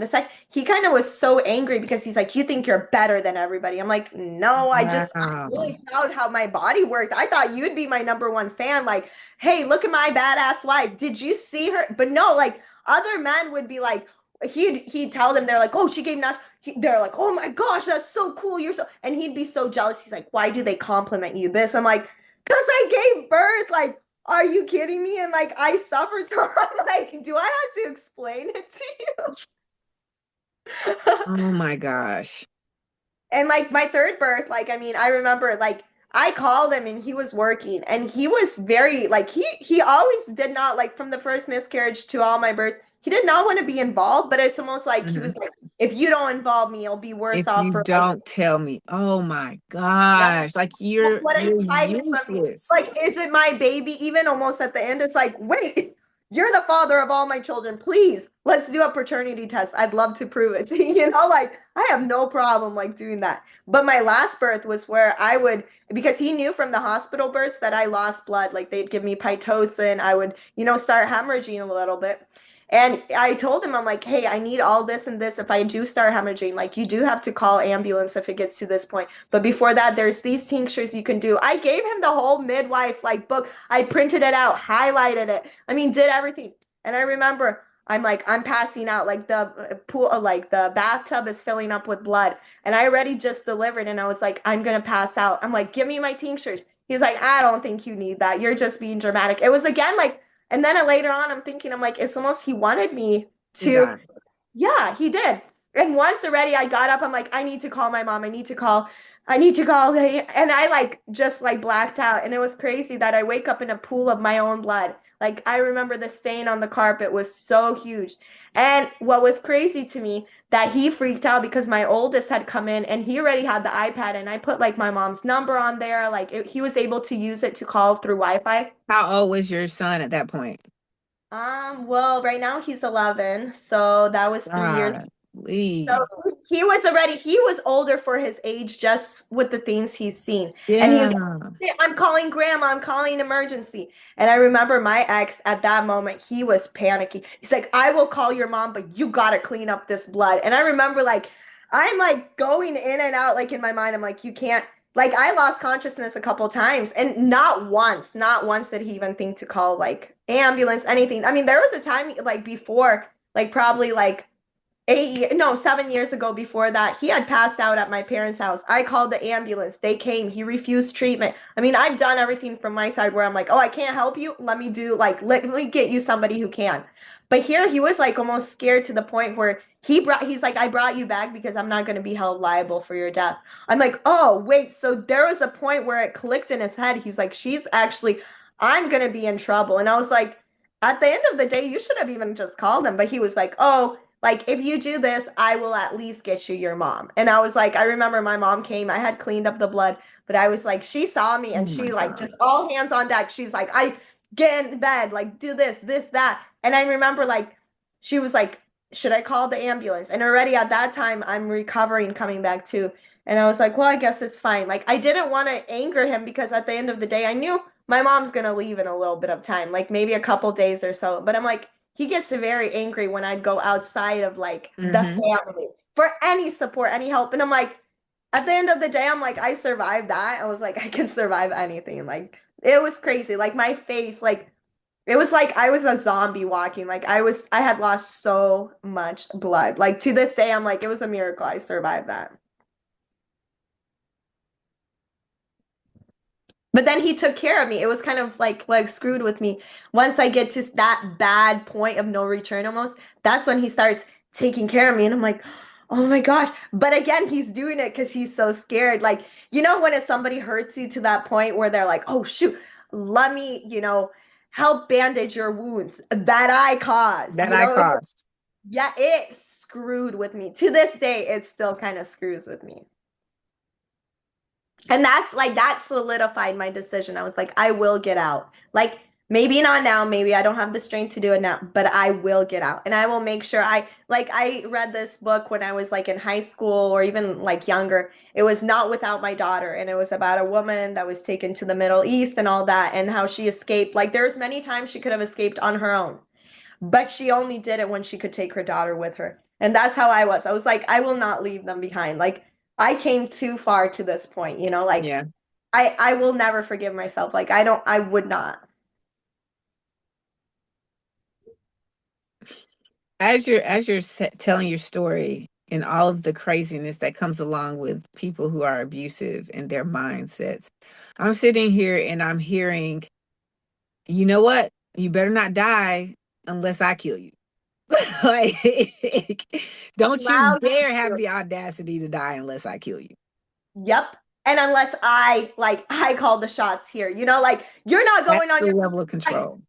he kind of was so angry because he's like, you think you're better than everybody. I'm like, no, I'm really proud how my body worked. I thought you'd be my number one fan. Like, hey, look at my badass wife. Did you see her? But no, like other men would be like, he'd tell them, they're like, oh, she gave not. They're like, oh my gosh, that's so cool. And he'd be so jealous. He's like, why do they compliment you this? I'm like, because I gave birth. Like, are you kidding me? And like I suffered, so I'm like, do I have to explain it to you? Oh my gosh. And like my third birth, like I mean, I remember like I called him and he was working and he was very like he always did not like from the first miscarriage to all my births, he did not want to be involved, but it's almost like he Mhm. was like, if you don't involve me, it'll be If worse off you for like don't tell me, oh my yeah, gosh, like what are you you're hiding from me? useless. Like, is it my baby? Even almost at the end, it's like, wait, you're the father of all my children. Please, let's do a paternity test. I'd love to prove it. Like I have no problem like doing that. But my last birth was where I would, because he knew from the hospital births that I lost blood. Like they'd give me pitocin. I would, start hemorrhaging a little bit. And I told him, I'm like, hey, I need all this and this. If I do start hemorrhaging, like you do have to call ambulance if it gets to this point. But before that, there's these tinctures you can do. I gave him the whole midwife like book. I printed it out, highlighted it. I mean, did everything. And I remember I'm like, I'm passing out. Like the pool, like the bathtub is filling up with blood. And I already just delivered. And I was like, I'm going to pass out. I'm like, give me my tinctures. He's like, I don't think you need that. You're just being dramatic. It was again like, and then later on, I'm thinking, I'm like, it's almost he wanted me To to, die. yeah, he did. And once already I got up, I'm like, I need to call my mom. I need to call. And I like just like blacked out. And it was crazy that I wake up in a pool of my own blood. Like I remember the stain on the carpet was so huge. And what was crazy to me that he freaked out because my oldest had come in and he already had the iPad and I put like my mom's number on there. Like he was able to use it to call through Wi-Fi. How old was your son at that point? Well, right now he's 11, so that was 3 years. So Golly. he was older for his age just with the things he's seen. And he was Yeah. like, I'm calling grandma, I'm calling emergency. And I remember my ex at that moment, he was panicking. He's like, I will call your mom, but you gotta clean up this blood. And I remember like I'm like going in and out like in my mind. I'm like, you can't like I lost consciousness a couple times and not once did he even think to call like ambulance, anything. I mean, there was a time like before, like probably like 8 years, no, 7 years ago before that, he had passed out at my parents' house. I called the ambulance. They came. He refused treatment. I mean, I've done everything from my side where I'm like, oh, I can't help you. Let me do like, let me get you somebody who can. But here he was like almost scared to the point where he's like, I brought you back because I'm not going to be held liable for your death. I'm like, oh, wait. So there was a point where it clicked in his head. He's like, I'm going to be in trouble. And I was like, at the end of the day, you should have even just called him. But he was like, oh, like if you do this, I will at least get you your mom. And I was like, I remember my mom came, I had cleaned up the blood, but I was like, she saw me Oh and my she like God. just all hands on deck. She's like, I get in bed, like do this, that. And I remember like she was like, should I call the ambulance? And already at that time I'm recovering, coming back to. And I was like, well, I guess it's fine. Like I didn't want to anger him because at the end of the day, I knew my mom's gonna leave in a little bit of time, like maybe a couple days or so. But I'm like, he gets very angry when I'd go outside of like the Hmm. family for any support, any help. And I'm like, at the end of the day, I'm like, I survived that. I was like, I can survive anything. Like, it was crazy. Like, my face, like, it was like I was a zombie walking. Like, I had lost so much blood. Like, to this day, I'm like, it was a miracle I survived that. But then he took care of me. It was kind of like screwed with me. Once I get to that bad point of no return almost, that's when he starts taking care of me. And I'm like, oh my gosh. But again, he's doing it because he's so scared. Like, when if somebody hurts you to that point where they're like, oh shoot, let me, help bandage your wounds that I caused. That I caused. Yeah, it screwed with me. To this day, it still kind of screws with me. And that's like that solidified my decision. I was like, I will get out. Like maybe not now, maybe I don't have the strength to do it now, but I will get out. And I will make sure I read this book when I was like in high school or even like younger. It was Not Without My Daughter and it was about a woman that was taken to the Middle East and all that and how she escaped. Like there's many times she could have escaped on her own, but she only did it when she could take her daughter with her. And that's how I was. I was like, I will not leave them behind. Like I came too far to this point, like Yeah. I will never forgive myself. Like I would not. Telling your story and all of the craziness that comes along with people who are abusive and their mindsets, I'm sitting here and I'm hearing you know what? You better not die unless I kill you. Like, don't you Loud. dare have the audacity to die unless I kill you. Yep. And unless I call the shots here, like you're not going That's on the your level of like, control.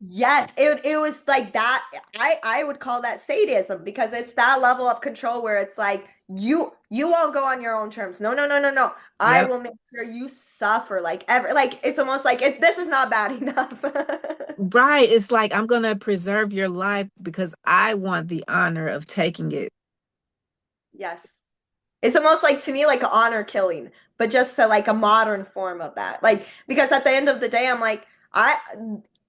yes, it was like that. I would call that sadism because it's that level of control where it's like you won't go on your own terms. No, no, no, no, no. I Yep. will make sure you suffer like ever. Like it's almost like this is not bad enough. Right. It's like I'm gonna preserve your life because I want the honor of taking it. Yes. It's almost like to me like an honor killing, but just to like a modern form of that. Like because at the end of the day, I'm like I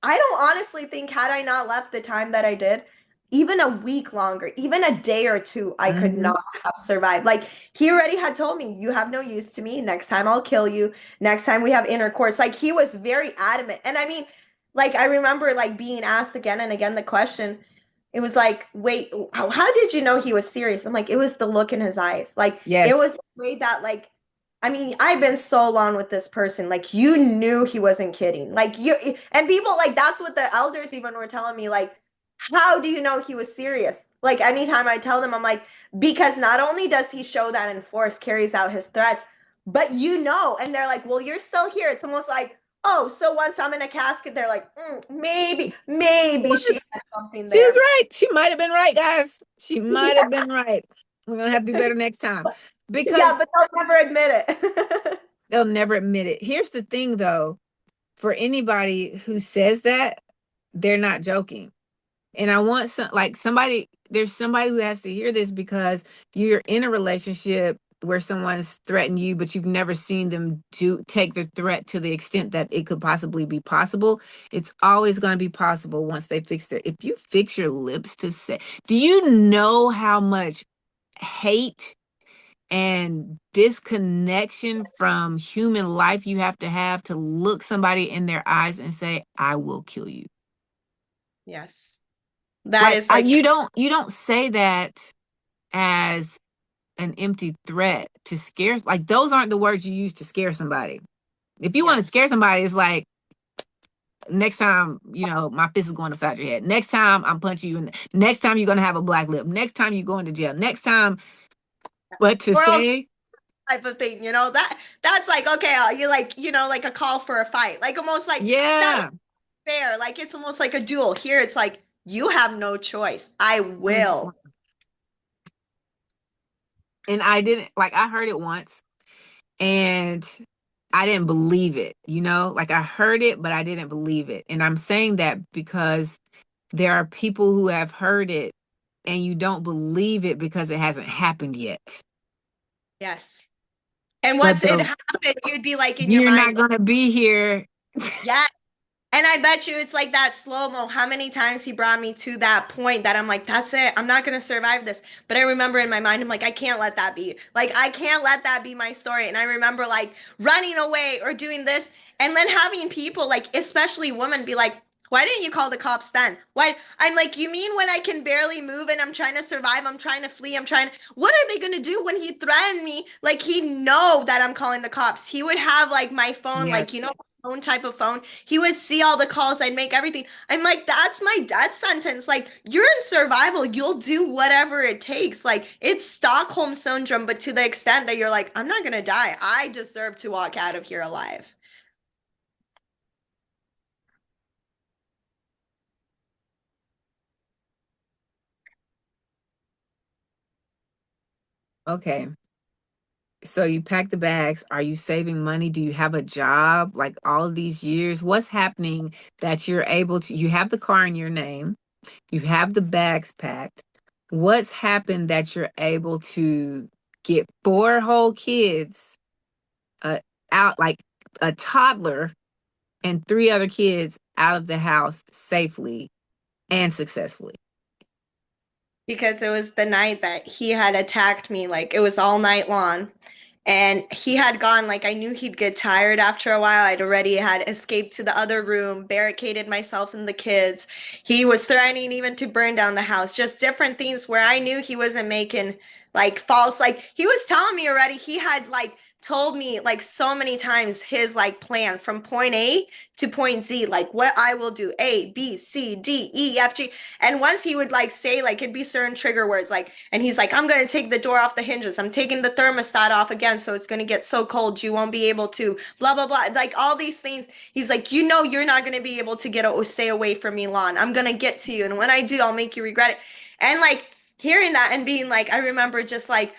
don't honestly think had I not left the time that I did, even a week longer, even a day or two, I could Hmm. not have survived. Like he already had told me, you have no use to me. Next time I'll kill you. Next time we have intercourse. Like he was very adamant. And I mean, like I remember like being asked again and again the question, it was like, wait, how did you know he was serious? I'm like, it was the look in his eyes. Like, it was Yes. the way that, like, I mean, I've been so long with this person. Like, you knew he wasn't kidding. Like, and people, like, that's what the elders even were telling me. Like, how do you know he was serious? Like, anytime I tell them, I'm like, because not only does he show that in force, carries out his threats, but you know. And they're like, well, you're still here. It's almost like, oh, so once I'm in a casket, they're like, maybe she What? had something She was there. right. She might have been right, guys. She might have Yeah, been right. We're gonna have to do better next time yeah, because but they'll never admit it. they'll never admit it. Here's the thing, though, for anybody who says that, they're not joking. And I want somebody, there's somebody who has to hear this because you're in a relationship where someone's threatened you, but you've never seen them take the threat to the extent that it could possibly be possible. It's always going to be possible once they fix it. If you fix your lips to say, do you know how much hate and disconnection from human life you have to look somebody in their eyes and say, I will kill you? Yes. That Like is like, you don't say that as an empty threat to scare, like those aren't the words you use to scare somebody. If you want to yes. scare somebody, it's like next time, my fist is going upside your head. Next time I'm punching you in next time you're gonna have a black lip. Next time you're going to jail. Next time, but to Or all say, type of thing, that's like, okay, you like, like a call for a fight. Like almost like that yeah. fair. Like it's almost like a duel. Here it's like you have no choice. I will. Mhm. And I didn't like I heard it once and I didn't believe it, like I heard it, but I didn't believe it. And I'm saying that because there are people who have heard it and you don't believe it because it hasn't happened yet. Yes. And But once it happened, you'd be like in your you're mind, not like, going to be here. yeah. And I bet you it's like that slow-mo. How many times he brought me to that point that I'm like, that's it. I'm not gonna survive this. But I remember in my mind, I'm like, I can't let that be. Like, I can't let that be my story. And I remember like running away or doing this, and then having people, like, especially women, be like, why didn't you call the cops then? Why? I'm like, you mean when I can barely move and I'm trying to survive, I'm trying to flee, what are they gonna do when he threatened me? Like he know that I'm calling the cops. He would have like my phone, like, Yes. phone type of phone. He would see all the calls I'd make, everything. I'm like, that's my death sentence. Like, you're in survival. You'll do whatever it takes. Like, it's Stockholm syndrome, but to the extent that you're like, I'm not gonna die. I deserve to walk out of here alive. Okay. So you pack the bags. Are you saving money? Do you have a job? Like all of these years, what's happening that you're able to, you have the car in your name, you have the bags packed. What's happened that you're able to get four whole kids uh, out, like a toddler and three other kids out of the house safely and successfully? Because it was the night that he had attacked me. Like, it was all night long. And he had gone, like, I knew he'd get tired after a while. I'd already had escaped to the other room, barricaded myself and the kids. He was threatening even to burn down the house, just different things where I knew he wasn't making like false, like he was telling me already he had like told me like so many times his like plan from point A to point Z, like what I will do, A, B, C, D, E, F, G. And once he would like say, like it'd be certain trigger words, like, and he's like, I'm gonna take the door off the hinges. I'm taking the thermostat off again, so it's gonna get so cold you won't be able to, blah, blah, blah. Like all these things. He's like, you know, you're not gonna be able to stay away from me long. I'm gonna get to you. And when I do, I'll make you regret it. And like hearing that and being like, I remember just like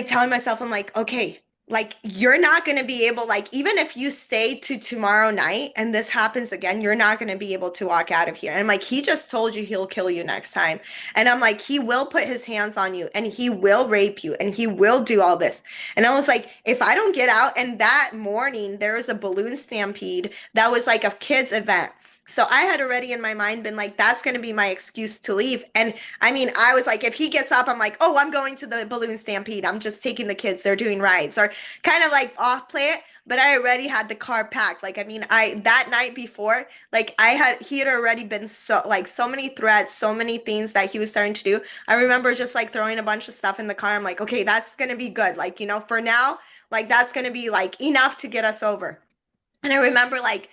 telling myself, I'm like, okay, like you're not going to be able, like even if you stay to tomorrow night and this happens again, you're not going to be able to walk out of here. And I'm like, he just told you he'll kill you next time. And I'm like, he will put his hands on you and he will rape you and he will do all this. And I was like, if I don't get out, and that morning there was a balloon stampede that was like a kids event. So I had already in my mind been like, that's going to be my excuse to leave. And I mean, I was like, if he gets up, I'm like, oh, I'm going to the balloon stampede. I'm just taking the kids. They're doing rides, or kind of like off play it. But I already had the car packed. Like, I mean, that night before, like he had already been so many threats, so many things that he was starting to do. I remember just like throwing a bunch of stuff in the car. I'm like, okay, that's going to be good. Like, you know, for now, like that's going to be like enough to get us over. And I remember like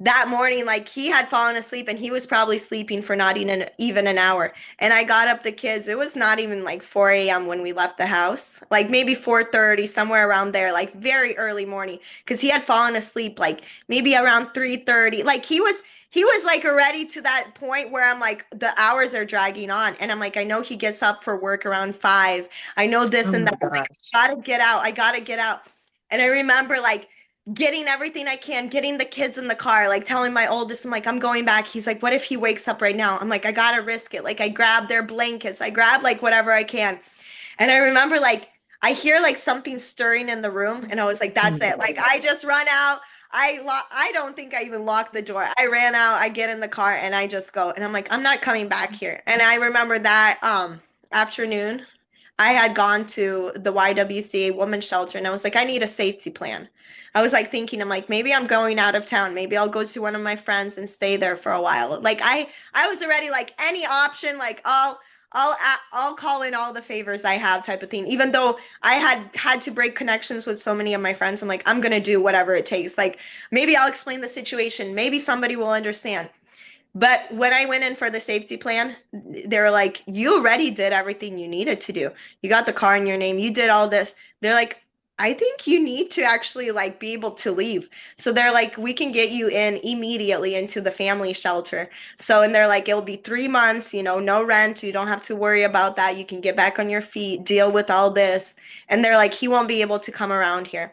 that morning, like he had fallen asleep and he was probably sleeping for not even an hour. And I got up the kids. It was not even like 4 a.m. when we left the house, like maybe 4:30, somewhere around there, like very early morning, because he had fallen asleep like maybe around 3:30. Like he was like already to that point where I'm like, the hours are dragging on. And I'm like, I know he gets up for work around 5. I know this Oh and my that. I'm like, gosh. I gotta get out. I gotta get out. And I remember like getting everything I can, getting the kids in the car, like telling my oldest, I'm like, I'm going back. He's like, what if he wakes up right now? I'm like, I gotta risk it. Like I grab their blankets, I grab like whatever I can. And I remember like I hear like something stirring in the room, and I was like, Oh that's my it. Like I just run out. I don't think I even locked the door. I ran out, I get in the car and I just go. And I'm like, I'm not coming back here. And I remember that afternoon I had gone to the YWCA women's shelter and I was like, I need a safety plan. I was like thinking, I'm like, maybe I'm going out of town. Maybe I'll go to one of my friends and stay there for a while. Like I was already like any option, like I'll call in all the favors I have type of thing. Even though I had to break connections with so many of my friends, I'm like, I'm gonna do whatever it takes. Like maybe I'll explain the situation. Maybe somebody will understand. But when I went in for the safety plan, they were like, you already did everything you needed to do. You got the car in your name, you did all this. They're like, I think you need to actually like be able to leave. So they're like, we can get you in immediately into the family shelter. So, and they're like, it'll be 3 months, no rent. You don't have to worry about that. You can get back on your feet, deal with all this. And they're like, he won't be able to come around here.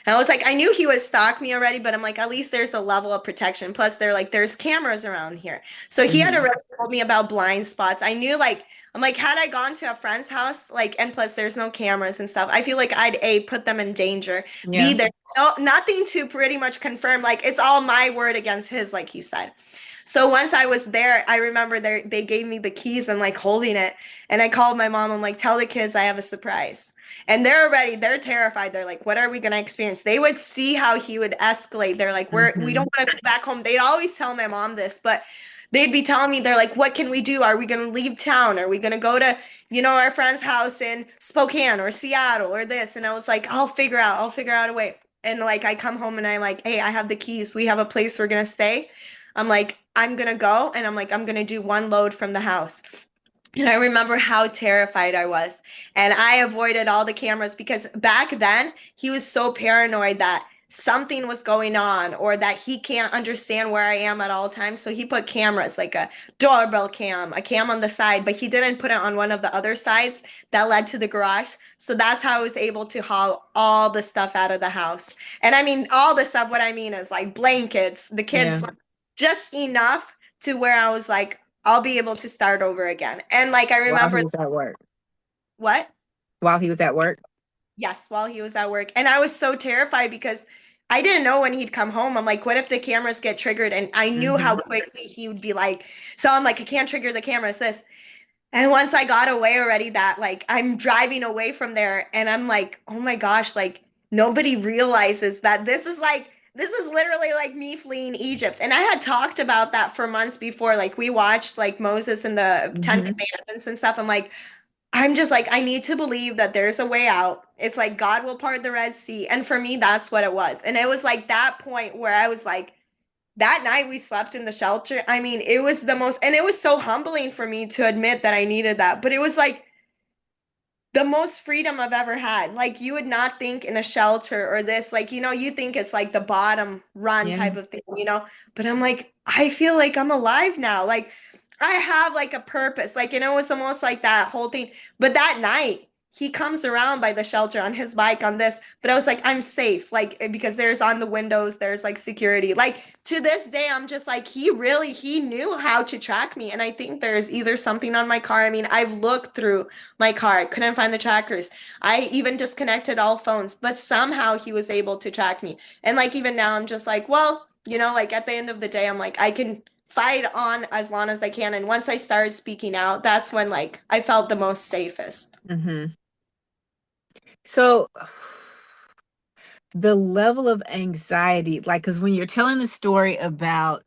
And I was like, I knew he would stalk me already, but I'm like, at least there's a level of protection. Plus, they're like, there's cameras around here. So he had Mhm. already told me about blind spots. I knew, like, I'm like, had I gone to a friend's house, like, and plus there's no cameras and stuff, I feel like I'd A, put them in danger. B, Yeah. there's nothing to pretty much confirm. Like, it's all my word against his, like he said. So once I was there, I remember they gave me the keys and like holding it. And I called my mom. I'm like, tell the kids I have a surprise. And they're terrified. They're like, what are we gonna experience? They would see how he would escalate. They're like, we Hmm. don't want to go back home. They'd always tell my mom this, but they'd be telling me, they're like, what can we do? Are we gonna leave town? Are we gonna go to, our friend's house in Spokane or Seattle or this? And I was like, I'll figure out a way. And like I come home and I like, hey, I have the keys. We have a place we're gonna stay. I'm like, I'm gonna go and I'm like, I'm gonna do one load from the house. And I remember how terrified I was. And I avoided all the cameras because back then he was so paranoid that something was going on or that he can't understand where I am at all times. So he put cameras, like a doorbell cam, a cam on the side, but he didn't put it on one of the other sides that led to the garage. So that's how I was able to haul all the stuff out of the house. And I mean, all the stuff, what I mean is like blankets, the Yeah. kids, like, just enough to where I was like, I'll be able to start over again. And like I While he remember was at work. what? While he was at work. Yes, while he was at work. And I was so terrified because I didn't know when he'd come home. I'm like, what if the cameras get triggered? And I knew how Hmm. quickly he would be like, so I'm like, I can't trigger the cameras, this. And once I got away already, that like I'm driving away from there and I'm like, oh my gosh, like nobody realizes that this is literally like me fleeing Egypt. And I had talked about that for months before. Like we watched like Moses and the Ten Hmm. Commandments and stuff. I'm like, I'm just like, I need to believe that there's a way out. It's like God will part the Red Sea. And for me, that's what it was. And it was like that point where I was like, that night we slept in the shelter. I mean, it was the most, and it was so humbling for me to admit that I needed that. But it was like the most freedom I've ever had. Like, you would not think in a shelter or this, like, you think it's like the bottom run Yeah. type of thing. But I'm like, I feel like I'm alive now. Like, I have like a purpose. Like, it was almost like that whole thing. But that night, he comes around by the shelter on his bike on this, but I was like, I'm safe. Like, because there's on the windows, there's like security. Like, to this day, I'm just like, he knew how to track me. And I think there's either something on my car. I mean, I've looked through my car, couldn't find the trackers. I even disconnected all phones, but somehow he was able to track me. And like, even now, I'm just like, well, like at the end of the day, I'm like, I can fight on as long as I can. And once I started speaking out, that's when like I felt the most safest. Mm-hmm. So the level of anxiety, like, because when you're telling the story about,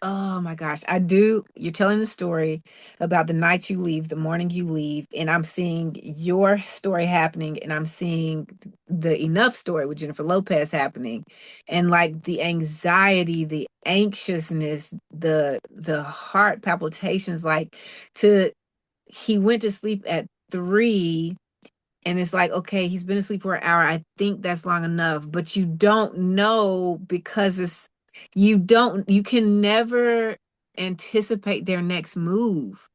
oh my gosh, you're telling the story about the night you leave, the morning you leave, and I'm seeing your story happening, and I'm seeing the Enough story with Jennifer Lopez happening, and like the anxiety, the anxiousness, the heart palpitations, like to he went to sleep at 3 and it's like, okay, he's been asleep for an hour. I think that's long enough, but you don't know because you can never anticipate their next move.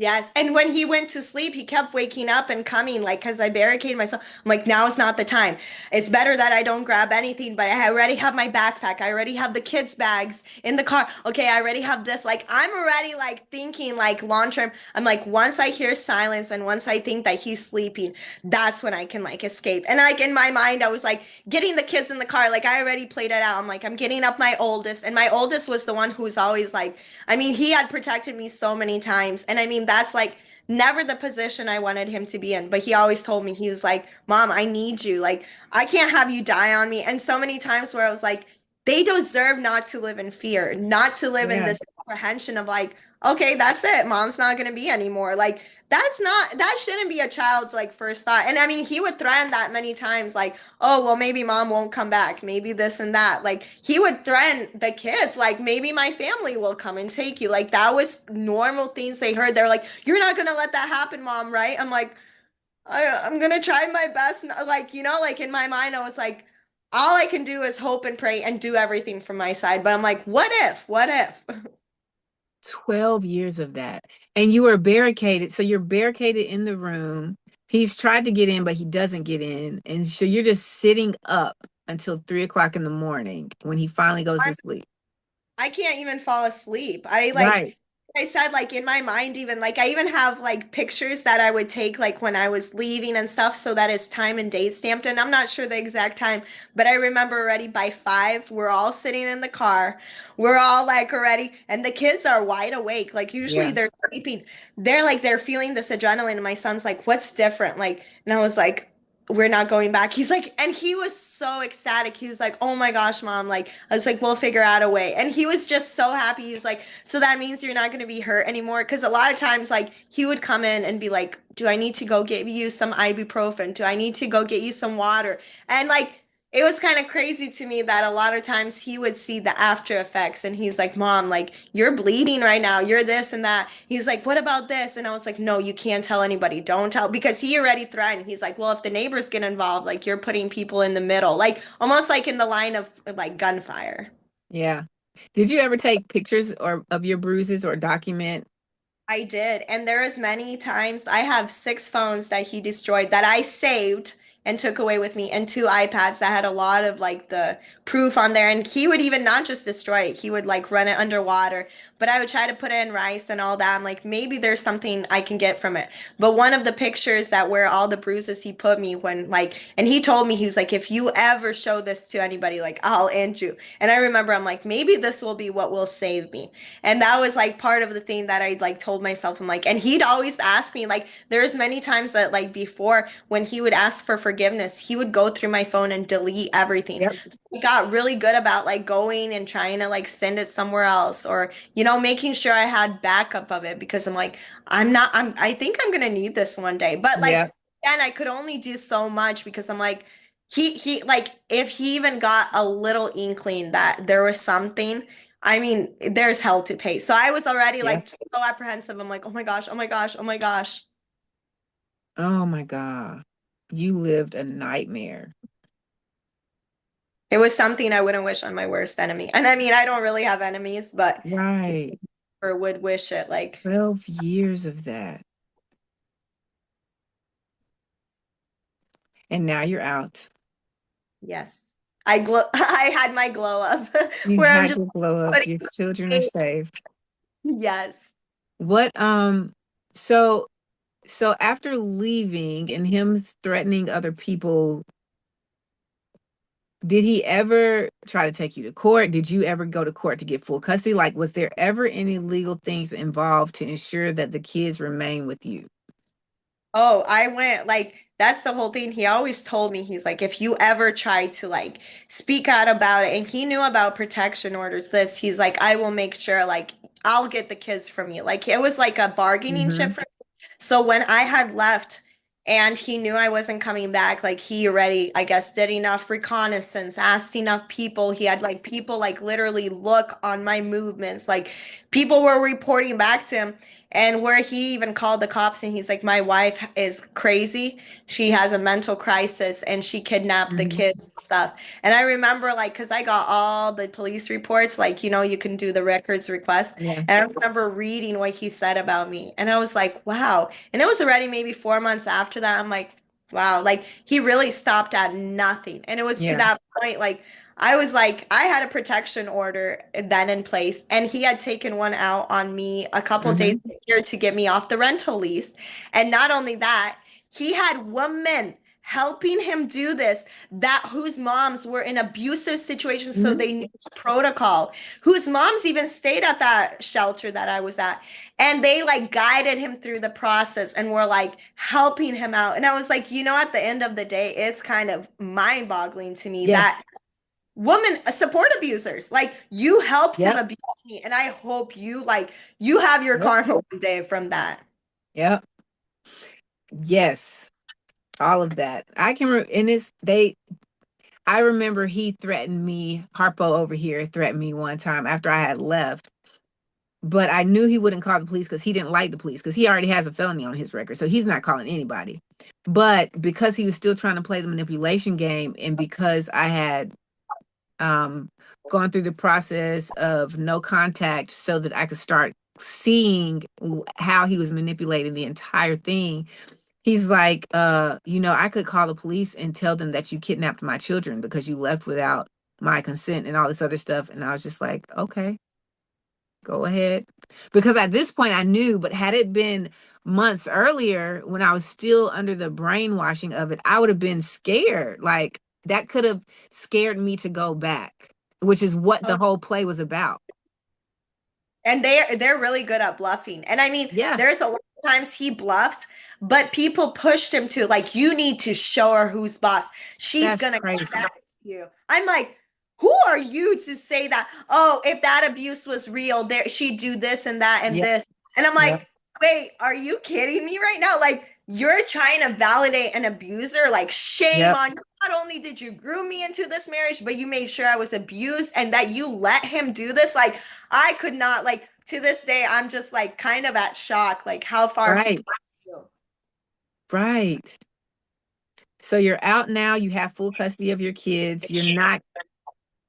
Yes. And when he went to sleep, he kept waking up and coming, like, because I barricaded myself. I'm like, now is not the time. It's better that I don't grab anything, but I already have my backpack. I already have the kids' bags in the car. Okay, I already have this. Like, I'm already, like, thinking, like, long term. I'm like, once I hear silence and once I think that he's sleeping, that's when I can, like, escape. And, like, in my mind, I was, like, getting the kids in the car. Like, I already played it out. I'm like, I'm getting up my oldest. And my oldest was the one who's always, like, I mean, he had protected me so many times. And I mean, that's like never the position I wanted him to be in. But he always told me, he was like, Mom, I need you. Like, I can't have you die on me. And so many times where I was like, they deserve not to live in fear, not to live in Yeah. this apprehension of like, okay, that's it. Mom's not going to be anymore. Like, that shouldn't be a child's like first thought. And I mean, he would threaten that many times, like, oh, well, maybe mom won't come back, maybe this and that. Like, he would threaten the kids, like, maybe my family will come and take you. Like, that was normal things they heard. They're like, you're not gonna let that happen, mom, right? I'm like, I'm gonna try my best. Like, like in my mind, I was like, all I can do is hope and pray and do everything from my side. But I'm like, what if? What if? 12 years of that. And you were barricaded. So you're barricaded in the room. He's tried to get in, but he doesn't get in. And so you're just sitting up until 3 o'clock in the morning when he finally goes to sleep. I can't even fall asleep. I like Right. I said, like in my mind, even like I even have like pictures that I would take like when I was leaving and stuff, so that is time and date stamped. And I'm not sure the exact time, but I remember already by 5, we're all sitting in the car. We're all like already, and the kids are wide awake. Like usually Yeah. they're sleeping. They're feeling this adrenaline. And my son's like, what's different? Like, and I was like, we're not going back. He's like, and he was so ecstatic. He was like, oh my gosh, mom. Like, I was like, we'll figure out a way. And he was just so happy. He's like, so that means you're not going to be hurt anymore. Cause a lot of times, like, he would come in and be like, do I need to go get you some ibuprofen? Do I need to go get you some water? And like, it was kind of crazy to me that a lot of times he would see the after effects and he's like, Mom, like, you're bleeding right now. You're this and that. He's like, what about this? And I was like, no, you can't tell anybody. Don't tell. Because he already threatened. He's like, well, if the neighbors get involved, like, you're putting people in the middle, like, almost like in the line of like gunfire. Yeah. Did you ever take pictures or of your bruises or document? I did. And there is many times I have 6 phones that he destroyed that I saved and took away with me, and 2 iPads that had a lot of like the proof on there. And he would even not just destroy it, he would like run it underwater. But I would try to put it in rice and all that. I'm like, maybe there's something I can get from it. But one of the pictures that where all the bruises he put me when like, and he told me, he was like, if you ever show this to anybody, like I'll end you. And I remember I'm like, maybe this will be what will save me. And that was like part of the thing that I like told myself. I'm like, and he'd always ask me, like, there's many times that like before when he would ask for forgiveness, he would go through my phone and delete everything. Yep. So he got really good about like going and trying to like send it somewhere else, or making sure I had backup of it, because I think I'm gonna need this one day. But like, Yeah. again, I could only do so much, because I'm like, he like, if he even got a little inkling that there was something, I mean, there's hell to pay. So I was already Yeah. like so apprehensive. I'm like, oh my gosh, oh my gosh, oh my gosh. Oh my God. You lived a nightmare. It was something I wouldn't wish on my worst enemy. And I mean, I don't really have enemies, but Right. or would wish it like, 12 years of that. And now you're out. yes. I had my glow up You where I'm had just to blow up. putting Your children are safe. yes. What so so after leaving and him threatening other people, did he ever try to take you to court? Did you ever go to court to get full custody? Like, was there ever any legal things involved to ensure that the kids remain with you? Oh, I went like, that's the whole thing. He always told me, he's like, if you ever try to like speak out about it, and he knew about protection orders, he's like, I will make sure like I'll get the kids from you. Like it was like a bargaining chip Mm-hmm. for me. So when I had left and he knew I wasn't coming back, like he already, I guess, did enough reconnaissance, asked enough people. He had like people like literally look on my movements. Like people were reporting back to him. And where he even called the cops, and he's like, my wife is crazy. She has a mental crisis and she kidnapped the Mm-hmm. kids and stuff. And I remember, like, because I got all the police reports, like, you can do the records request. Yeah. And I remember reading what he said about me. And I was like, wow. And it was already maybe 4 months after that. I'm like, wow. Like, he really stopped at nothing. And it was to Yeah. that point, like, I was like, I had a protection order then in place, and he had taken one out on me a couple days Mm-hmm. later to get me off the rental lease. And not only that, he had women helping him do this, that whose moms were in abusive situations, so Mm-hmm. they knew the protocol, whose moms even stayed at that shelter that I was at, and they like guided him through the process and were like helping him out. And I was like, at the end of the day, it's kind of mind-boggling to me Yes. that women support abusers, like, you helped him Yep. abuse me, and I hope you have your Yep. karma one day from that. Yep. Yes. All of that. I can and it's they I remember he threatened me, Harpo over here threatened me one time after I had left. But I knew he wouldn't call the police because he didn't like the police, because he already has a felony on his record. So he's not calling anybody. But because he was still trying to play the manipulation game, and because I had gone through the process of no contact so that I could start seeing how he was manipulating the entire thing, he's like, I could call the police and tell them that you kidnapped my children because you left without my consent and all this other stuff. And I was just like, okay, go ahead. Because at this point I knew, but had it been months earlier when I was still under the brainwashing of it, I would have been scared. Like that could have scared me to go back, which is what the whole play was about. And they're really good at bluffing. And I mean, Yeah, there's a lot of times he bluffed, but people pushed him to like, you need to show her who's boss. She's that's gonna come crazy. back to you. I'm like, who are you to say that? Oh, if that abuse was real, there she'd do this and that and Yep, this. And I'm yep, like, wait, are you kidding me right now? Like, you're trying to validate an abuser? Like, shame yep. on you. Not only did you groom me into this marriage, but you made sure I was abused, and that you let him do this. Like, I could not, like, to this day, I'm just like kind of at shock, like how far Right, people go. right. So you're out now, you have full custody of your kids. You're not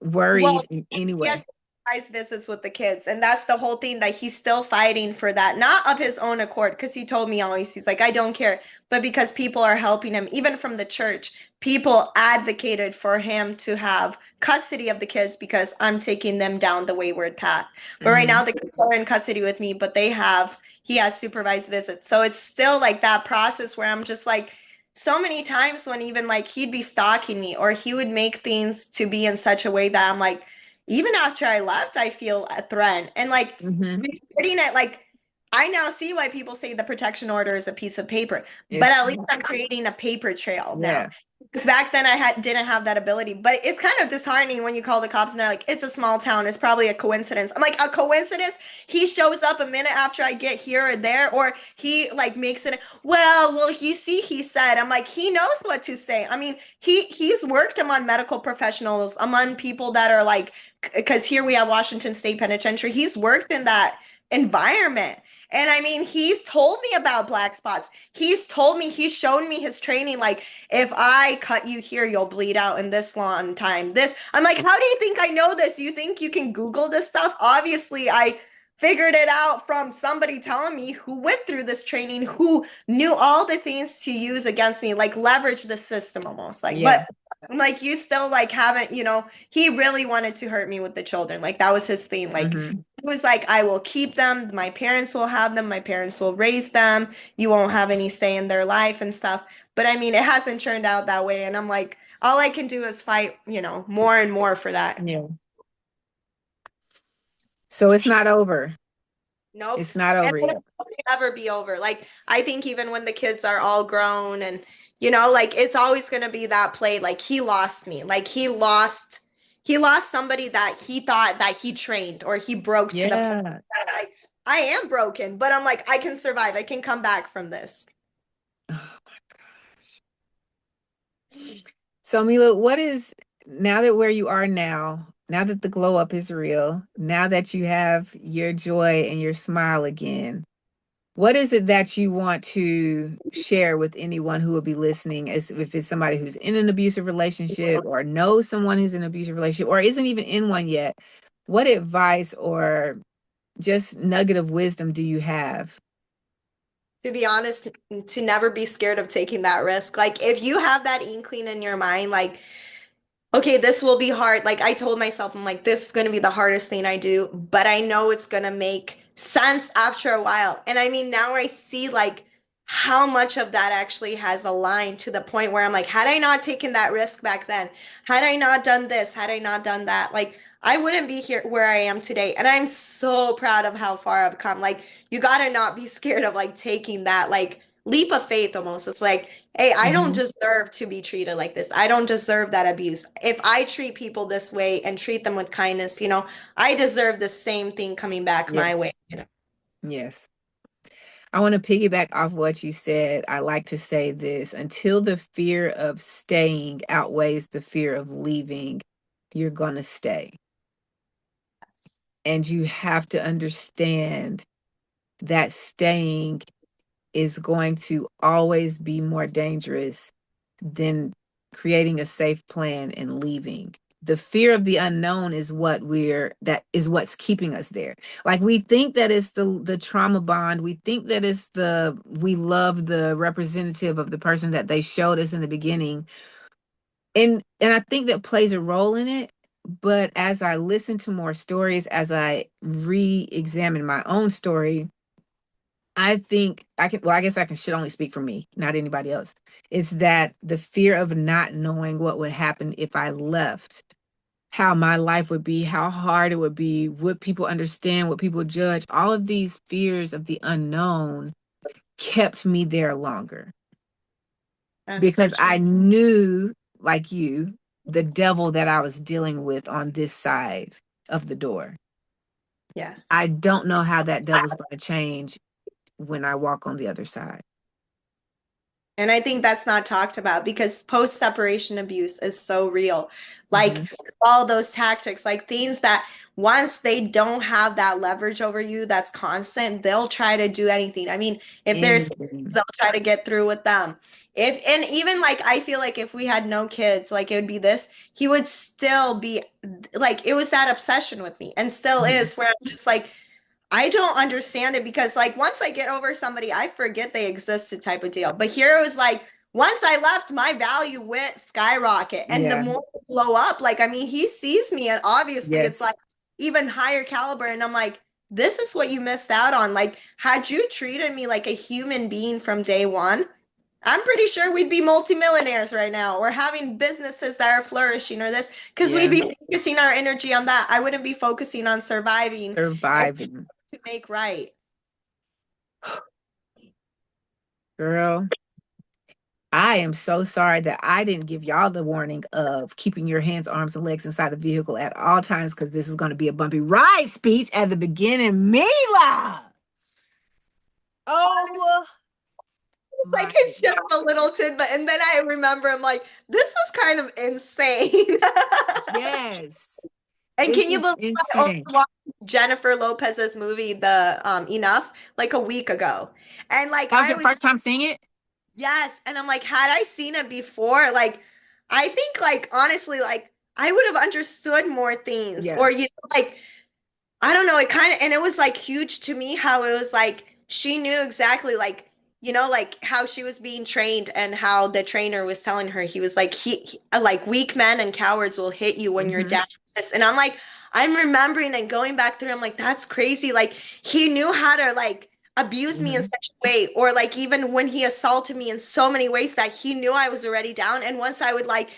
Well, worried in any he way. has surprise visits with the kids, and that's the whole thing, that he's still fighting for that, not of his own accord, because he told me always, he's like, I don't care, but because people are helping him, even from the church, people advocated for him to have custody of the kids because I'm taking them down the wayward path. But right Hmm. now the kids are in custody with me, but he has supervised visits. So it's still like that process where I'm just like, so many times when even like he'd be stalking me, or he would make things to be in such a way that I'm like, even after I left, I feel a threat. And like Hmm. reporting it, like, I now see why people say the protection order is a piece of paper, but It's at least I'm creating a paper trail now. yeah, Because back then didn't have that ability. But it's kind of disheartening when you call the cops and they're like, it's a small town. It's probably a coincidence. I'm like, a coincidence? He shows up a minute after I get here or there, or he like makes it. Well, you see, he said. I'm like, he knows what to say. I mean, he's worked among medical professionals, among people that are like, because here we have Washington State Penitentiary. He's worked in that environment. And I mean, he's told me about black spots. He's told me, he's shown me his training. Like, if I cut you here, you'll bleed out in this long time. This, I'm like, how do you think I know this? You think you can Google this stuff? Obviously, I figured it out from somebody telling me who went through this training, who knew all the things to use against me, like leverage the system almost. Like, Yeah. but I'm like, you still like haven't, he really wanted to hurt me with the children. Like that was his thing. Like he was like, I will keep them. My parents will have them. My parents will raise them. You won't have any say in their life and stuff. But I mean, it hasn't turned out that way. And I'm like, all I can do is fight, more and more for that. Yeah. So it's not over. Nope. It's not And over it'll yet. never be over. Like, I think even when the kids are all grown and, like it's always going to be that play. Like, he lost me. Like, he lost somebody that he thought that he trained or he broke to the point Yeah. that I am broken, but I'm like, I can survive. I can come back from this. Oh my gosh. So Mila, what is now that where you are now that the glow up is real, now that you have your joy and your smile again, what is it that you want to share with anyone who will be listening, as if it's somebody who's in an abusive relationship or knows someone who's in an abusive relationship or isn't even in one yet? What advice or just nugget of wisdom do you have? To be honest, to never be scared of taking that risk. Like, if you have that inkling in your mind, like, okay, this will be hard. Like I told myself, I'm like, this is going to be the hardest thing I do, but I know it's going to make sense after a while. And I mean, now I see like how much of that actually has aligned to the point where I'm like, had I not taken that risk back then, had I not done this, had I not done that, like I wouldn't be here where I am today. And I'm so proud of how far I've come. Like, you got to not be scared of like taking that like leap of faith almost. It's like, hey, I don't Mhm. deserve to be treated like this. I don't deserve that abuse. If I treat people this way and treat them with kindness, I deserve the same thing coming back my way. Yes. Yes. I want to piggyback off what you said. I like to say this: until the fear of staying outweighs the fear of leaving, you're going to stay. And you have to understand that staying is going to always be more dangerous than creating a safe plan and leaving. The fear of the unknown is that is what's keeping us there. Like, we think that it's the trauma bond. We think that it's we love the representative of the person that they showed us in the beginning. And I think that plays a role in it. But as I listen to more stories, as I re-examine my own story, I think I guess should only speak for me, not anybody else. It's that the fear of not knowing what would happen if I left, how my life would be, how hard it would people understand, would people judge? All of these fears of the unknown kept me there longer That's so because true. I knew, like you, the devil that I was dealing with on this side of the door. Yes. I don't know how that devil's going to change when I walk on the other side. And I think that's not talked about because post separation abuse is so real. Like Mhm. all those tactics, like things that once they don't have that leverage over you that's constant, they'll try to do anything. I mean, if there's kids, Anything. they'll try to get through with them. If and even like I feel like if we had no kids, like it would be this, he would still be like it was that obsession with me and still Mhm. is where I'm just like I don't understand it because like once I get over somebody, I forget they existed type of deal. But here it was like once I left, my value went skyrocket. And the Yeah. more I blow up, like I mean, he sees me and obviously it's Yes. like even higher caliber. And I'm like, this is what you missed out on. Like, had you treated me like a human being from day one, I'm pretty sure we'd be multimillionaires right now or having businesses that are flourishing or this because we'd Yeah. be focusing our energy on that. I wouldn't be focusing on surviving and Surviving. to make right. Girl, I am so sorry that I didn't give y'all the warning of keeping your hands, arms, and legs inside the vehicle at all times, because this is going to be a bumpy ride speech at the beginning. Mila! Oh, Like my it goodness. showed a little tidbit, and then I remember I'm like, this was kind of insane. Yes. And This can you is believe I only insane. watched Jennifer Lopez's movie, The Enough, like a week ago, and like That was I your was first time seeing it? yes, and I'm like, had I seen it before, like I think like honestly, like I would have understood more things, Yeah. or like I don't know, it kind of, and it was like huge to me how it was like she knew exactly like, like how she was being trained and how the trainer was telling her he was like like weak men and cowards will hit you when you're Mm-hmm. down. And I'm like, I'm remembering and going back through, I'm like, that's crazy. Like he knew how to like abuse me in Mm-hmm. such a way, or like even when he assaulted me in so many ways that he knew I was already down. And once I would like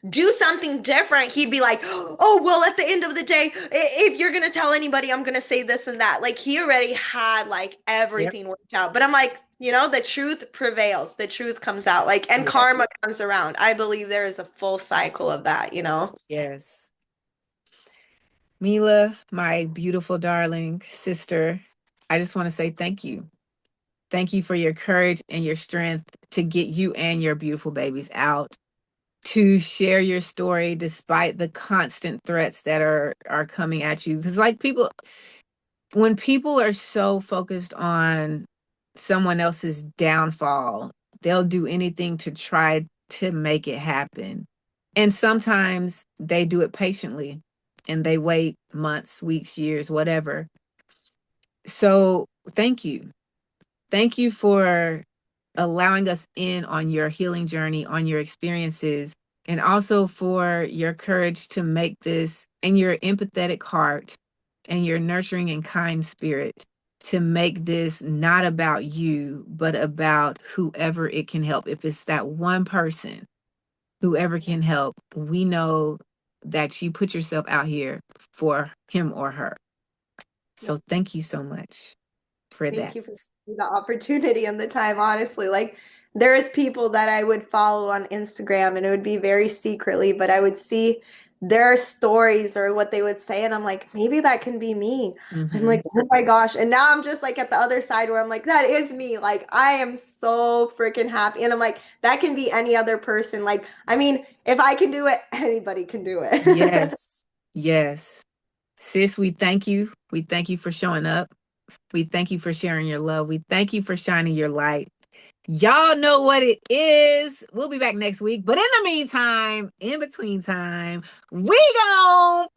do something different, he'd be like, oh, well, at the end of the day, if you're going to tell anybody, I'm going to say this and that. Like, he already had like Yep. everything worked out. But I'm like, the truth prevails, the truth comes out, like, and Yes. karma comes around. I believe there is a full cycle of that. Yes. Mila, my beautiful darling sister, I just want to say thank you. Thank you for your courage and your strength to get you and your beautiful babies out, to share your story despite the constant threats that are coming at you. Because like when people are so focused on someone else's downfall, they'll do anything to try to make it happen. And sometimes they do it patiently and they wait months, weeks, years, whatever. So thank you. Thank you for allowing us in on your healing journey, on your experiences, and also for your courage to make this, and your empathetic heart and your nurturing and kind spirit to make this not about you, but about whoever it can help. If it's that one person, whoever can help, we know that you put yourself out here for him or her. Yeah. So thank you so much for Thank that. you for the opportunity and the time, honestly. Like, there is people that I would follow on Instagram, and it would be very secretly, but I would see their stories or what they would say, and I'm like, maybe that can be me. I'm Mm-hmm. like, oh my gosh. And now I'm just like at the other side where I'm like, that is me. Like, I am so freaking happy. And I'm like, that can be any other person. Like, I mean, if I can do it, anybody can do it. Yes. Yes. Sis, we thank you. We thank you for showing up. We thank you for sharing your love. We thank you for shining your light. Y'all know what it is. We'll be back next week. But in the meantime, in between time, we go.